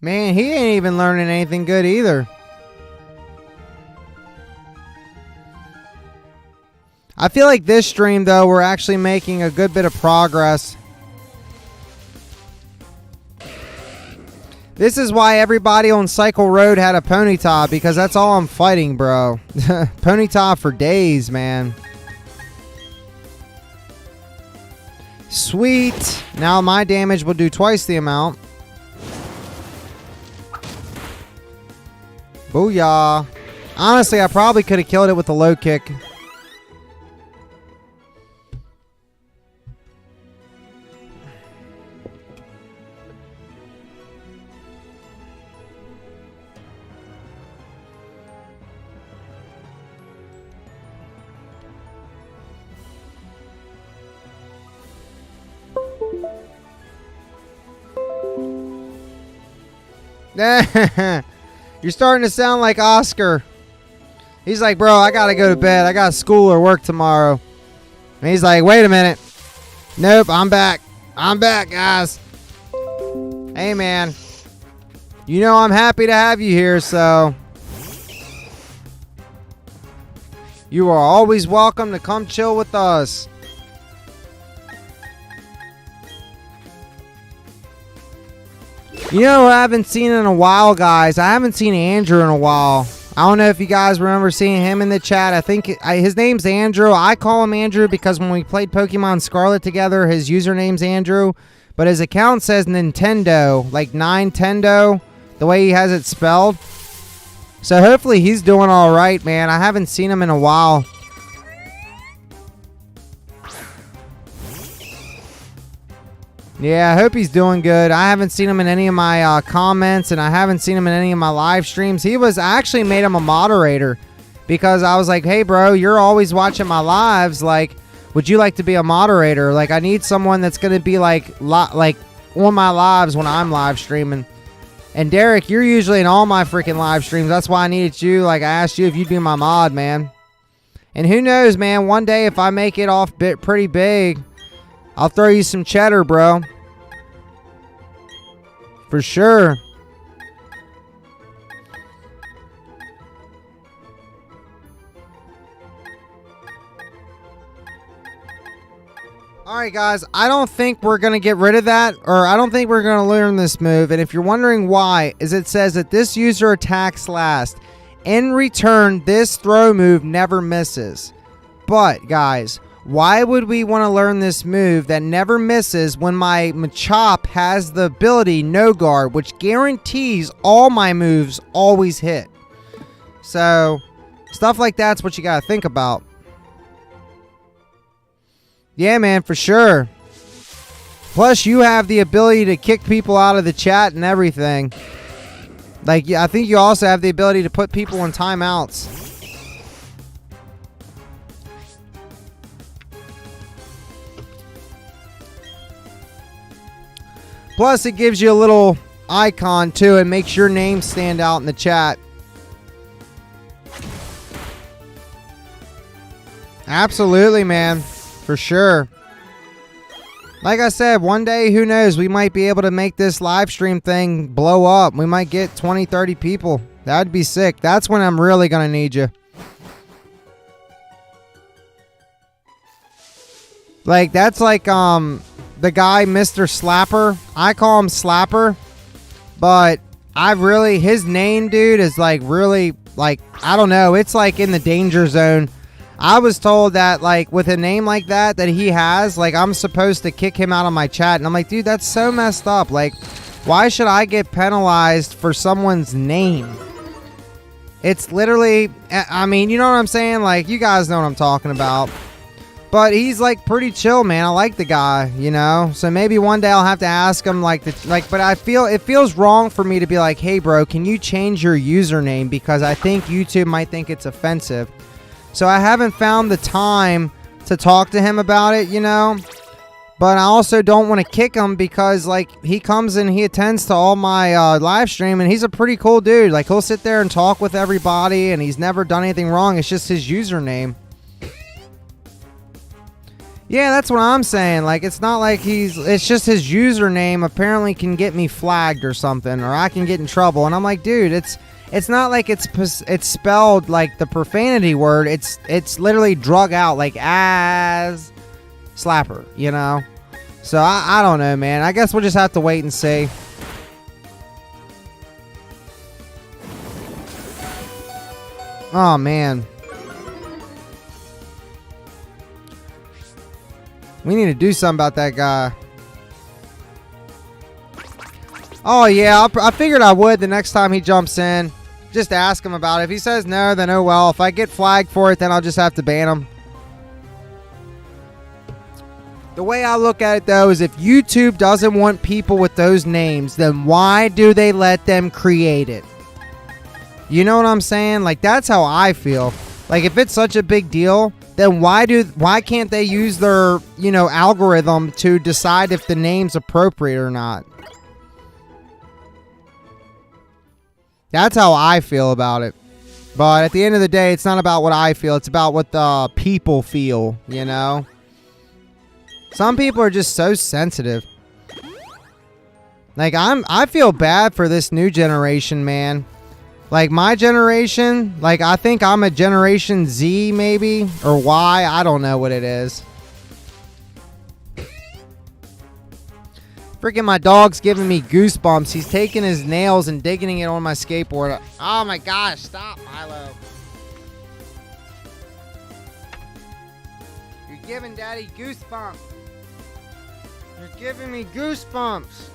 Man, he ain't even learning anything good either. I feel like this stream, though, we're actually making a good bit of progress. This is why everybody on Cycle Road had a Ponyta, because that's all I'm fighting, bro. Ponyta for days, man. Sweet. Now my damage will do twice the amount. Booyah. Honestly, I probably could have killed it with a low kick. You're starting to sound like Oscar. He's like, bro, I gotta go to bed. I got school or work tomorrow. And he's like, wait a minute. Nope, I'm back. I'm back, guys. Hey, man. You know I'm happy to have you here, so you are always welcome to come chill with us. You know who I haven't seen in a while, guys? I haven't seen Andrew in a while. I don't know if you guys remember seeing him in the chat. I think his name's Andrew. I call him Andrew because when we played Pokemon Scarlet together, his username's Andrew. But his account says Nintendo, like Nintendo, the way he has it spelled. So hopefully he's doing all right, man. I haven't seen him in a while. Yeah, I hope he's doing good. I haven't seen him in any of my comments, and I haven't seen him in any of my live streams. I actually made him a moderator because I was like, hey, bro, you're always watching my lives. Like, would you like to be a moderator? Like, I need someone that's going to be like on my lives when I'm live streaming. And Derek, you're usually in all my freaking live streams. That's why I needed you. Like, I asked you if you'd be my mod, man. And who knows, man, one day if I make it off pretty big, I'll throw you some cheddar, bro. For sure. Alright, guys. I don't think we're going to get rid of that. Or I don't think we're going to learn this move. And if you're wondering why, is it says that this user attacks last. In return, this throw move never misses. But, guys, why would we want to learn this move that never misses when my Machop has the ability No Guard, which guarantees all my moves always hit? So, stuff like that's what you got to think about. Yeah, man, for sure. Plus, you have the ability to kick people out of the chat and everything. Like, I think you also have the ability to put people in timeouts. Plus, it gives you a little icon, too, and makes your name stand out in the chat. Absolutely, man. For sure. Like I said, one day, who knows, we might be able to make this live stream thing blow up. We might get 20, 30 people. That'd be sick. That's when I'm really going to need you. Like, that's like, the guy, Mr. Slapper. I call him Slapper. But his name, dude, is like really, like, I don't know. It's like in the danger zone. I was told that, like, with a name like that he has, like, I'm supposed to kick him out of my chat. And I'm like, dude, that's so messed up. Like, why should I get penalized for someone's name? It's literally, I mean, you know what I'm saying? Like, you guys know what I'm talking about. But he's, like, pretty chill, man. I like the guy, you know? So maybe one day I'll have to ask him, but it feels wrong for me to be like, hey, bro, can you change your username? Because I think YouTube might think it's offensive. So I haven't found the time to talk to him about it, you know? But I also don't want to kick him because, like, he comes and he attends to all my live stream, and he's a pretty cool dude. Like, he'll sit there and talk with everybody, and he's never done anything wrong. It's just his username. Yeah, that's what I'm saying. Like, it's not like it's just his username apparently can get me flagged or something, or I can get in trouble. And I'm like, dude, it's not like it's spelled like the profanity word. It's literally drug out like as slapper, you know? So I don't know, man. I guess we'll just have to wait and see. Oh, man. We need to do something about that guy. Oh, yeah. I figured I would the next time he jumps in. Just ask him about it. If he says no, then oh well. If I get flagged for it, then I'll just have to ban him. The way I look at it, though, is if YouTube doesn't want people with those names, then why do they let them create it? You know what I'm saying? Like, that's how I feel. Like, if it's such a big deal, then why can't they use their, you know, algorithm to decide if the name's appropriate or not? That's how I feel about it. But at the end of the day, it's not about what I feel. It's about what the people feel, you know? Some people are just so sensitive. Like, I feel bad for this new generation, man. Like, my generation, like, I think I'm a Generation Z, maybe, or Y. I don't know what it is. Freaking my dog's giving me goosebumps. He's taking his nails and digging it on my skateboard. Oh, my gosh. Stop, Milo. You're giving Daddy goosebumps. You're giving me goosebumps.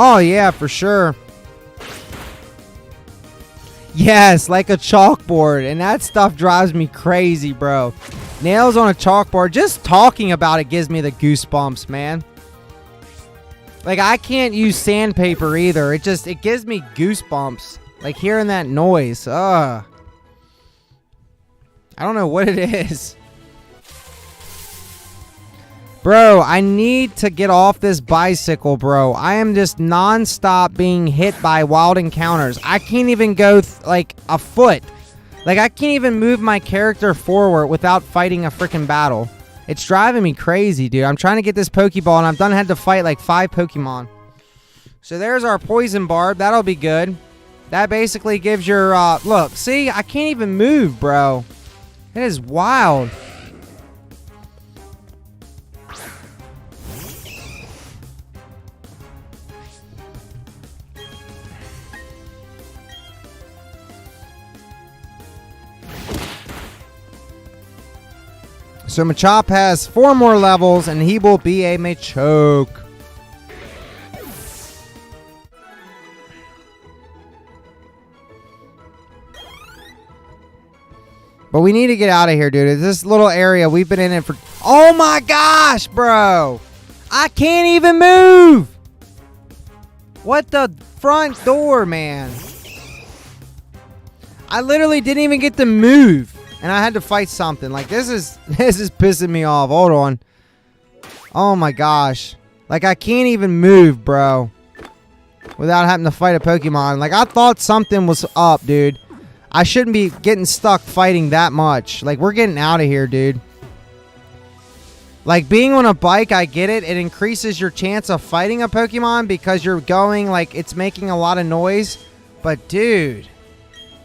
Oh, yeah, for sure. Yes, like a chalkboard. And that stuff drives me crazy, bro. Nails on a chalkboard. Just talking about it gives me the goosebumps, man. Like, I can't use sandpaper either. It gives me goosebumps. Like, hearing that noise. Ugh. I don't know what it is. Bro, I need to get off this bicycle, bro. I am just non-stop being hit by wild encounters. I can't even go, like, a foot. Like, I can't even move my character forward without fighting a freaking battle. It's driving me crazy, dude. I'm trying to get this Pokeball, and I've had to fight, like, 5 Pokemon. So there's our Poison Barb. That'll be good. That basically gives your, look, see? I can't even move, bro. It is wild. So Machop has 4 more levels, and he will be a Machoke. But we need to get out of here, dude. This little area, we've been in it for... Oh my gosh, bro! I can't even move! What the front door, man? I literally didn't even get to move. And I had to fight something. Like, this is pissing me off. Hold on. Oh my gosh. Like, I can't even move, bro. Without having to fight a Pokemon. Like, I thought something was up, dude. I shouldn't be getting stuck fighting that much. Like, we're getting out of here, dude. Like, being on a bike, I get it. It increases your chance of fighting a Pokemon because you're going, like, it's making a lot of noise. But, dude...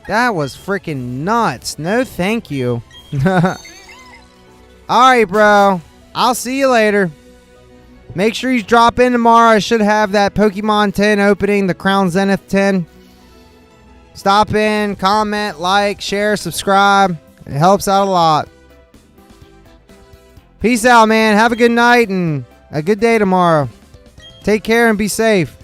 That was freaking nuts. No, thank you. Alright, bro. I'll see you later. Make sure you drop in tomorrow. I should have that Pokemon 10 opening, the Crown Zenith 10. Stop in, comment, like, share, subscribe. It helps out a lot. Peace out, man. Have a good night and a good day tomorrow. Take care and be safe.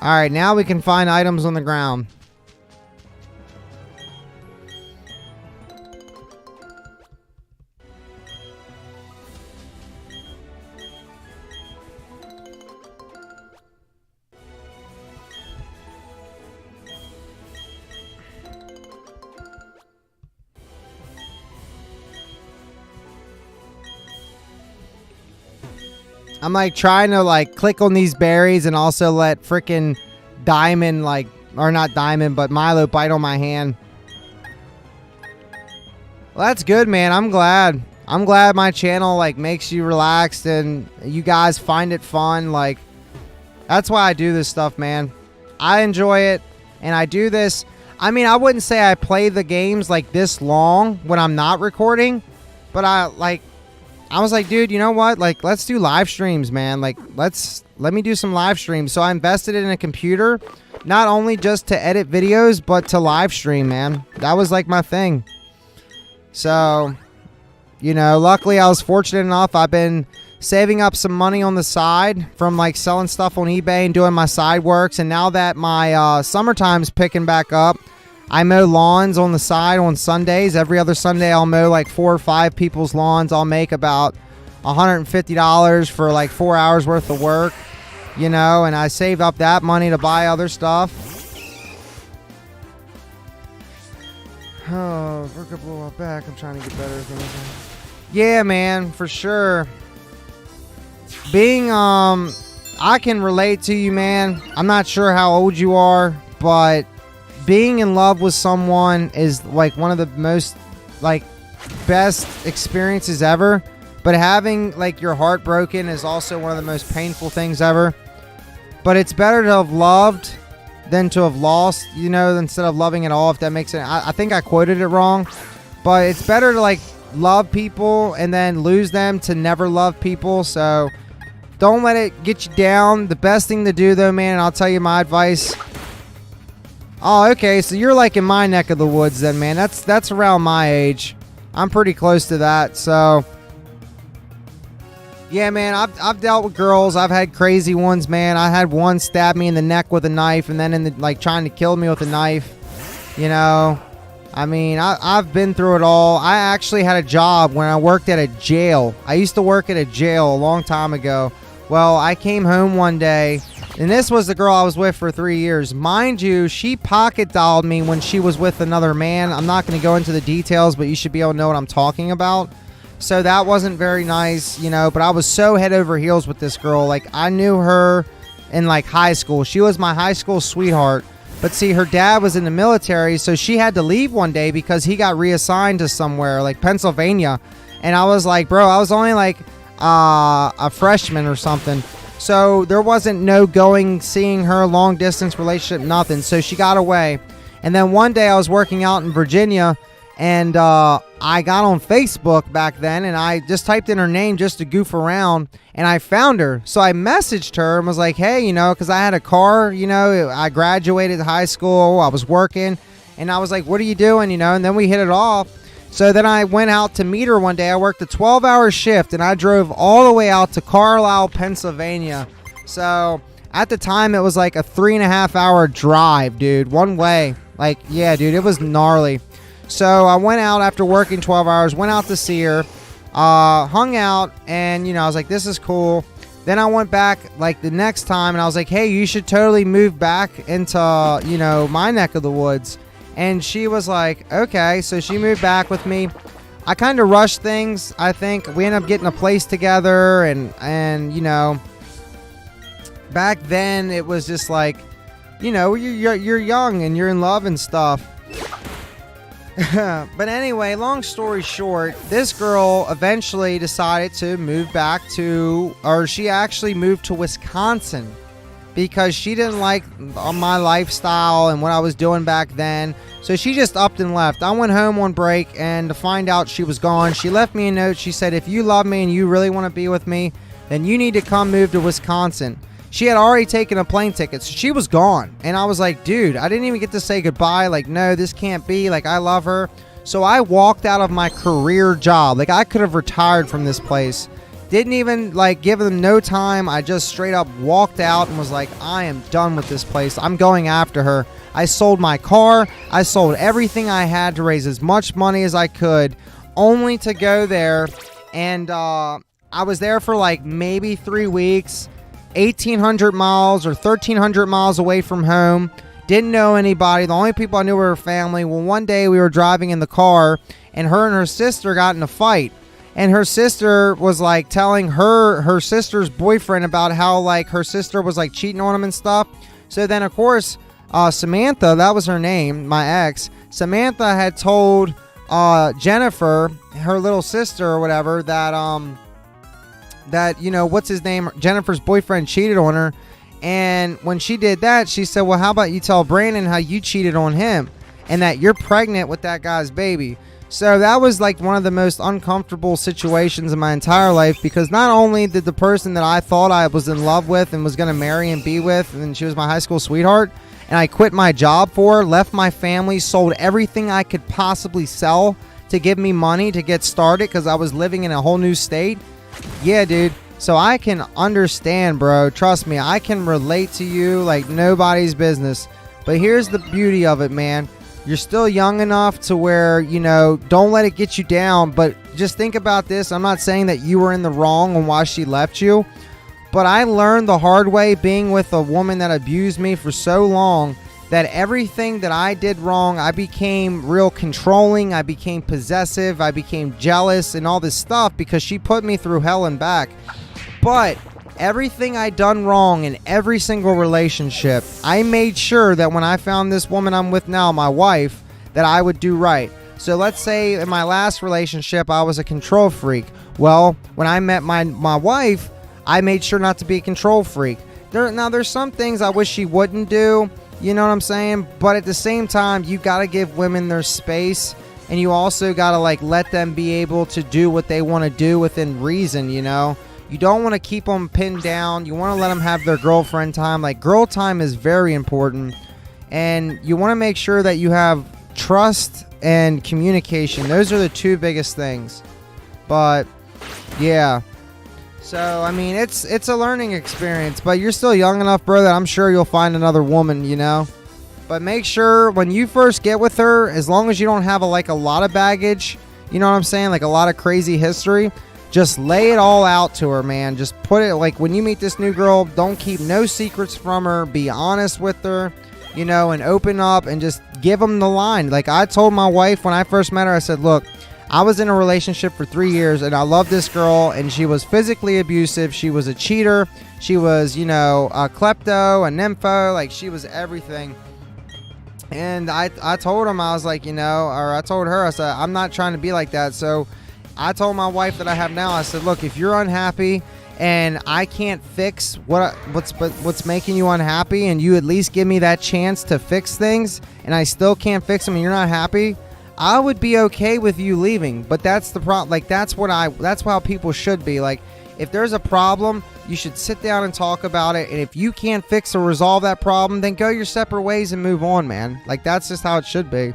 Alright, now we can find items on the ground. I'm like trying to like click on these berries and also let freaking Diamond or not Diamond, but Milo bite on my hand. Well, that's good, man. I'm glad. I'm glad my channel like makes you relaxed and you guys find it fun. Like, that's why I do this stuff, man. I enjoy it, and I do this. I mean, I wouldn't say I play the games like this long when I'm not recording, but I was like, dude, you know what? Like, let's do live streams, man. Like, let me do some live streams. So I invested in a computer, not only just to edit videos, but to live stream, man. That was like my thing. So, you know, luckily I was fortunate enough. I've been saving up some money on the side from like selling stuff on eBay and doing my side works. And now that my summertime's picking back up, I mow lawns on the side on Sundays. Every other Sunday I'll mow like 4 or 5 people's lawns. I'll make about $150 for like 4 hours worth of work, you know, and I saved up that money to buy other stuff. Oh, work up a little back. I'm trying to get better. Yeah, man, for sure. Being, I can relate to you, man. I'm not sure how old you are, but being in love with someone is like one of the most like best experiences ever. But having like your heart broken is also one of the most painful things ever. But it's better to have loved than to have lost, you know, instead of loving at all, if that makes sense. I think I quoted it wrong, but it's better to like love people and then lose them to never love people. So don't let it get you down. The best thing to do though, man, and I'll tell you my advice. Oh, okay, so you're like in my neck of the woods then, man. That's around my age. I'm pretty close to that. So yeah, man, I've dealt with girls. I've had crazy ones, man. I had one stab me in the neck with a knife and then in the like trying to kill me with a knife. You know, I mean, I've been through it all. I actually had a job when I worked at a jail. I used to work at a jail a long time ago. Well, I came home one day, and this was the girl I was with for 3 years. Mind you, she pocket dialed me when she was with another man. I'm not going to go into the details, but you should be able to know what I'm talking about. So that wasn't very nice, you know, but I was so head over heels with this girl. Like, I knew her in like high school. She was my high school sweetheart. But see, her dad was in the military, so she had to leave one day because he got reassigned to somewhere like Pennsylvania. And I was like, bro, I was only like a freshman or something. So there wasn't no going, seeing her, long distance relationship, nothing. So she got away. And then one day I was working out in Virginia, and I got on Facebook back then, and I just typed in her name just to goof around, and I found her. So I messaged her and was like, hey, you know, because I had a car, you know, I graduated high school, I was working, and I was like, what are you doing, you know, and then we hit it off. So then I went out to meet her one day. I worked a 12-hour shift, and I drove all the way out to Carlisle, Pennsylvania. So at the time, it was like a 3.5-hour drive, dude, one way. Like, yeah, dude, it was gnarly. So I went out after working 12 hours, went out to see her, hung out, and, you know, I was like, this is cool. Then I went back, like, the next time, and I was like, hey, you should totally move back into, you know, my neck of the woods. And she was like, okay. So she moved back with me. I kind of rushed things, I think. We ended up getting a place together, and you know, back then it was just like, you know, you're young and you're in love and stuff. But anyway, long story short, this girl eventually decided to move back to, or she actually moved to Wisconsin because she didn't like my lifestyle and what I was doing back then. So she just upped and left. I went home on break, and to find out she was gone, she left me a note. She said, if you love me and you really want to be with me, then you need to come move to Wisconsin. She had already taken a plane ticket, so she was gone. And I was like, dude, I didn't even get to say goodbye. Like, no, this can't be. Like, I love her. So I walked out of my career job. Like, I could have retired from this place. Didn't even, like, give them no time. I just straight up walked out and was like, I am done with this place. I'm going after her. I sold my car. I sold everything I had to raise as much money as I could, only to go there. And I was there for, like, maybe 3 weeks. 1,800 miles or 1,300 miles away from home. Didn't know anybody. The only people I knew were her family. Well, one day we were driving in the car, and her sister got in a fight. And her sister was like telling her sister's boyfriend about how like her sister was like cheating on him and stuff. So then of course Samantha, that was her name, my ex, Samantha had told Jennifer, her little sister or whatever, that, you know, what's his name, Jennifer's boyfriend cheated on her. And when she did that, she said, well, how about you tell Brandon how you cheated on him and that you're pregnant with that guy's baby. So that was like one of the most uncomfortable situations in my entire life, because not only did the person that I thought I was in love with and was going to marry and be with, and she was my high school sweetheart, and I quit my job for her, left my family, sold everything I could possibly sell to give me money to get started because I was living in a whole new state. Yeah, dude. So I can understand, bro. Trust me, I can relate to you like nobody's business. But here's the beauty of it, man. You're still young enough to where, you know, don't let it get you down. But just think about this. I'm not saying that you were in the wrong on why she left you. But I learned the hard way being with a woman that abused me for so long that everything that I did wrong, I became real controlling. I became possessive. I became jealous and all this stuff because she put me through hell and back. But everything I done wrong in every single relationship, I made sure that when I found this woman I'm with now, my wife, that I would do right. So let's say in my last relationship, I was a control freak. Well, when I met my wife, I made sure not to be a control freak. Now, there's some things I wish she wouldn't do, you know what I'm saying? But at the same time, you got to give women their space, and you also got to like let them be able to do what they want to do within reason, you know? You don't want to keep them pinned down. You want to let them have their girlfriend time. Like, girl time is very important. And you want to make sure that you have trust and communication. Those are the two biggest things. But, yeah. So, I mean, it's a learning experience. But you're still young enough, bro, that I'm sure you'll find another woman, you know? But make sure when you first get with her, as long as you don't have a lot of baggage, you know what I'm saying? Like a lot of crazy history. Just lay it all out to her, man. Just put it, like, when you meet this new girl, don't keep no secrets from her. Be honest with her, you know, and open up and just give them the line. Like, I told my wife when I first met her, I said, look, I was in a relationship for 3 years, and I love this girl, and she was physically abusive. She was a cheater. She was, you know, a klepto, a nympho. Like, she was everything. And I told him, I was like, you know, or I told her, I said, I'm not trying to be like that. So I told my wife that I have now, I said, look, if you're unhappy and I can't fix what's making you unhappy, and you at least give me that chance to fix things, and I still can't fix them and you're not happy, I would be okay with you leaving. But that's the problem. Like, that's how people should be. Like, if there's a problem, you should sit down and talk about it. And if you can't fix or resolve that problem, then go your separate ways and move on, man. Like, that's just how it should be.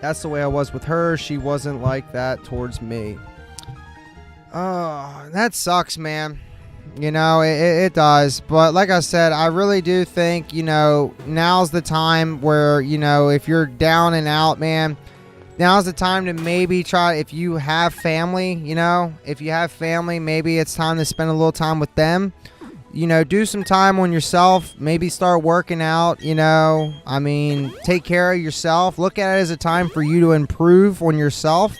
That's the way I was with her. She wasn't like that towards me. Oh, that sucks, man. You know, it does. But like I said, I really do think, you know, now's the time where, you know, if you're down and out, man, now's the time to maybe try, if you have family, you know, if you have family, maybe it's time to spend a little time with them. You know, do some time on yourself. Maybe start working out, you know. I mean, take care of yourself. Look at it as a time for you to improve on yourself.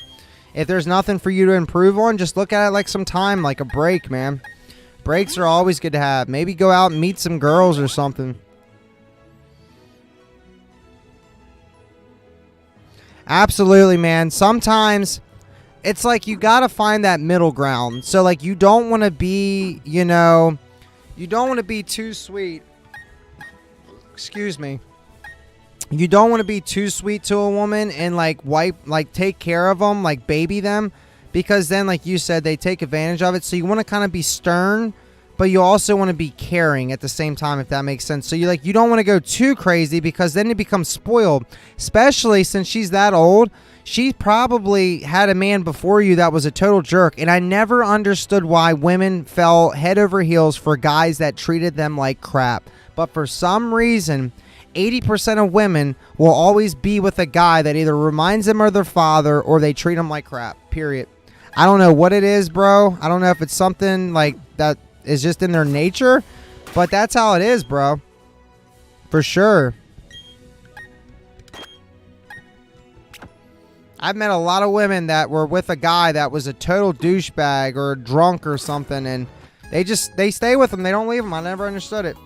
If there's nothing for you to improve on, just look at it like some time, like a break, man. Breaks are always good to have. Maybe go out and meet some girls or something. Absolutely, man. Sometimes it's like you got to find that middle ground. So, like, you don't want to be, you know, you don't want to be too sweet. Excuse me. You don't want to be too sweet to a woman and, like, take care of them, like, baby them. Because then, like you said, they take advantage of it. So you want to kind of be stern, but you also want to be caring at the same time, if that makes sense. So you don't want to go too crazy, because then you become spoiled. Especially since she's that old. She probably had a man before you that was a total jerk. And I never understood why women fell head over heels for guys that treated them like crap. But for some reason, 80% of women will always be with a guy that either reminds them of their father or they treat them like crap, period. I don't know what it is, bro. I don't know if it's something like that is just in their nature, but that's how it is, bro. For sure. I've met a lot of women that were with a guy that was a total douchebag or a drunk or something, and they stay with him. They don't leave him. I never understood it.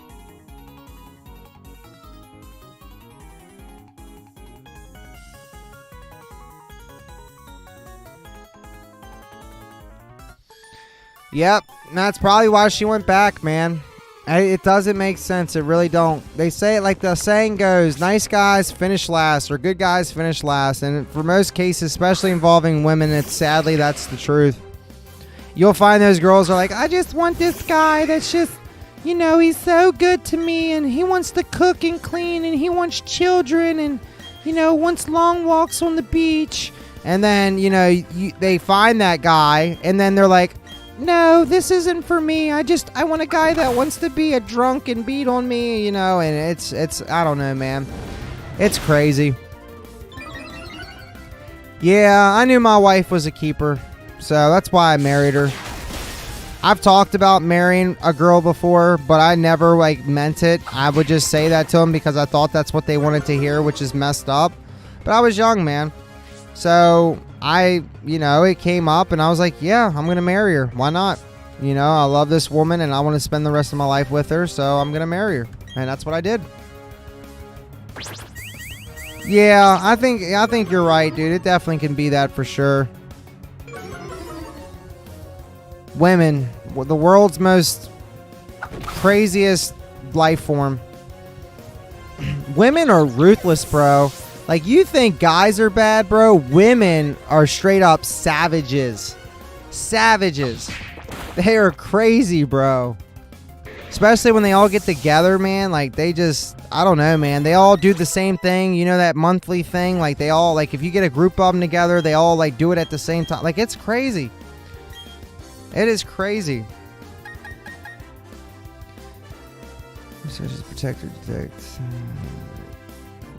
Yep, that's probably why she went back, man. It doesn't make sense. It really don't. They say it like the saying goes, nice guys finish last, or good guys finish last. And for most cases, especially involving women, sadly that's the truth. You'll find those girls are like, I just want this guy that's just, he's so good to me, and he wants to cook and clean, and he wants children, and, wants long walks on the beach. And then, they find that guy, and then they're like, no, this isn't for me. I want a guy that wants to be a drunk and beat on me, and it's I don't know, man. It's crazy. Yeah, I knew my wife was a keeper, so that's why I married her. I've talked about marrying a girl before, but I never meant it. I would just say that to them because I thought that's what they wanted to hear, which is messed up. But I was young, man. So it came up and I was like, yeah, I'm going to marry her. Why not? I love this woman and I want to spend the rest of my life with her. So I'm going to marry her. And that's what I did. Yeah, I think you're right, dude. It definitely can be that for sure. Women, the world's most craziest life form. Women are ruthless, bro. Like, you think guys are bad, bro? Women are straight up savages. Savages. They are crazy, bro. Especially when they all get together, man. Like, they just, I don't know, man. They all do the same thing. That monthly thing. Like, they all, if you get a group of them together, they all, do it at the same time. Like, it's crazy. It is crazy. Such as protect or detect.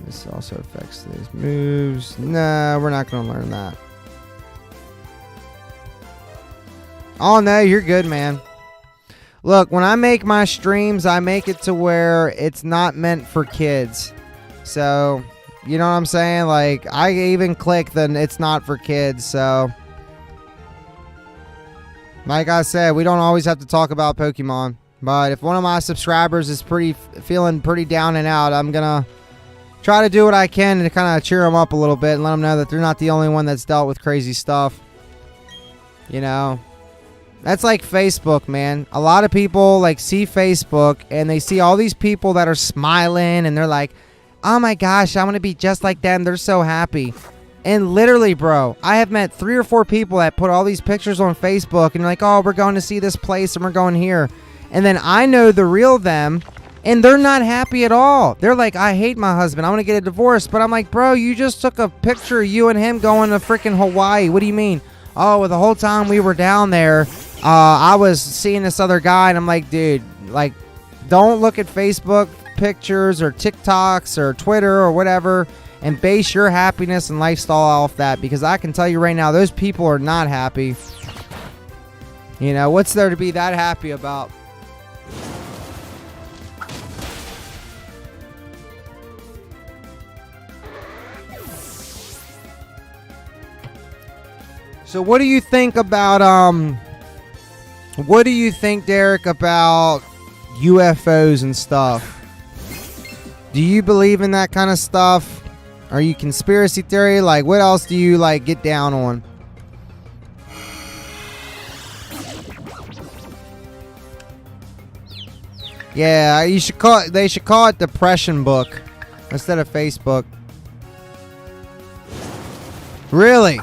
This also affects these moves. No, we're not going to learn that. Oh, no, you're good, man. Look, when I make my streams, I make it to where it's not meant for kids. So, you know what I'm saying? Like, I even click the it's not for kids, so. Like I said, we don't always have to talk about Pokemon. But if one of my subscribers is feeling pretty down and out, I'm going to try to do what I can to kind of cheer them up a little bit and let them know that they're not the only one that's dealt with crazy stuff. That's like Facebook, man. A lot of people see Facebook and they see all these people that are smiling and they're like, oh my gosh, I want to be just like them. They're so happy. And literally, bro, I have met 3 or 4 people that put all these pictures on Facebook and they're like, oh, we're going to see this place and we're going here. And then I know the real them. And they're not happy at all. They're like, I hate my husband. I want to get a divorce. But I'm like, bro, you just took a picture of you and him going to freaking Hawaii. What do you mean? Oh, well, the whole time we were down there, I was seeing this other guy. And I'm like, dude, don't look at Facebook pictures or TikToks or Twitter or whatever and base your happiness and lifestyle off that. Because I can tell you right now, those people are not happy. What's there to be that happy about? So what do you think about Derek, about UFOs and stuff? Do you believe in that kind of stuff? Are you conspiracy theory? What else do you get down on? Yeah, they should call it Depression Book instead of Facebook. Really?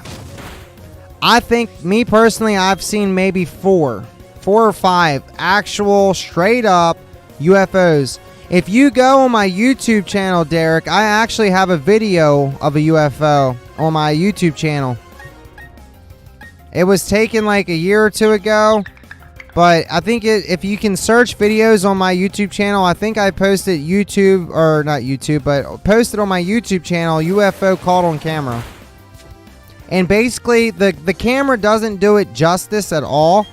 I think, me personally, I've seen maybe 4 or 5 actual straight up UFOs. If you go on my YouTube channel, Derek, I actually have a video of a UFO on my YouTube channel. It was taken a year or 2 ago, but I think if you can search videos on my YouTube channel, I think I posted posted on my YouTube channel, UFO caught on camera. And basically, the camera doesn't do it justice at all.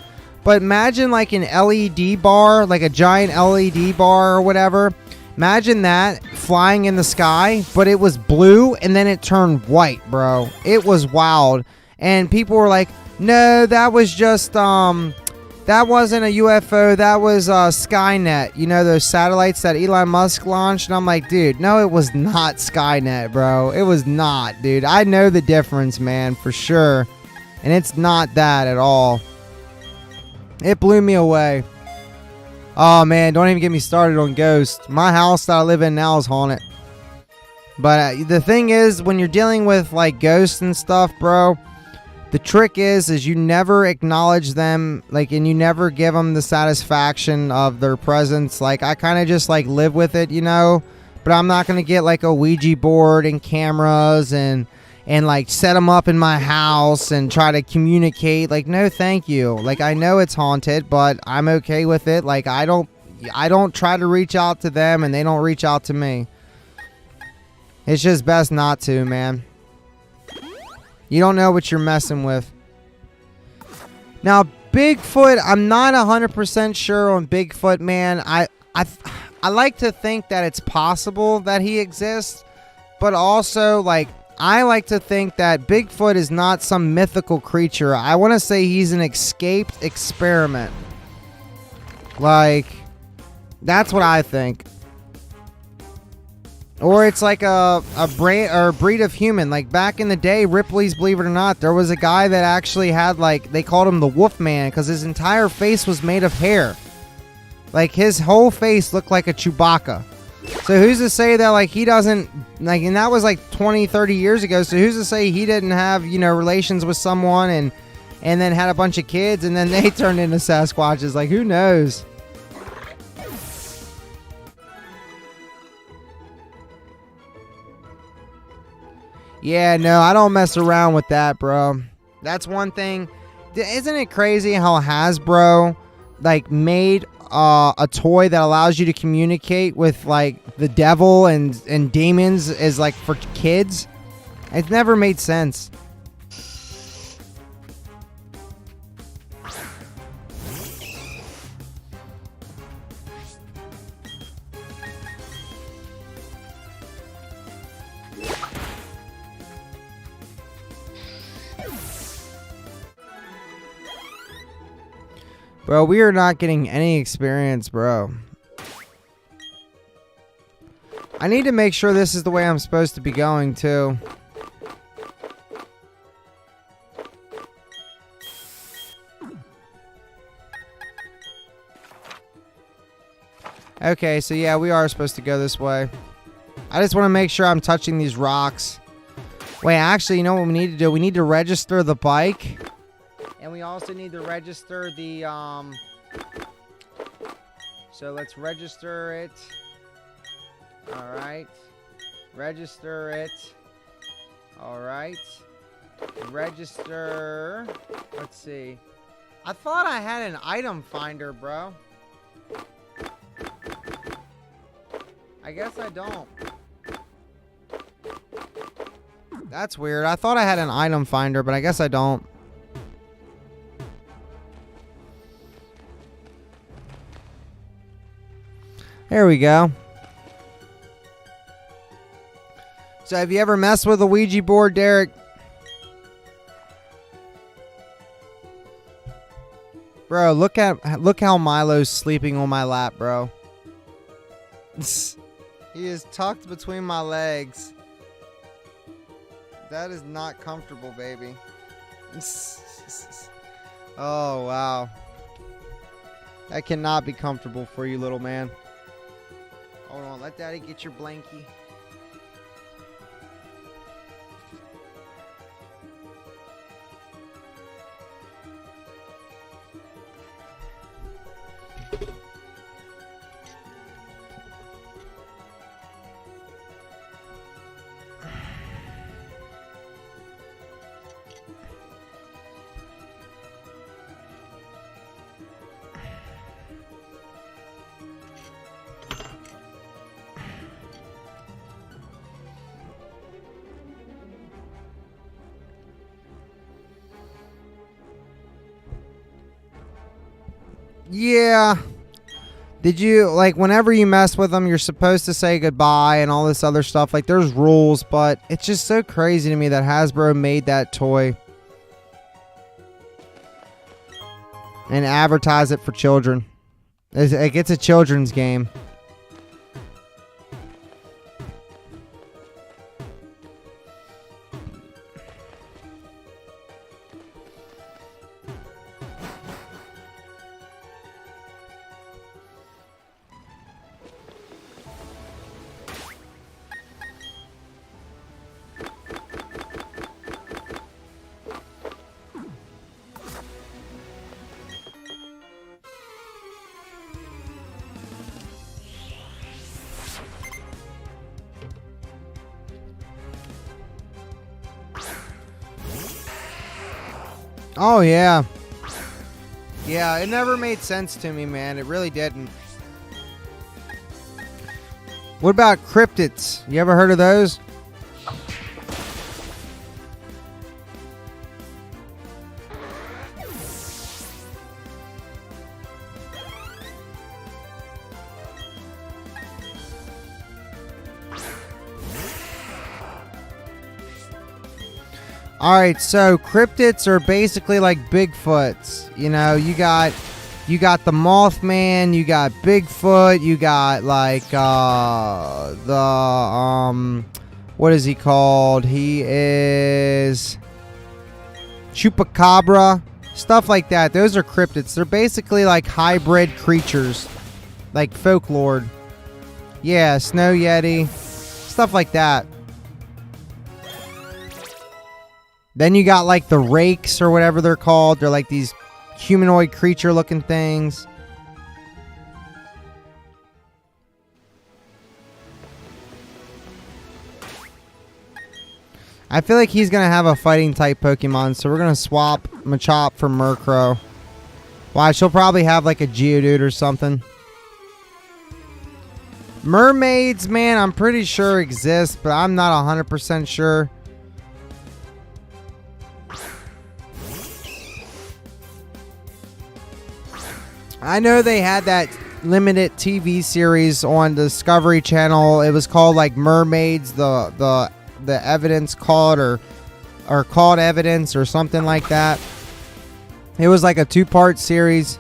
But imagine an LED bar, a giant LED bar or whatever. Imagine that flying in the sky, but it was blue and then it turned white, bro. It was wild. And people were like, no, that was just, that wasn't a UFO. That was Skynet. You know, those satellites that Elon Musk launched? And I'm like, dude, no, it was not Skynet, bro. It was not, dude. I know the difference, man, for sure. And it's not that at all. It blew me away. Oh, man, don't even get me started on ghosts. My house that I live in now is haunted. But the thing is, when you're dealing with, like, ghosts and stuff, bro, the trick is you never acknowledge them, like, and you never give them the satisfaction of their presence. Like, I kind of just, like, live with it, you know? But I'm not going to get, like, a Ouija board and cameras and like set them up in my house and try to communicate. Like, no, thank you. Like, I know it's haunted, but I'm okay with it. Like, I don't try to reach out to them and they don't reach out to me. It's just best not to, man. You don't know what you're messing with. Now, Bigfoot, I'm not 100% sure on Bigfoot, man. I like to think that it's possible that he exists, but also, like, I like to think that Bigfoot is not some mythical creature. I want to say he's an escaped experiment. Like, that's what I think. Or it's like a breed of human. Like, back in the day, Ripley's Believe It or Not, there was a guy that actually had, like, they called him the Wolf Man because his entire face was made of hair. Like, his whole face looked like a Chewbacca. So who's to say that, like, he doesn't, like, and that was like 20, 30 years ago. So who's to say he didn't have, you know, relations with someone and then had a bunch of kids and then they turned into Sasquatches? Like, who knows? Yeah, no, I don't mess around with that, bro. That's one thing. Isn't it crazy how Hasbro, like, made a toy that allows you to communicate with, like, the devil and demons is, like, for kids? It's never made sense. Bro, we are not getting any experience, bro. I need to make sure this is the way I'm supposed to be going, too. Okay, so yeah, we are supposed to go this way. I just want to make sure I'm touching these rocks. Wait, actually, you know what we need to do? We need to register the bike. And we also need to register the, so let's register it. Alright. Register it. Alright. Register. Let's see. I thought I had an item finder, bro. I guess I don't. That's weird. I thought I had an item finder, but I guess I don't. There we go. So have you ever messed with a Ouija board, Derek? Bro, look how Milo's sleeping on my lap, bro. He is tucked between my legs. That is not comfortable, baby. Oh, wow. That cannot be comfortable for you, little man. Hold on, let Daddy get your blankie. Yeah, Did you, like, whenever you mess with them, you're supposed to say goodbye and all this other stuff. Like, there's rules, but it's just so crazy to me that Hasbro made that toy and advertise it for children. It's a children's game. Oh, yeah. Yeah, it never made sense to me, man. It really didn't. What about cryptids? You ever heard of those? Alright, so cryptids are basically like Bigfoots. You know, you got the Mothman, you got Bigfoot, you got like what is he called? He is Chupacabra, stuff like that. Those are cryptids. They're basically like hybrid creatures, like folklore. Yeah, Snow Yeti, stuff like that. Then you got like the rakes or whatever they're called. They're like these humanoid creature looking things. I feel like he's going to have a fighting type Pokemon, so we're going to swap Machop for Murkrow. Why, she'll probably have like a Geodude or something. Mermaids, man, I'm pretty sure exist, but I'm not 100% sure. I know they had that limited TV series on Discovery Channel. It was called like Mermaids, the evidence called or called evidence or something like that. It was like a 2-part series.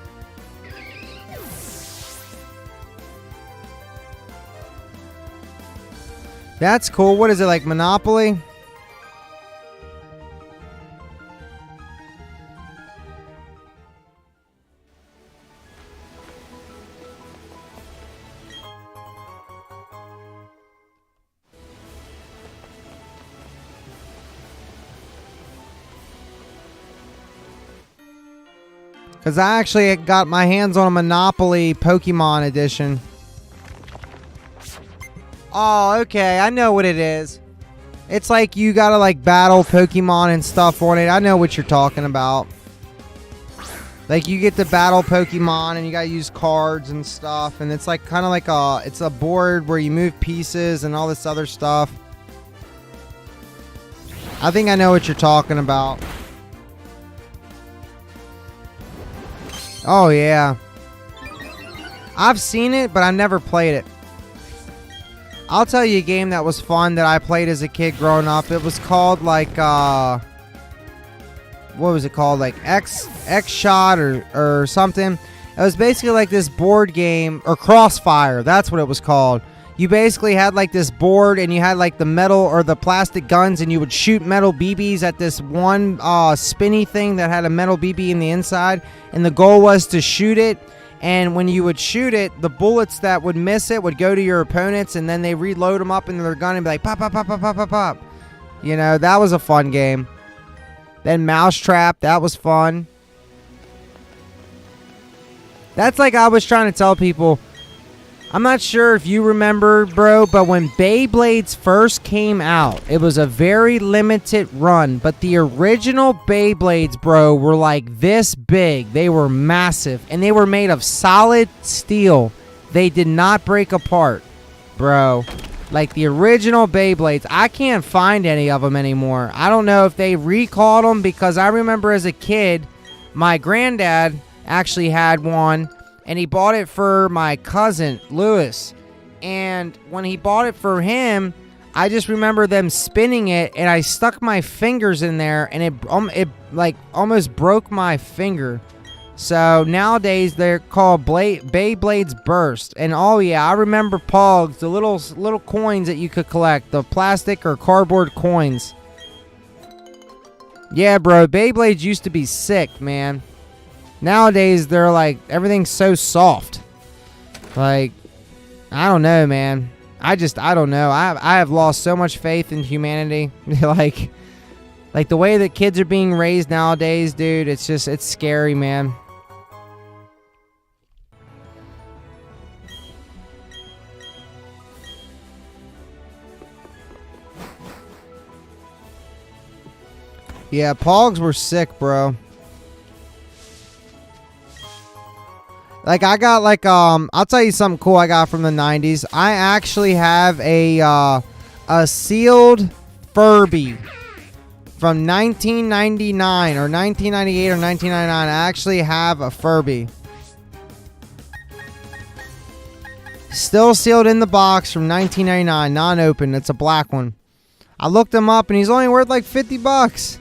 That's cool. What is it, like Monopoly? Because I actually got my hands on a Monopoly Pokemon edition. Oh, okay. I know what it is. It's like you gotta like battle Pokemon and stuff on it. I know what you're talking about. Like you get to battle Pokemon and you gotta use cards and stuff. And it's like kind of like it's a board where you move pieces and all this other stuff. I think I know what you're talking about. Oh, yeah. I've seen it, but I've never played it. I'll tell you a game that was fun that I played as a kid growing up. It was called, like, what was it called? Like, X-Shot or something. It was basically like this board game, or Crossfire. That's what it was called. You basically had, like, this board, and you had, like, the metal or the plastic guns, and you would shoot metal BBs at this one spinny thing that had a metal BB in the inside, and the goal was to shoot it, and when you would shoot it, the bullets that would miss it would go to your opponents, and then they reload them up into their gun and be like, pop, pop, pop, pop, pop, pop, pop. You know, that was a fun game. Then Mousetrap, that was fun. That's like I was trying to tell people. I'm not sure if you remember, bro, but when Beyblades first came out, it was a very limited run. But the original Beyblades, bro, were like this big. They were massive. And they were made of solid steel. They did not break apart, bro. Like the original Beyblades. I can't find any of them anymore. I don't know if they recalled them because I remember as a kid, my granddad actually had one. and he bought it for my cousin, Lewis. And when he bought it for him, I just remember them spinning it, and I stuck my fingers in there, and it like almost broke my finger. So nowadays they're called Beyblades Burst. And oh yeah, I remember Pogs, the little coins that you could collect, the plastic or cardboard coins. Yeah, bro, Beyblades used to be sick, man. Nowadays they're like, everything's so soft. Like, I don't know, man. I don't know. I have lost so much faith in humanity. like the way that kids are being raised nowadays, dude, it's scary, man. Yeah, Pogs were sick, bro. Like, I got, like, I'll tell you something cool I got from the 90s. I actually have a sealed Furby from 1999 or 1998 or 1999. I actually have a Furby. Still sealed in the box from 1999, non-opened. It's a black one. I looked him up, and he's only worth, like, $50.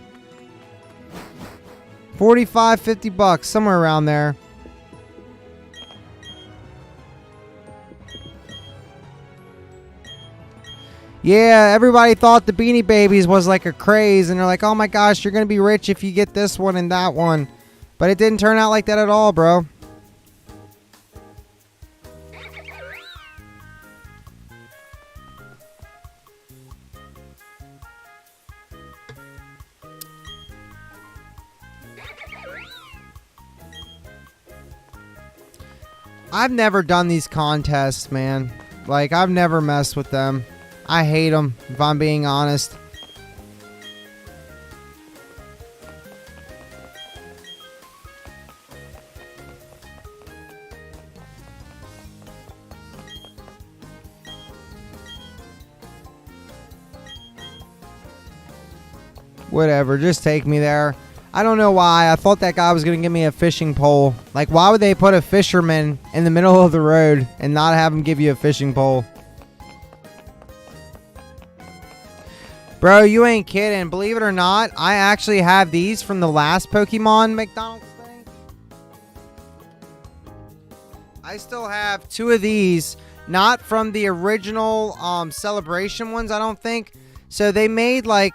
45, $50, somewhere around there. Yeah, everybody thought the Beanie Babies was like a craze, and they're like, oh my gosh, you're going to be rich if you get this one and that one. But it didn't turn out like that at all, bro. I've never done these contests, man. Like, I've never messed with them. I hate them, if I'm being honest. Whatever, just take me there. I don't know why. I thought that guy was going to give me a fishing pole. Like, why would they put a fisherman in the middle of the road and not have him give you a fishing pole? Bro, you ain't kidding. Believe it or not, I actually have these from the last Pokemon McDonald's thing. I still have 2 of these, not from the original celebration ones, I don't think. So they made like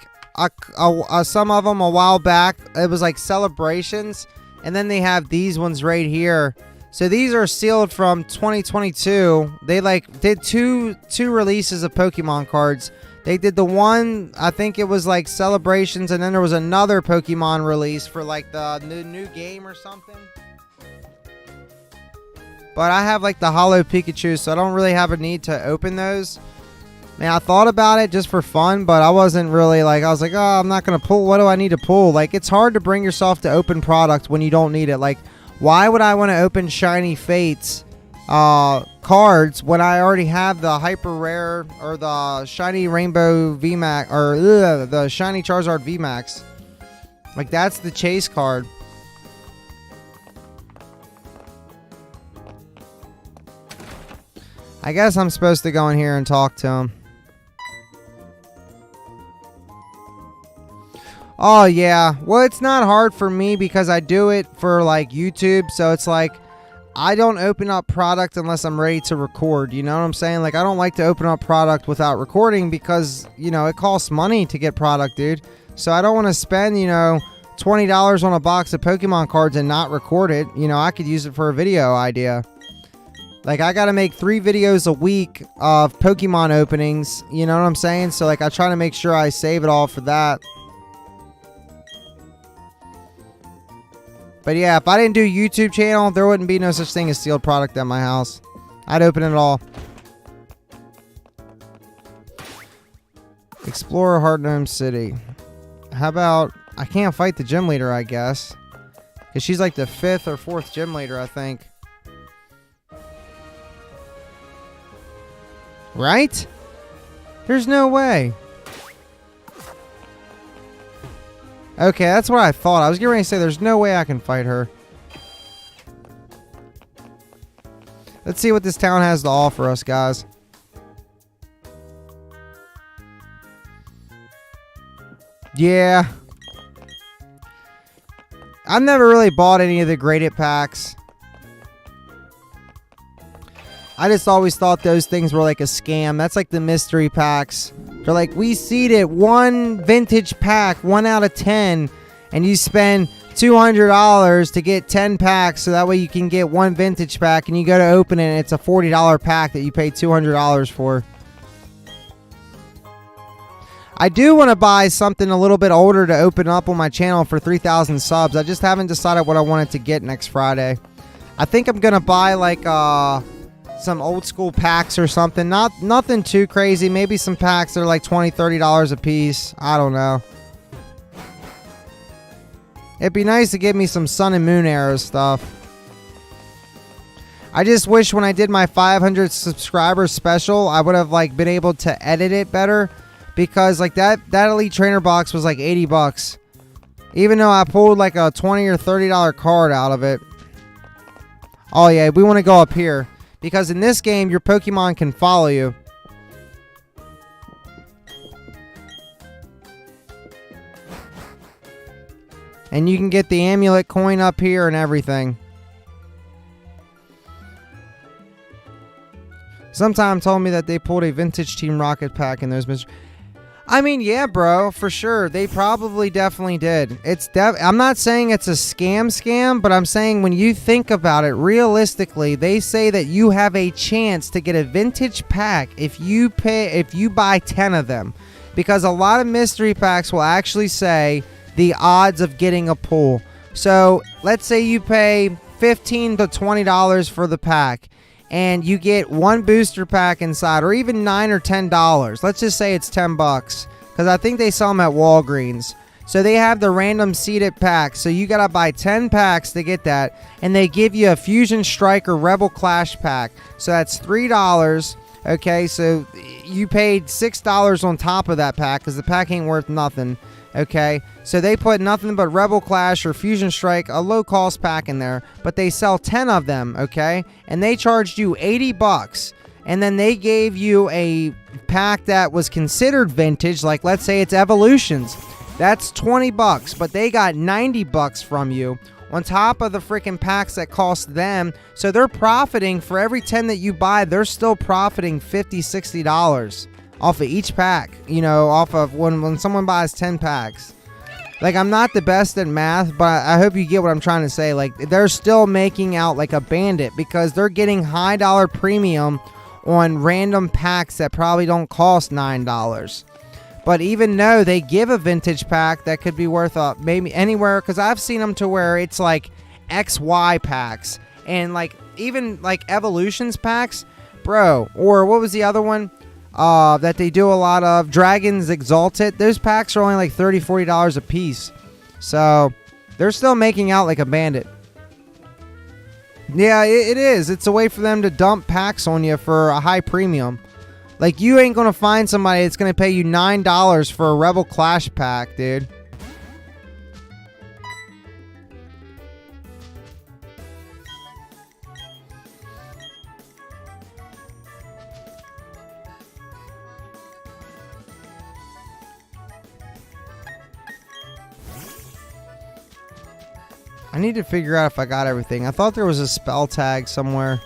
some of them a while back. It was like celebrations, and then they have these ones right here. So these are sealed from 2022. They like did two releases of Pokemon cards. They did the one, I think it was like celebrations, and then there was another Pokemon release for like the new game or something. But I have like the Holo Pikachu, so I don't really have a need to open those. Man, I thought about it just for fun, but I wasn't really like, I was like, oh, I'm not going to pull. What do I need to pull? Like, it's hard to bring yourself to open product when you don't need it. Like, why would I want to open Shiny Fates cards when I already have the Hyper Rare or the Shiny Rainbow VMAX or the Shiny Charizard VMAX? Like, that's the chase card. I guess I'm supposed to go in here and talk to him. Oh, yeah. Well, it's not hard for me because I do it for, like, YouTube. So it's like, I don't open up product unless I'm ready to record. You know what I'm saying? Like, I don't like to open up product without recording because, you know, it costs money to get product, dude. So I don't want to spend, you know, $20 on a box of Pokemon cards and not record it. You know, I could use it for a video idea. Like, I got to make 3 videos a week of Pokemon openings. You know what I'm saying? So, like, I try to make sure I save it all for that. But yeah, if I didn't do a YouTube channel, there wouldn't be no such thing as sealed product at my house. I'd open it all. Explore Heartgnome City. How about, I can't fight the gym leader, I guess. Because she's like the 5th or 4th gym leader, I think. Right? There's no way. Okay, that's what I thought. I was getting ready to say there's no way I can fight her. Let's see what this town has to offer us, guys. Yeah. I've never really bought any of the graded packs. I just always thought those things were like a scam. That's like the mystery packs. They're like, we seeded one vintage pack, 1 out of 10, and you spend $200 to get 10 packs, so that way you can get one vintage pack, and you go to open it, and it's a $40 pack that you paid $200 for. I do want to buy something a little bit older to open up on my channel for 3,000 subs. I just haven't decided what I wanted to get next Friday. I think I'm going to buy like some old school packs or something. Nothing too crazy. Maybe some packs that are like $20, $30 a piece. I don't know. It'd be nice to give me some Sun and Moon era stuff. I just wish when I did my 500 subscriber special, I would have like been able to edit it better. Because like that Elite Trainer box was like 80 bucks. Even though I pulled like a $20 or $30 card out of it. Oh yeah, we want to go up here. Because in this game, your Pokemon can follow you. And you can get the amulet coin up here and everything. Sometime told me that they pulled a vintage Team Rocket pack in those mystery. I mean, yeah, bro, for sure. They probably definitely did. I'm not saying it's a scam, but I'm saying when you think about it realistically, they say that you have a chance to get a vintage pack if you buy 10 of them. Because a lot of mystery packs will actually say the odds of getting a pull. So, let's say you pay $15 to $20 for the pack. And you get one booster pack inside, or even $9 or $10. Let's just say it's 10 bucks, because I think they sell them at Walgreens. So they have the random seeded packs. So you gotta buy 10 packs to get that, and they give you a Fusion Strike or Rebel Clash pack. So that's $3. Okay, so you paid $6 on top of that pack, because the pack ain't worth nothing. Okay, so they put nothing but Rebel Clash or Fusion Strike, a low cost pack in there, but they sell 10 of them, okay, and they charged you 80 bucks, and then they gave you a pack that was considered vintage, like let's say it's Evolutions. That's 20 bucks, but they got 90 bucks from you on top of the freaking packs that cost them. So they're profiting for every 10 that you buy. They're still profiting $50, $60 off of each pack, you know, off of when someone buys 10 packs. Like, I'm not the best at math, but I hope you get what I'm trying to say. Like, they're still making out like a bandit because they're getting high dollar premium on random packs that probably don't cost $9. But even though they give a vintage pack that could be worth maybe anywhere, because I've seen them to where it's like XY packs and like even like Evolutions packs, bro. Or what was the other one? That they do a lot of, Dragons Exalted. Those packs are only like $30, $40 a piece. So they're still making out like a bandit. Yeah, it is. It's a way for them to dump packs on you for a high premium. Like, you ain't gonna find somebody that's gonna pay you $9 for a Rebel Clash pack, dude. I need to figure out if I got everything. I thought there was a spell tag somewhere.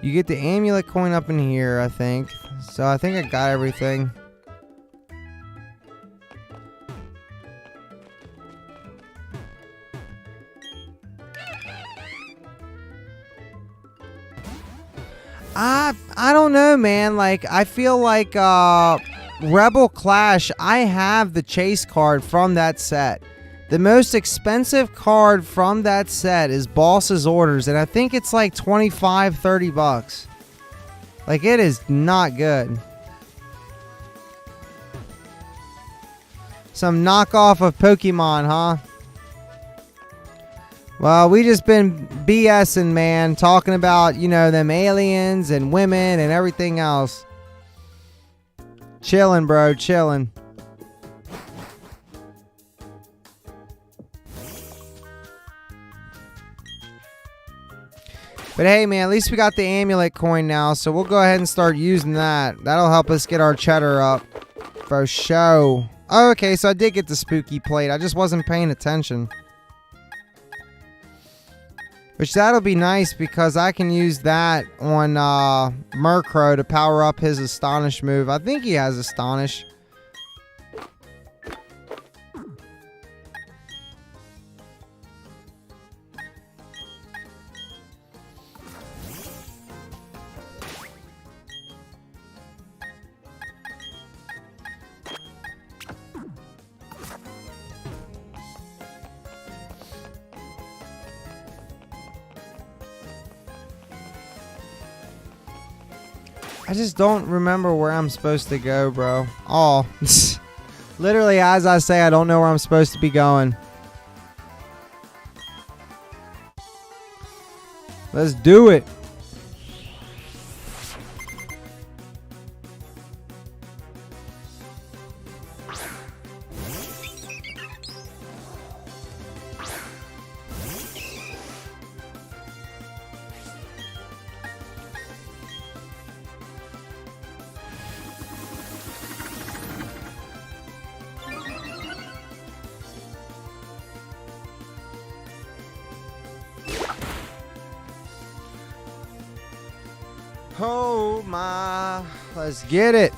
You get the amulet coin up in here, I think. So I think I got everything. I don't know, man. Like, I feel like Rebel Clash, I have the chase card from that set. The most expensive card from that set is Boss's Orders, and I think it's like 25, 30 bucks. Like, it is not good. Some knockoff of Pokemon, huh? Well, we just been BSing, man, talking about, you know, them aliens and women and everything else. Chilling, bro, chilling. But hey, man, at least we got the amulet coin now, so we'll go ahead and start using that. That'll help us get our cheddar up for show. Oh, okay, so I did get the spooky plate. I just wasn't paying attention. Which that'll be nice because I can use that on Murkrow to power up his Astonish move. I think he has Astonish. I just don't remember where I'm supposed to go, bro. Oh, literally as I say, I don't know where I'm supposed to be going. Let's do it. Oh my, let's get it.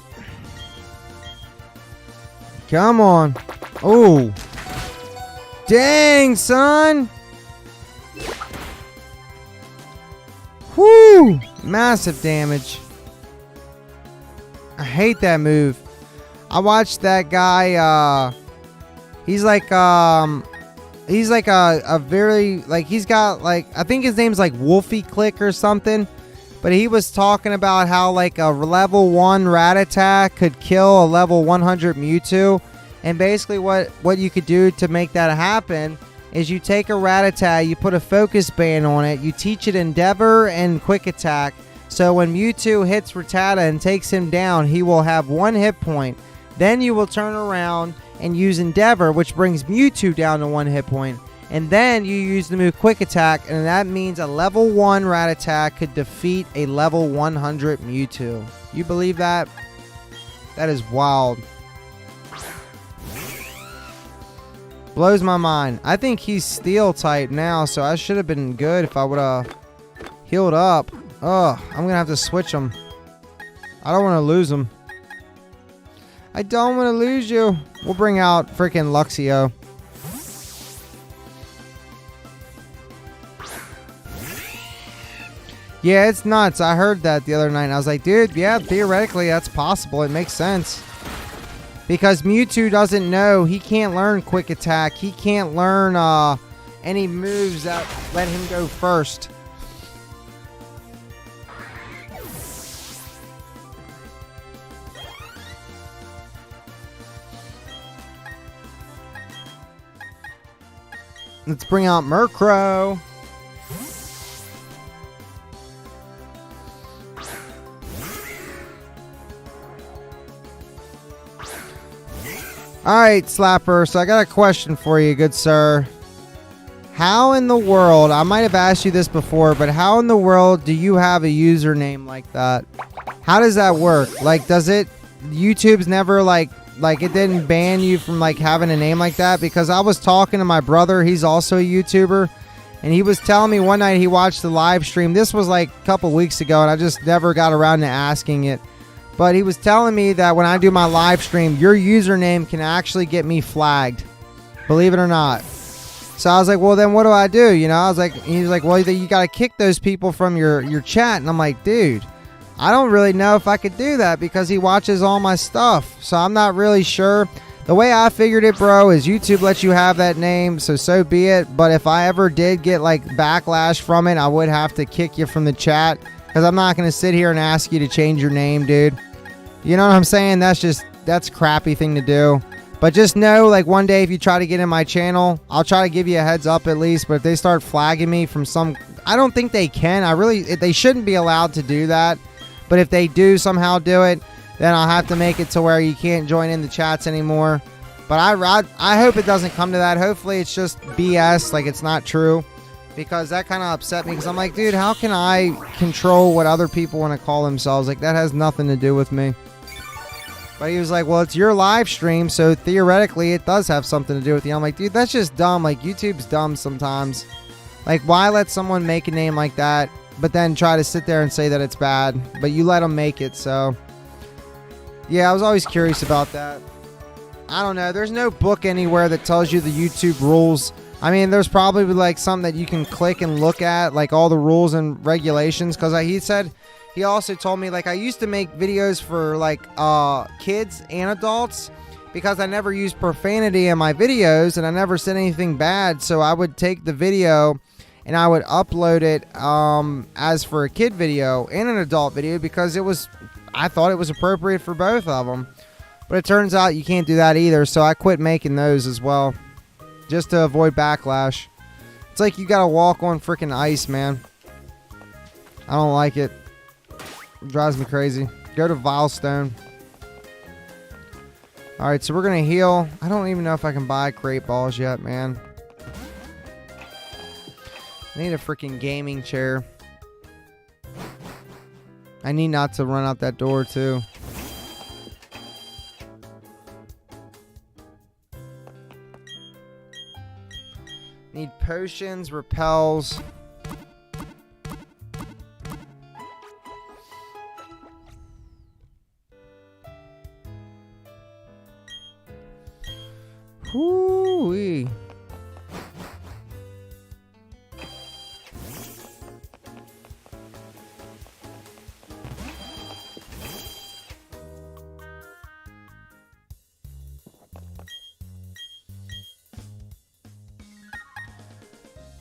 Come on. Oh, dang, son. Whoo, massive damage. I hate that move. I watched that guy, he's like a very, like, he's got, like, I think his name's like Wolfie Click or something. But he was talking about how like a level 1 rat attack could kill a level 100 Mewtwo. And basically what you could do to make that happen is you take a rat attack, you put a focus band on it, you teach it Endeavor and Quick Attack. So when Mewtwo hits Rattata and takes him down, he will have 1 hit point. Then you will turn around and use Endeavor, which brings Mewtwo down to 1 hit point. And then you use the move Quick Attack, and that means a level 1 rat attack could defeat a level 100 Mewtwo. You believe that? That is wild. Blows my mind. I think he's Steel type now, so I should have been good if I would have healed up. Ugh, I'm going to have to switch him. I don't want to lose him. I don't want to lose you. We'll bring out freaking Luxio. Yeah, it's nuts. I heard that the other night. And I was like, dude, yeah, theoretically, that's possible. It makes sense. Because Mewtwo doesn't know. He can't learn Quick Attack. He can't learn any moves that let him go first. Let's bring out Murkrow. Alright, Slapper, so I got a question for you, good sir. How in the world, I might have asked you this before, but how in the world do you have a username like that? How does that work? Like, does it, YouTube's never like it didn't ban you from like having a name like that? Because I was talking to my brother, he's also a YouTuber, and he was telling me one night he watched the live stream. This was like a couple weeks ago, and I just never got around to asking it. But he was telling me that when I do my live stream, your username can actually get me flagged. Believe it or not. So I was like, well, then what do I do? You know, I was like, he was like, well, you got to kick those people from your chat. And I'm like, dude, I don't really know if I could do that because he watches all my stuff. So I'm not really sure. The way I figured it, bro, is YouTube lets you have that name. So be it. But if I ever did get like backlash from it, I would have to kick you from the chat. Because I'm not going to sit here and ask you to change your name, dude. You know what I'm saying? That's a crappy thing to do. But just know, like, one day if you try to get in my channel, I'll try to give you a heads up at least. But if they start flagging me from some... I don't think they can. They shouldn't be allowed to do that. But if they do somehow do it, then I'll have to make it to where you can't join in the chats anymore. But I hope it doesn't come to that. Hopefully it's just BS, like it's not true. because that kind of upset me, because I'm like, dude, how can I control what other people want to call themselves? Like, that has nothing to do with me. But he was like, well, it's your live stream, so theoretically it does have something to do with you. I'm like, dude, that's just dumb. Like, YouTube's dumb sometimes. Like, why let someone make a name like that, but then try to sit there and say that it's bad? But you let them make it, so. Yeah, I was always curious about that. I don't know. There's no book anywhere that tells you the YouTube rules. I mean, there's probably like something that you can click and look at, like all the rules and regulations. Because he also told me, like, I used to make videos for like kids and adults because I never used profanity in my videos and I never said anything bad. So I would take the video and I would upload it as for a kid video and an adult video because I thought it was appropriate for both of them. But it turns out you can't do that either, so I quit making those as well, just to avoid backlash. It's like you gotta walk on freaking ice, man. I don't like it. It drives me crazy. Go to Vilestone. Alright, so we're gonna heal. I don't even know if I can buy crate balls yet, man. I need a freaking gaming chair. I need not to run out that door, too. Need potions, repels. Whoo-wee.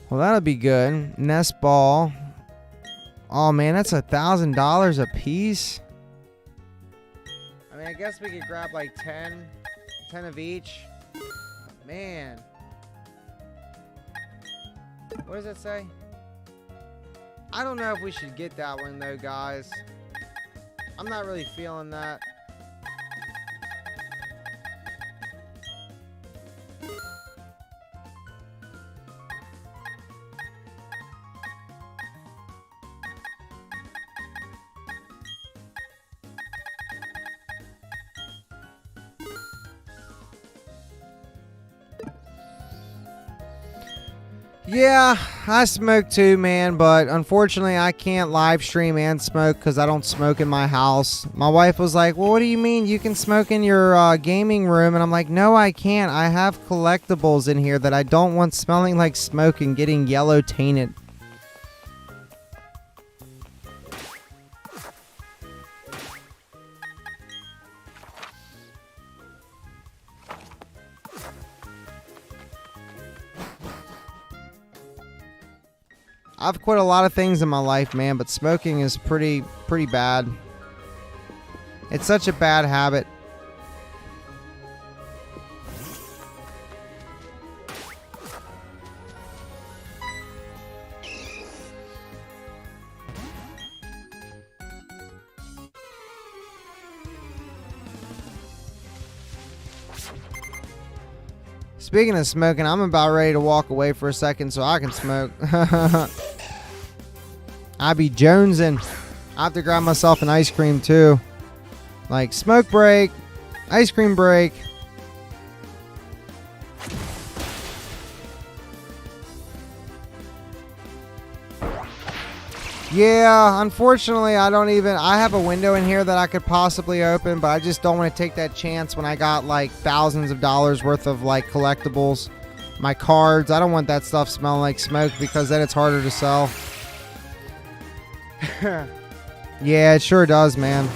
Well, that'll be good. Nest ball. Oh, man, that's $1,000 a piece. I mean, I guess we could grab like 10 of each. Man. What does it say? I don't know if we should get that one, though, guys. I'm not really feeling that. Yeah, I smoke too, man, but unfortunately I can't live stream and smoke because I don't smoke in my house. My wife was like, well, what do you mean you can smoke in your gaming room? And I'm like, no, I can't. I have collectibles in here that I don't want smelling like smoke and getting yellow tainted. I've quit a lot of things in my life, man, but smoking is pretty bad. It's such a bad habit. Speaking of smoking, I'm about ready to walk away for a second so I can smoke. I be jonesing. I have to grab myself an ice cream too. Like smoke break, ice cream break. Yeah, unfortunately, I have a window in here that I could possibly open, but I just don't want to take that chance when I got like thousands of dollars worth of like collectibles. My cards, I don't want that stuff smelling like smoke because then it's harder to sell. Yeah, it sure does, man.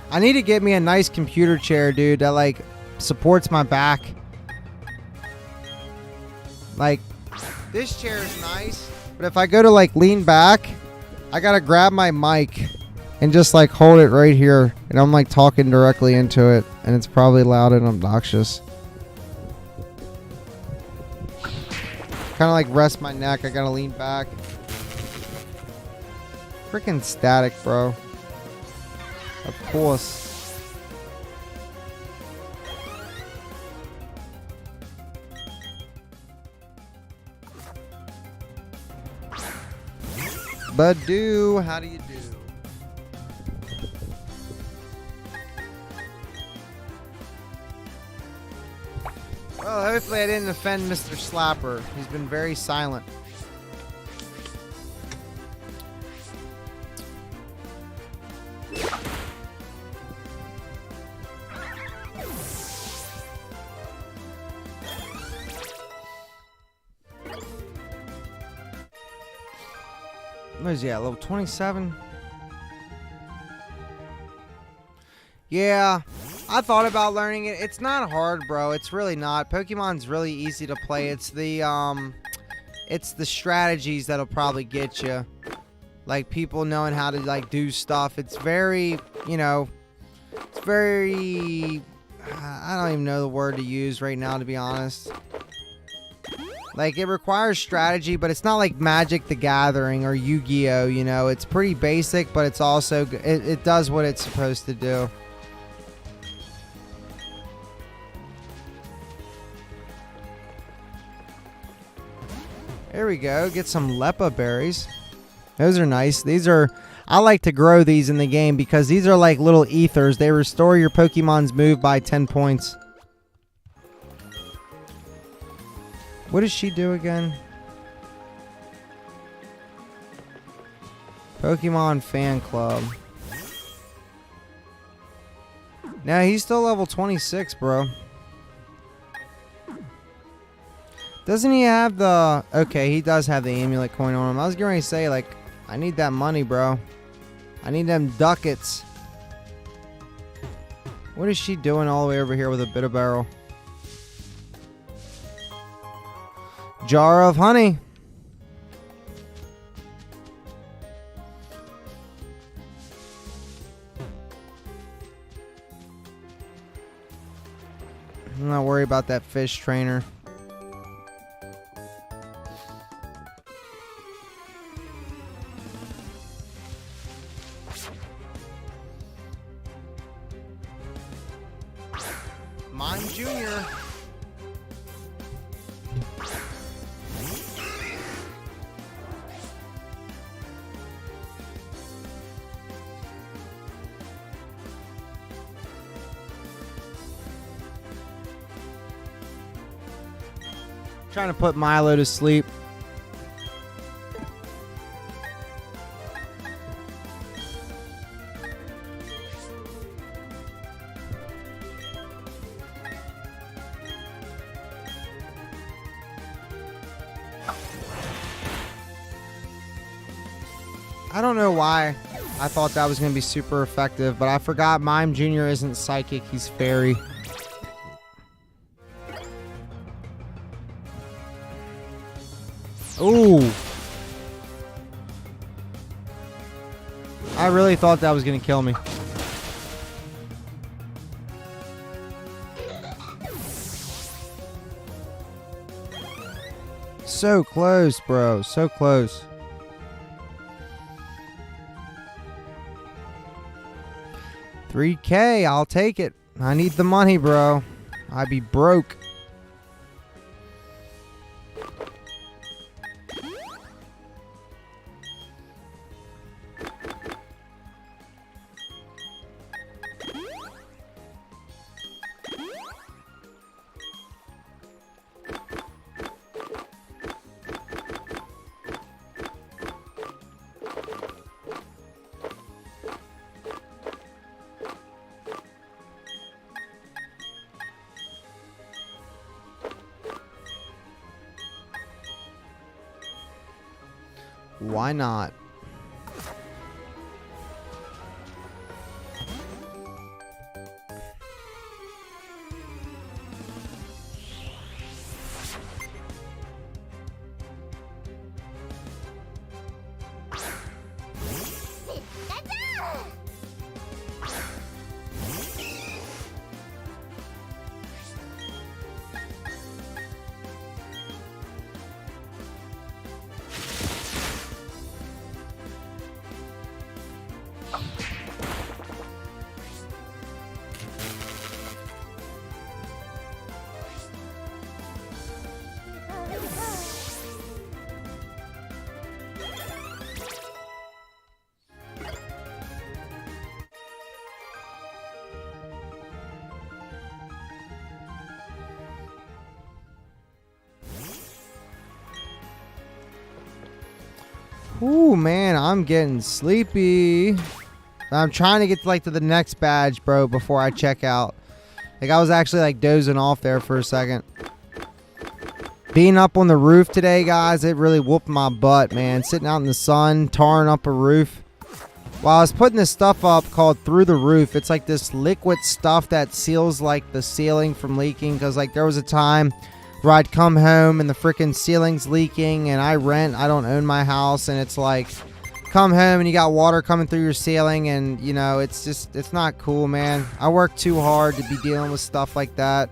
I need to get me a nice computer chair, dude, that like supports my back. Like, this chair is nice, but if I go to like lean back, I gotta grab my mic and just like hold it right here, and I'm like talking directly into it, and it's probably loud and obnoxious. Kind of like rest my neck, I gotta lean back. Freaking static, bro. Of course. Badoo, how do you do? Well, hopefully I didn't offend Mr. Slapper. He's been very silent. What is he at? Level 27? Yeah, I thought about learning it. It's not hard, bro. It's really not. Pokemon's really easy to play. It's the strategies that'll probably get you. Like people knowing how to like do stuff. It's very, you know, it's very I don't even know the word to use right now, to be honest. Like, it requires strategy, but it's not like Magic the Gathering or Yu-Gi-Oh, you know. It's pretty basic, but it's also, it does what it's supposed to do. There we go. Get some Lepa berries. Those are nice. These are, I like to grow these in the game because these are like little ethers. They restore your Pokemon's move by 10 points. What does she do again? Pokemon Fan Club. Now he's still level 26, bro. Doesn't he have the... Okay, he does have the amulet coin on him. I was going to say, like, I need that money, bro. I need them ducats. What is she doing all the way over here with a bit of barrel? Jar of honey. I'm not worried about that fish trainer. Mime Jr. Trying to put Milo to sleep. I don't know why I thought that was going to be super effective, but I forgot Mime Jr. isn't psychic, he's fairy. Ooh. I really thought that was going to kill me. So close, bro. So close. $3K, I'll take it. I need the money, bro. I'd be broke. Why not? Ooh, man, I'm getting sleepy. I'm trying to get to the next badge, bro, before I check out. Like, I was actually like dozing off there for a second. Being up on the roof today, guys, it really whooped my butt, man. Sitting out in the sun, tarring up a roof. While I was putting this stuff up called Through the Roof, it's like this liquid stuff that seals like the ceiling from leaking. Because like there was a time where I'd come home and the freaking ceiling's leaking, and I don't own my house, and it's like come home and you got water coming through your ceiling, and you know, it's not cool, man. I work too hard to be dealing with stuff like that.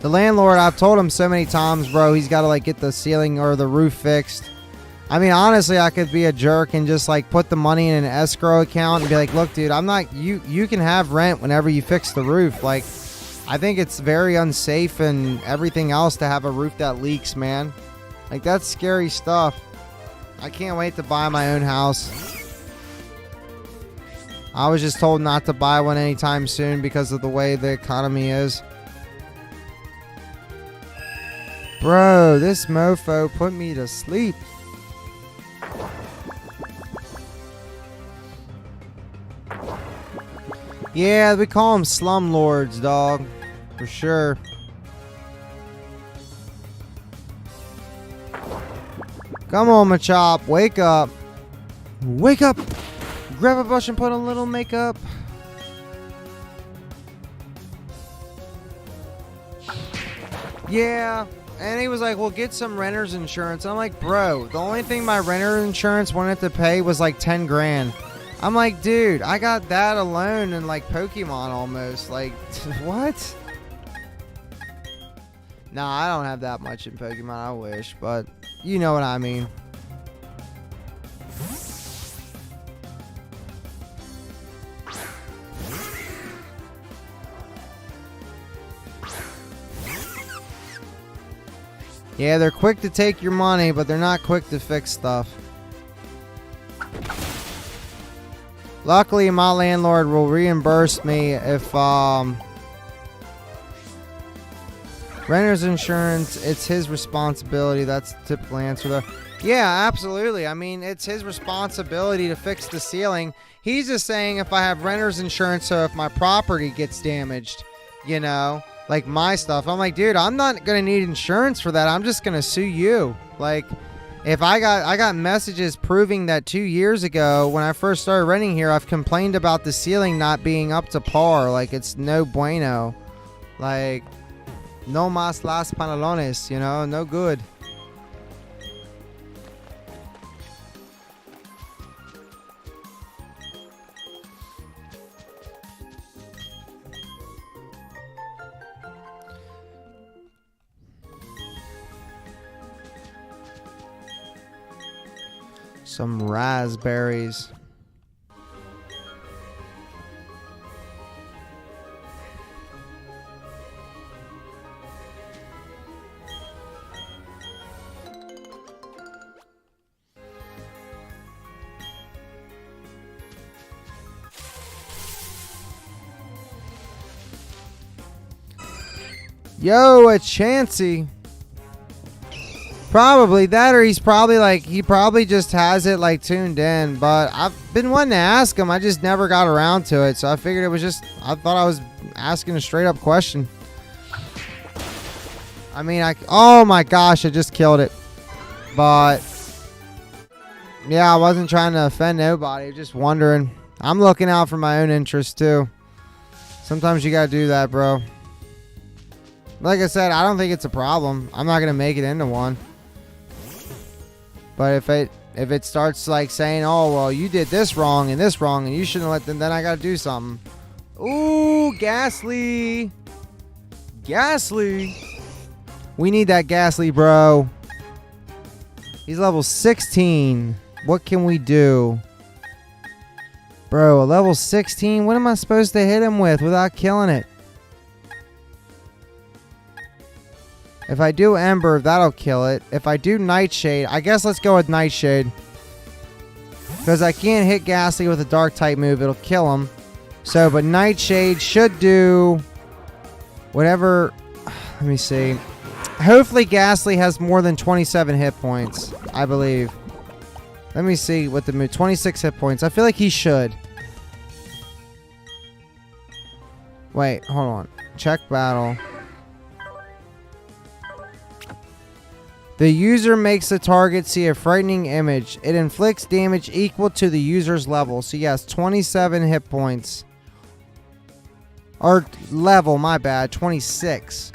The landlord, I've told him so many times, bro, he's got to like get the ceiling or the roof fixed. I mean, honestly, I could be a jerk and just like put the money in an escrow account and be like, look, dude, I'm not, you can have rent whenever you fix the roof. Like, I think it's very unsafe and everything else to have a roof that leaks, man. Like, that's scary stuff. I can't wait to buy my own house. I was just told not to buy one anytime soon because of the way the economy is. Bro, this mofo put me to sleep. Yeah, we call them slumlords, dog. For sure. Come on, Machop. Wake up. Wake up. Grab a brush and put on a little makeup. Yeah. And he was like, well, get some renter's insurance. I'm like, bro, the only thing my renter's insurance wanted to pay was like 10 grand. I'm like, dude, I got that alone in like Pokemon almost. Like, what? Nah, I don't have that much in Pokemon, I wish, but you know what I mean. Yeah, they're quick to take your money, but they're not quick to fix stuff. Luckily, my landlord will reimburse me if, renter's insurance, it's his responsibility. That's the typical answer there. Yeah, absolutely. I mean, it's his responsibility to fix the ceiling. He's just saying if I have renter's insurance, so if my property gets damaged, you know, like my stuff. I'm like, dude, I'm not going to need insurance for that. I'm just going to sue you. Like, if I got messages proving that 2 years ago when I first started renting here, I've complained about the ceiling not being up to par. Like, it's no bueno. Like, no mas las pantalones, you know, no good. Some raspberries. Yo, it's Chansey. Probably that, or he's probably like, he probably just has it like tuned in, but I've been wanting to ask him. I just never got around to it, so I figured it was just, I thought I was asking a straight up question. I mean, oh my gosh, I just killed it. But yeah, I wasn't trying to offend nobody, just wondering. I'm looking out for my own interest too. Sometimes you gotta do that, bro. Like I said, I don't think it's a problem. I'm not gonna make it into one. But if it starts like saying, oh well, you did this wrong and you shouldn't let them, then I gotta do something. Ooh, Ghastly. Ghastly. We need that Ghastly, bro. He's level 16. What can we do? Bro, a level 16? What am I supposed to hit him with without killing it? If I do Ember, that'll kill it. If I do Nightshade, I guess let's go with Nightshade. Because I can't hit Ghastly with a Dark type move. It'll kill him. So, but Nightshade should do whatever. Let me see. Hopefully Ghastly has more than 27 hit points, I believe. Let me see what the move. 26 hit points. I feel like he should. Wait, hold on. Check battle. The user makes the target see a frightening image. It inflicts damage equal to the user's level. So yes, 27 hit points. Or level, my bad, 26.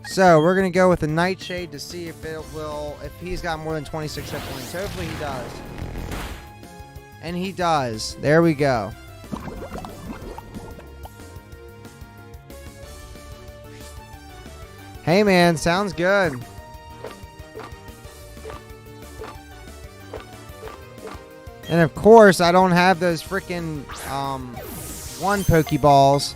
So we're gonna go with the Nightshade to see if it will, if he's got more than 26 hit points. Hopefully he does. And he does. There we go. Hey man, sounds good. And of course, I don't have those freaking one Pokeballs.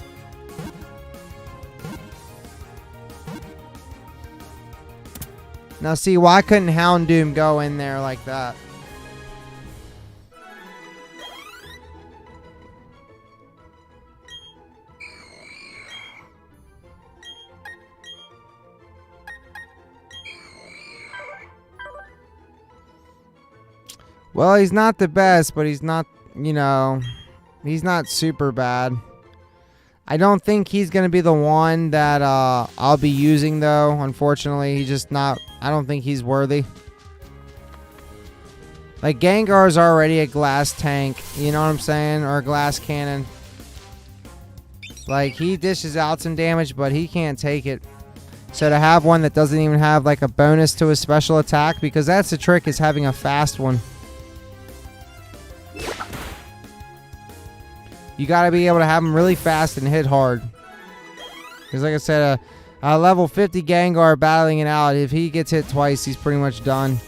Now see, why couldn't Houndoom go in there like that? Well, he's not the best, but he's not, you know, he's not super bad. I don't think he's going to be the one that I'll be using, though. Unfortunately, he's just not, I don't think he's worthy. Like, Gengar's already a glass tank, you know what I'm saying? Or a glass cannon. Like, he dishes out some damage, but he can't take it. So to have one that doesn't even have, like, a bonus to his special attack, because that's the trick, is having a fast one. You got to be able to have them really fast and hit hard. Because like I said, a level 50 Gengar battling it out, if he gets hit twice, he's pretty much done.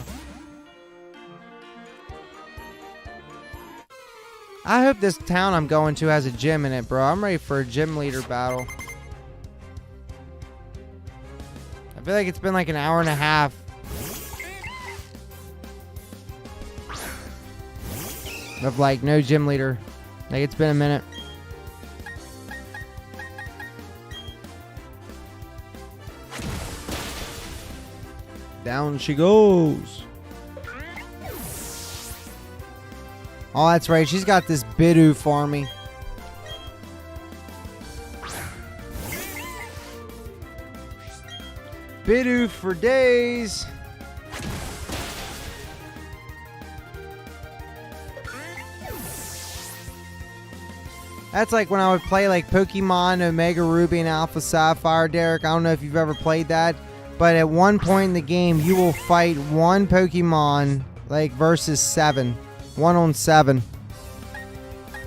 I hope this town I'm going to has a gym in it, bro. I'm ready for a gym leader battle. I feel like it's been like an hour and a half. Of like no gym leader. Like, it's been a minute. Down she goes. Oh, that's right. She's got this Bidoof for me. Bidoof for days. That's like when I would play like Pokemon Omega Ruby and Alpha Sapphire, Derek. I don't know if you've ever played that, but at one point in the game, you will fight one Pokemon like versus 7. 1 on 7.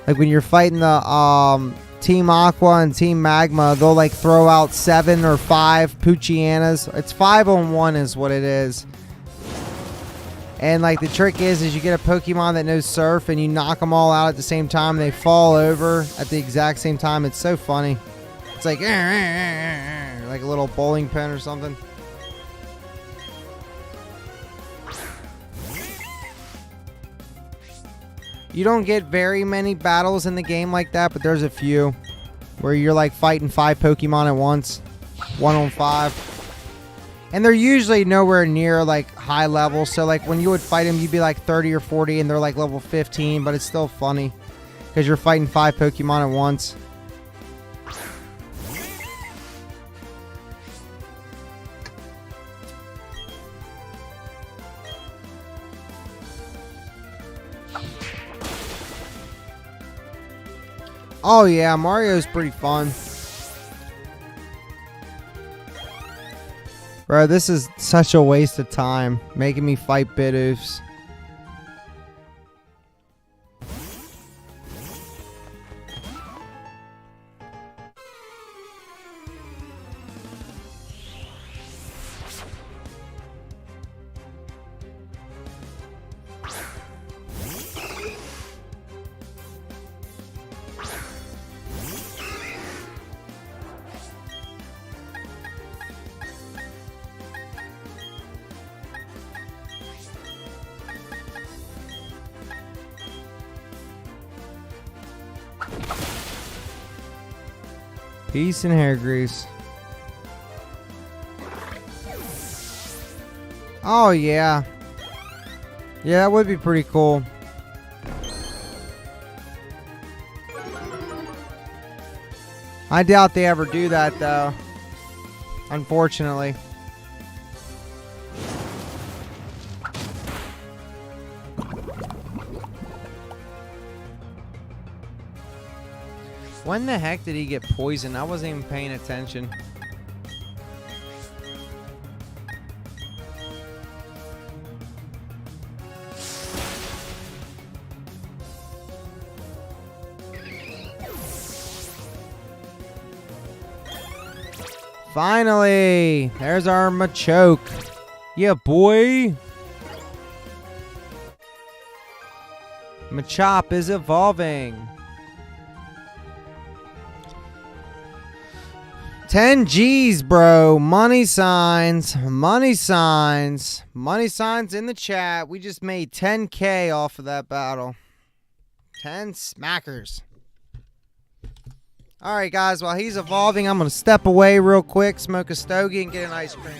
Like when you're fighting the Team Aqua and Team Magma, they'll like throw out 7 or 5 Poochyena. It's 5 on 1 is what it is. And like the trick is you get a Pokemon that knows Surf and you knock them all out at the same time. They fall over at the exact same time. It's so funny. It's like a little bowling pin or something. You don't get very many battles in the game like that, but there's a few where you're like fighting 5 Pokemon at once. 1 on 5. And they're usually nowhere near like high level. So like when you would fight them, you'd be like 30 or 40 and they're like level 15. But it's still funny because you're fighting 5 Pokemon at once. Oh yeah, Mario's pretty fun. Bro, this is such a waste of time, making me fight Bidoofs. Peace and hair grease. Oh yeah. Yeah, that would be pretty cool. I doubt they ever do that, though. Unfortunately. When the heck did he get poisoned? I wasn't even paying attention. Finally! There's our Machoke. Yeah, boy! Machop is evolving. 10 G's, bro. Money signs. Money signs. Money signs in the chat. We just made 10K off of that battle. 10 smackers. Alright, guys. While he's evolving, I'm going to step away real quick, smoke a stogie, and get an ice cream.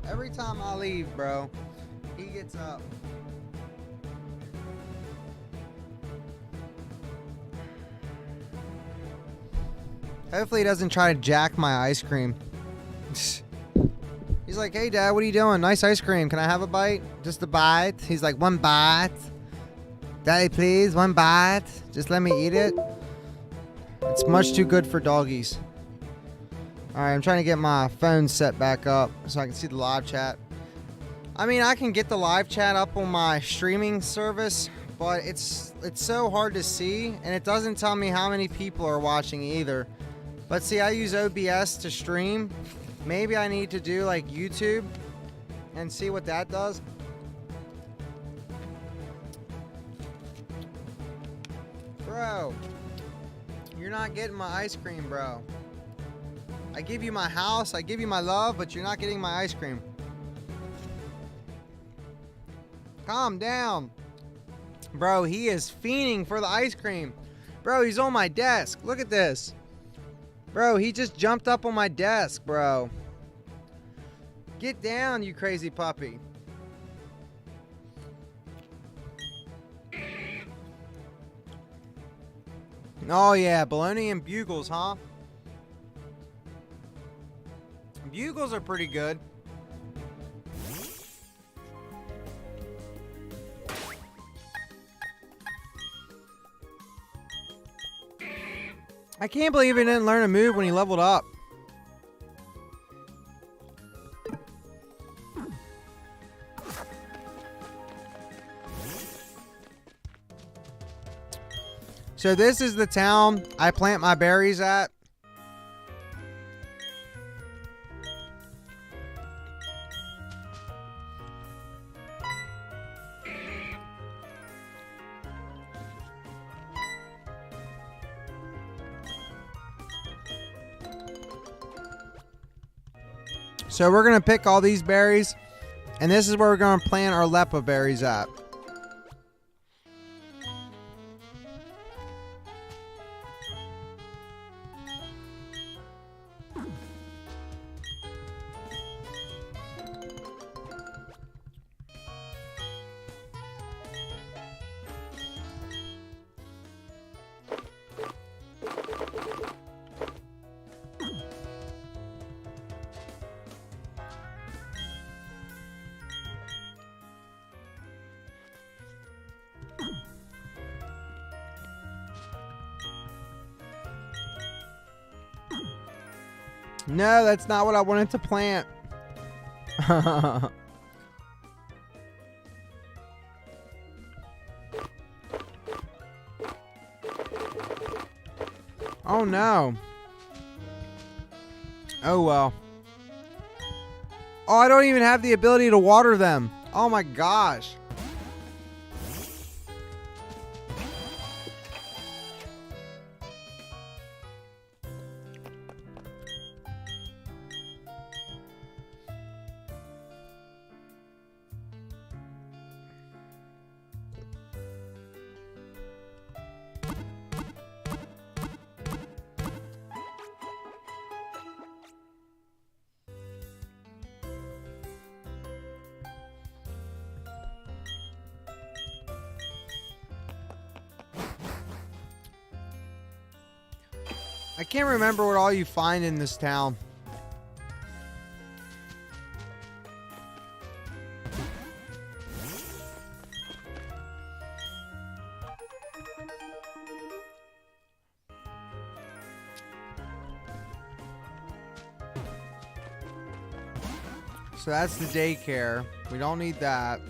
Every time I leave, bro, he gets up. Hopefully he doesn't try to jack my ice cream. He's like, hey, Dad, what are you doing? Nice ice cream. Can I have a bite? Just a bite? He's like, one bite. Daddy, please, one bite. Just let me eat it. It's much too good for doggies. Alright, I'm trying to get my phone set back up so I can see the live chat. I mean, I can get the live chat up on my streaming service, but it's so hard to see, and it doesn't tell me how many people are watching either. But see, I use OBS to stream. Maybe I need to do like YouTube and see what that does. Bro, you're not getting my ice cream, bro. I give you my house, I give you my love, but you're not getting my ice cream. Calm down. Bro, he is fiending for the ice cream. Bro, he's on my desk. Look at this. Bro, he just jumped up on my desk, bro. Get down, you crazy puppy. Oh yeah, bologna and bugles, huh? Bugles are pretty good. I can't believe he didn't learn a move when he leveled up. So this is the town I plant my berries at. So we're going to pick all these berries, and this is where we're going to plant our lepa berries at. No, that's not what I wanted to plant. Oh no. Oh well. Oh, I don't even have the ability to water them. Oh my gosh. I can't remember what all you find in this town. So that's the daycare. We don't need that.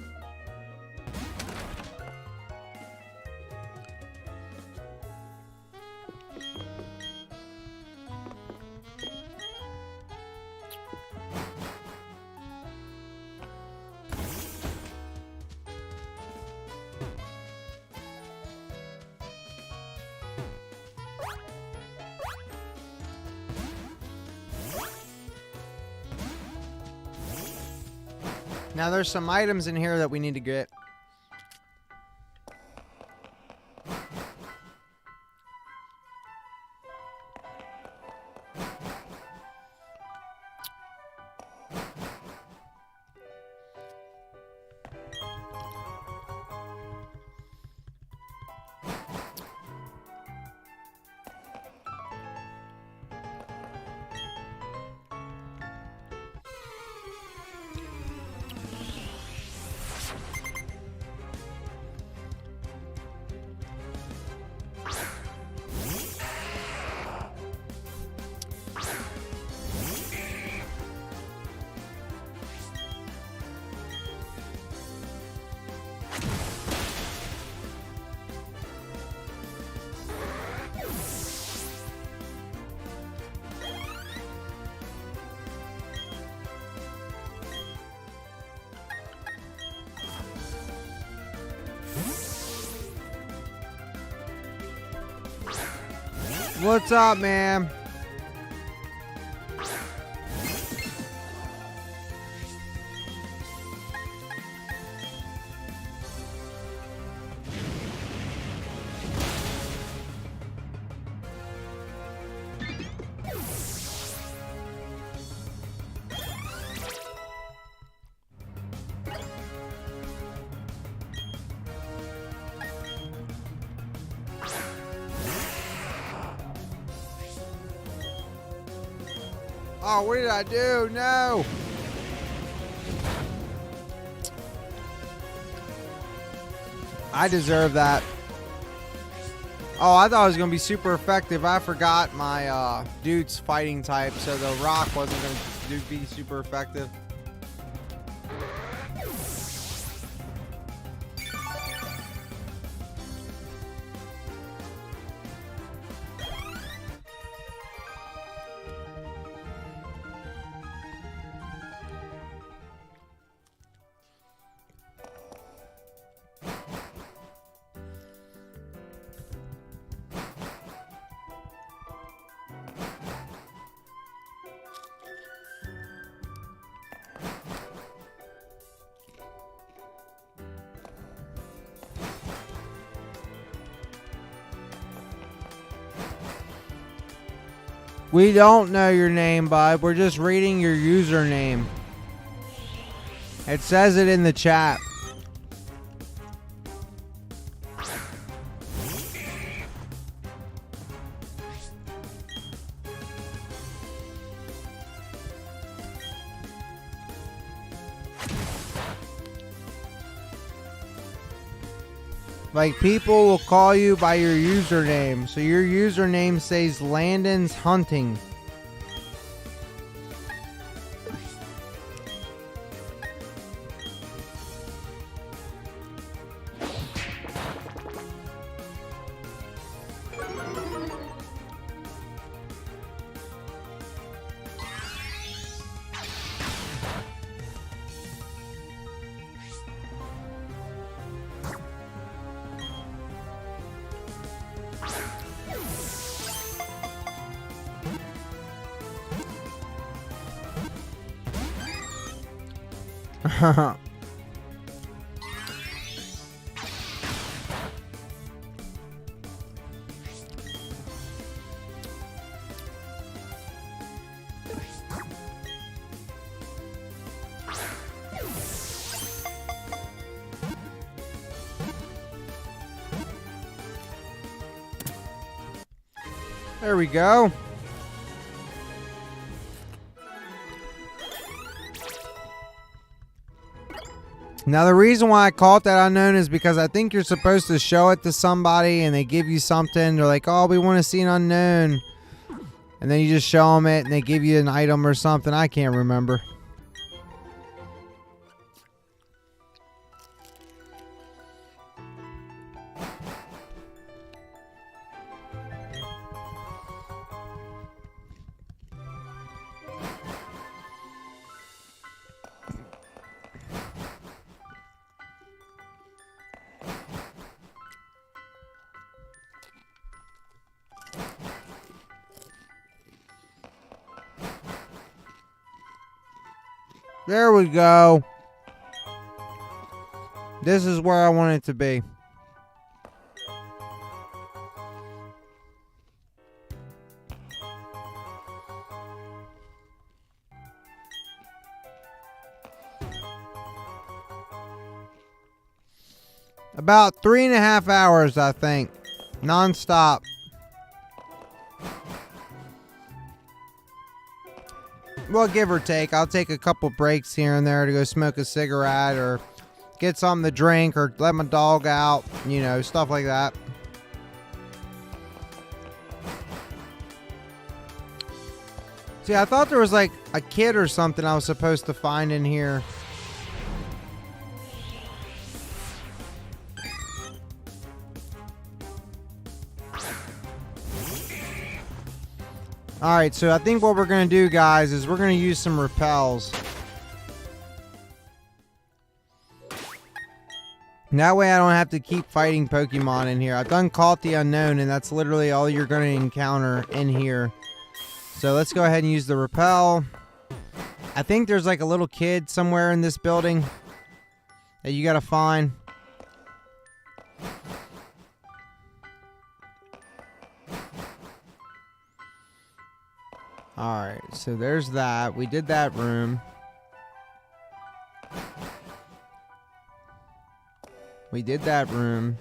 Now there's some items in here that we need to get. What's up, man? Oh, what did I do? No. I deserve that. Oh, I thought it was going to be super effective. I forgot my dude's fighting type, so the rock wasn't going to be super effective. We don't know your name, bud. We're just reading your username. It says it in the chat. Like, people will call you by your username. So your username says Landon's Hunting. There we go. Now, the reason why I call it that unknown is because I think you're supposed to show it to somebody and they give you something. They're like, oh, we want to see an unknown. And then you just show them it and they give you an item or something. I can't remember. There we go. This is where I want it to be. About 3.5 hours, I think. Non-stop. Well, give or take. I'll take a couple breaks here and there to go smoke a cigarette or get something to drink or let my dog out, you know, stuff like that. See, I thought there was like a kid or something I was supposed to find in here. Alright, so I think what we're going to do, guys, is we're going to use some repels. That way I don't have to keep fighting Pokemon in here. I've done Caught the Unknown, and that's literally all you're going to encounter in here. So let's go ahead and use the repel. I think there's like a little kid somewhere in this building that you got to find. Alright, so there's that. We did that room. We did that room.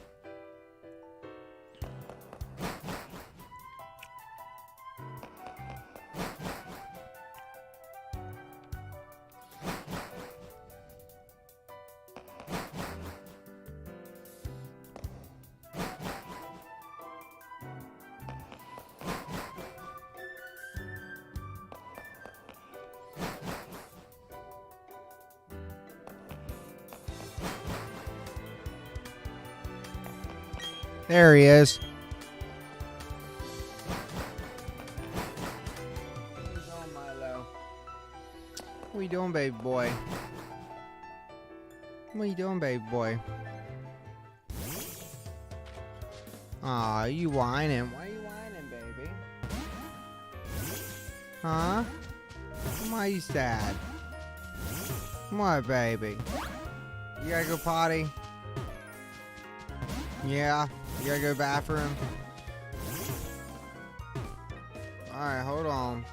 There he is. What are you doing, Milo? What are you doing, baby boy? What are you doing, baby boy? Aw, you whining. Why are you whining, baby? Huh? Why are you sad? What, baby? You gotta go potty? Yeah. You gotta go bathroom. Alright, hold on.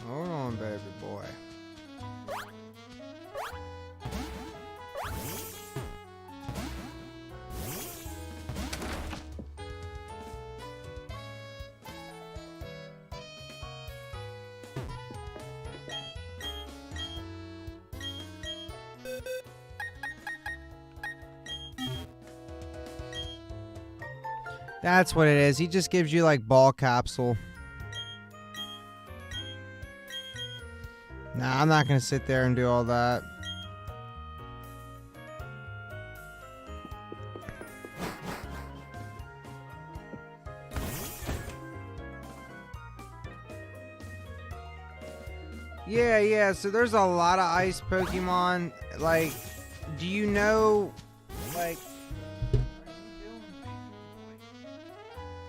Hold on, baby boy. That's what it is. He just gives you like ball capsule. Nah, I'm not gonna sit there and do all that. Yeah, so there's a lot of ice Pokemon. Like, do you know, like,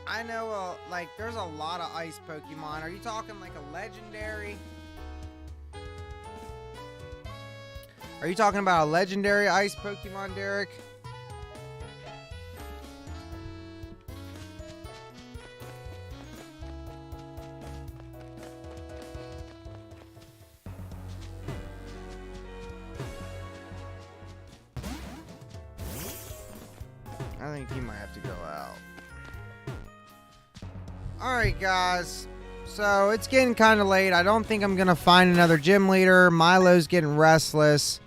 I know, like, there's a lot of ice Pokemon. Are you talking like a legendary? Are you talking about a legendary ice Pokemon, Derek? I think he might have to go out. Alright, guys. So, it's getting kind of late. I don't think I'm going to find another gym leader. Milo's getting restless.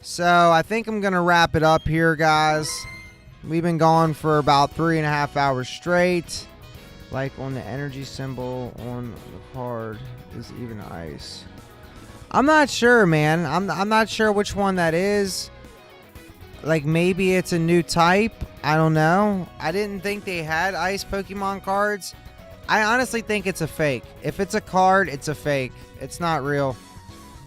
So, I think I'm going to wrap it up here, guys. We've been going for about 3.5 hours straight. Like on the energy symbol on the card is even ice. I'm not sure, man. I'm not sure which one that is. Like, maybe it's a new type. I don't know. I didn't think they had ice Pokemon cards. I honestly think it's a fake. If it's a card, it's a fake. It's not real.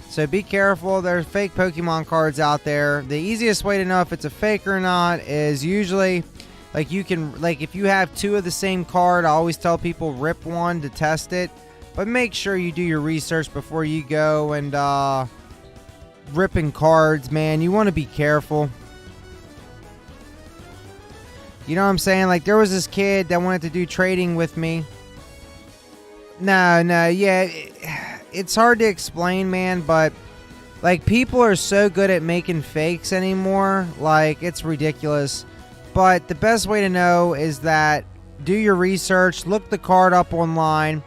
So be careful. There's fake Pokemon cards out there. The easiest way to know if it's a fake or not is usually, like, you can, like, if you have two of the same card, I always tell people rip one to test it. But make sure you do your research before you go and ripping cards, man. You want to be careful. You know what I'm saying? Like, there was this kid that wanted to do trading with me. No, yeah. It's hard to explain, man, but, like, people are so good at making fakes anymore. Like, it's ridiculous. But the best way to know is that do your research. Look the card up online.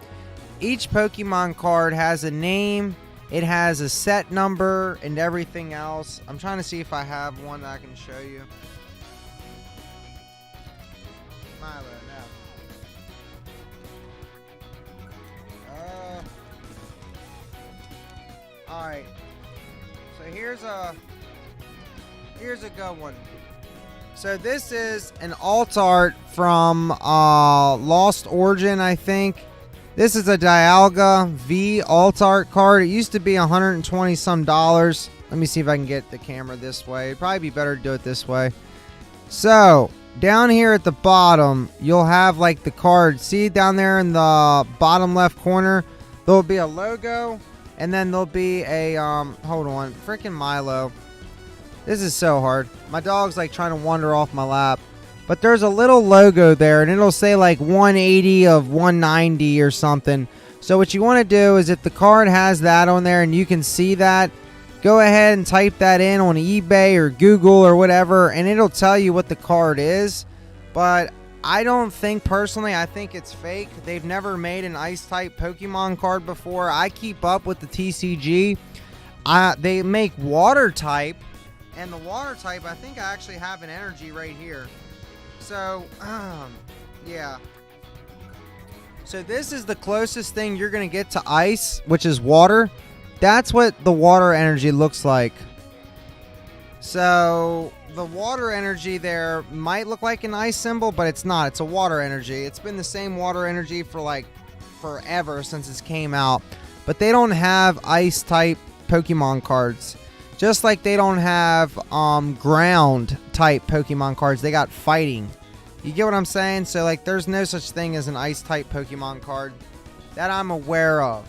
Each Pokemon card has a name. It has a set number and everything else. I'm trying to see if I have one that I can show you. Milo, no. Alright. So here's a good one. So this is an alt art from Lost Origin, I think. This is a Dialga V Alt Art card. It used to be $120 some. Let me see if I can get the camera this way. It'd probably be better to do it this way. So, down here at the bottom, you'll have like the card. See down there in the bottom left corner, there'll be a logo, and then there'll be a, hold on, freaking Milo. This is so hard. My dog's like trying to wander off my lap. But there's a little logo there, and it'll say like 180 of 190 or something. So what you want to do is if the card has that on there and you can see that, go ahead and type that in on eBay or Google or whatever, and it'll tell you what the card is. But I don't think, personally, I think it's fake. They've never made an Ice-type Pokemon card before. I keep up with the TCG. They make Water-type, and the Water-type, I think I actually have an energy right here. So, yeah. So this is the closest thing you're going to get to ice, which is water. That's what the water energy looks like. So, the water energy there might look like an ice symbol, but it's not. It's a water energy. It's been the same water energy for like forever since it came out. But they don't have ice-type Pokemon cards. Just like they don't have ground-type Pokemon cards. They got fighting. You get what I'm saying? So, like, there's no such thing as an ice-type Pokemon card that I'm aware of.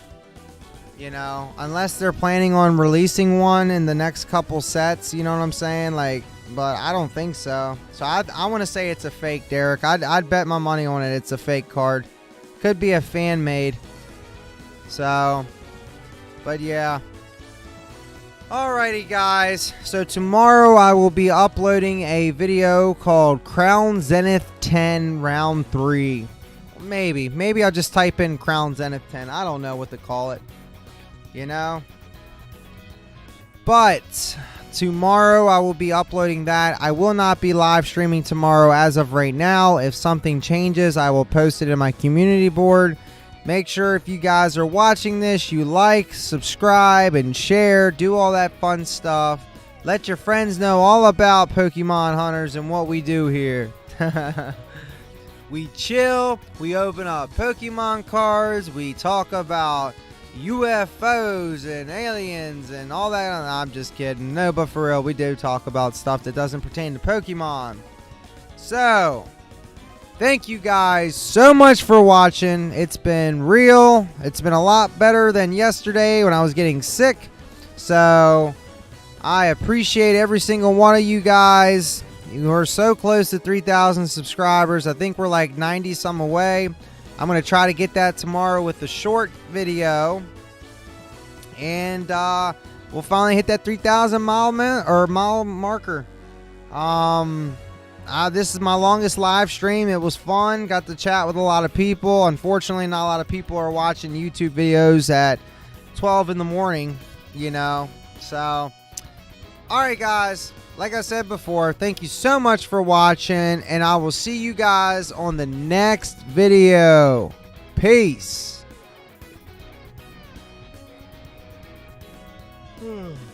You know? Unless they're planning on releasing one in the next couple sets. You know what I'm saying? Like, but I don't think so. So, I want to say it's a fake, Derek. I'd bet my money on it. It's a fake card. Could be a fan-made. So, but yeah. Alrighty guys, so tomorrow I will be uploading a video called Crown Zenith 10 Round 3. Maybe I'll just type in Crown Zenith 10. I don't know what to call it, you know. But tomorrow I will be uploading that. I will not be live streaming tomorrow as of right now. If something changes, I will post it in my community board. Make sure if you guys are watching this, you like, subscribe, and share. Do all that fun stuff. Let your friends know all about Pokemon Hunters and what we do here. We chill. We open up Pokemon cards. We talk about UFOs and aliens and all that. I'm just kidding. No, but for real, we do talk about stuff that doesn't pertain to Pokemon. So, thank you guys so much for watching. It's been real. It's been a lot better than yesterday when I was getting sick. So, I appreciate every single one of you guys. You are so close to 3,000 subscribers. I think we're like 90 some away. I'm going to try to get that tomorrow with a short video. And we'll finally hit that 3,000 mile marker. This is my longest live stream. It was fun. Got to chat with a lot of people. Unfortunately, not a lot of people are watching YouTube videos at 12 in the morning, you know. So, alright guys. Like I said before, thank you so much for watching. And I will see you guys on the next video. Peace.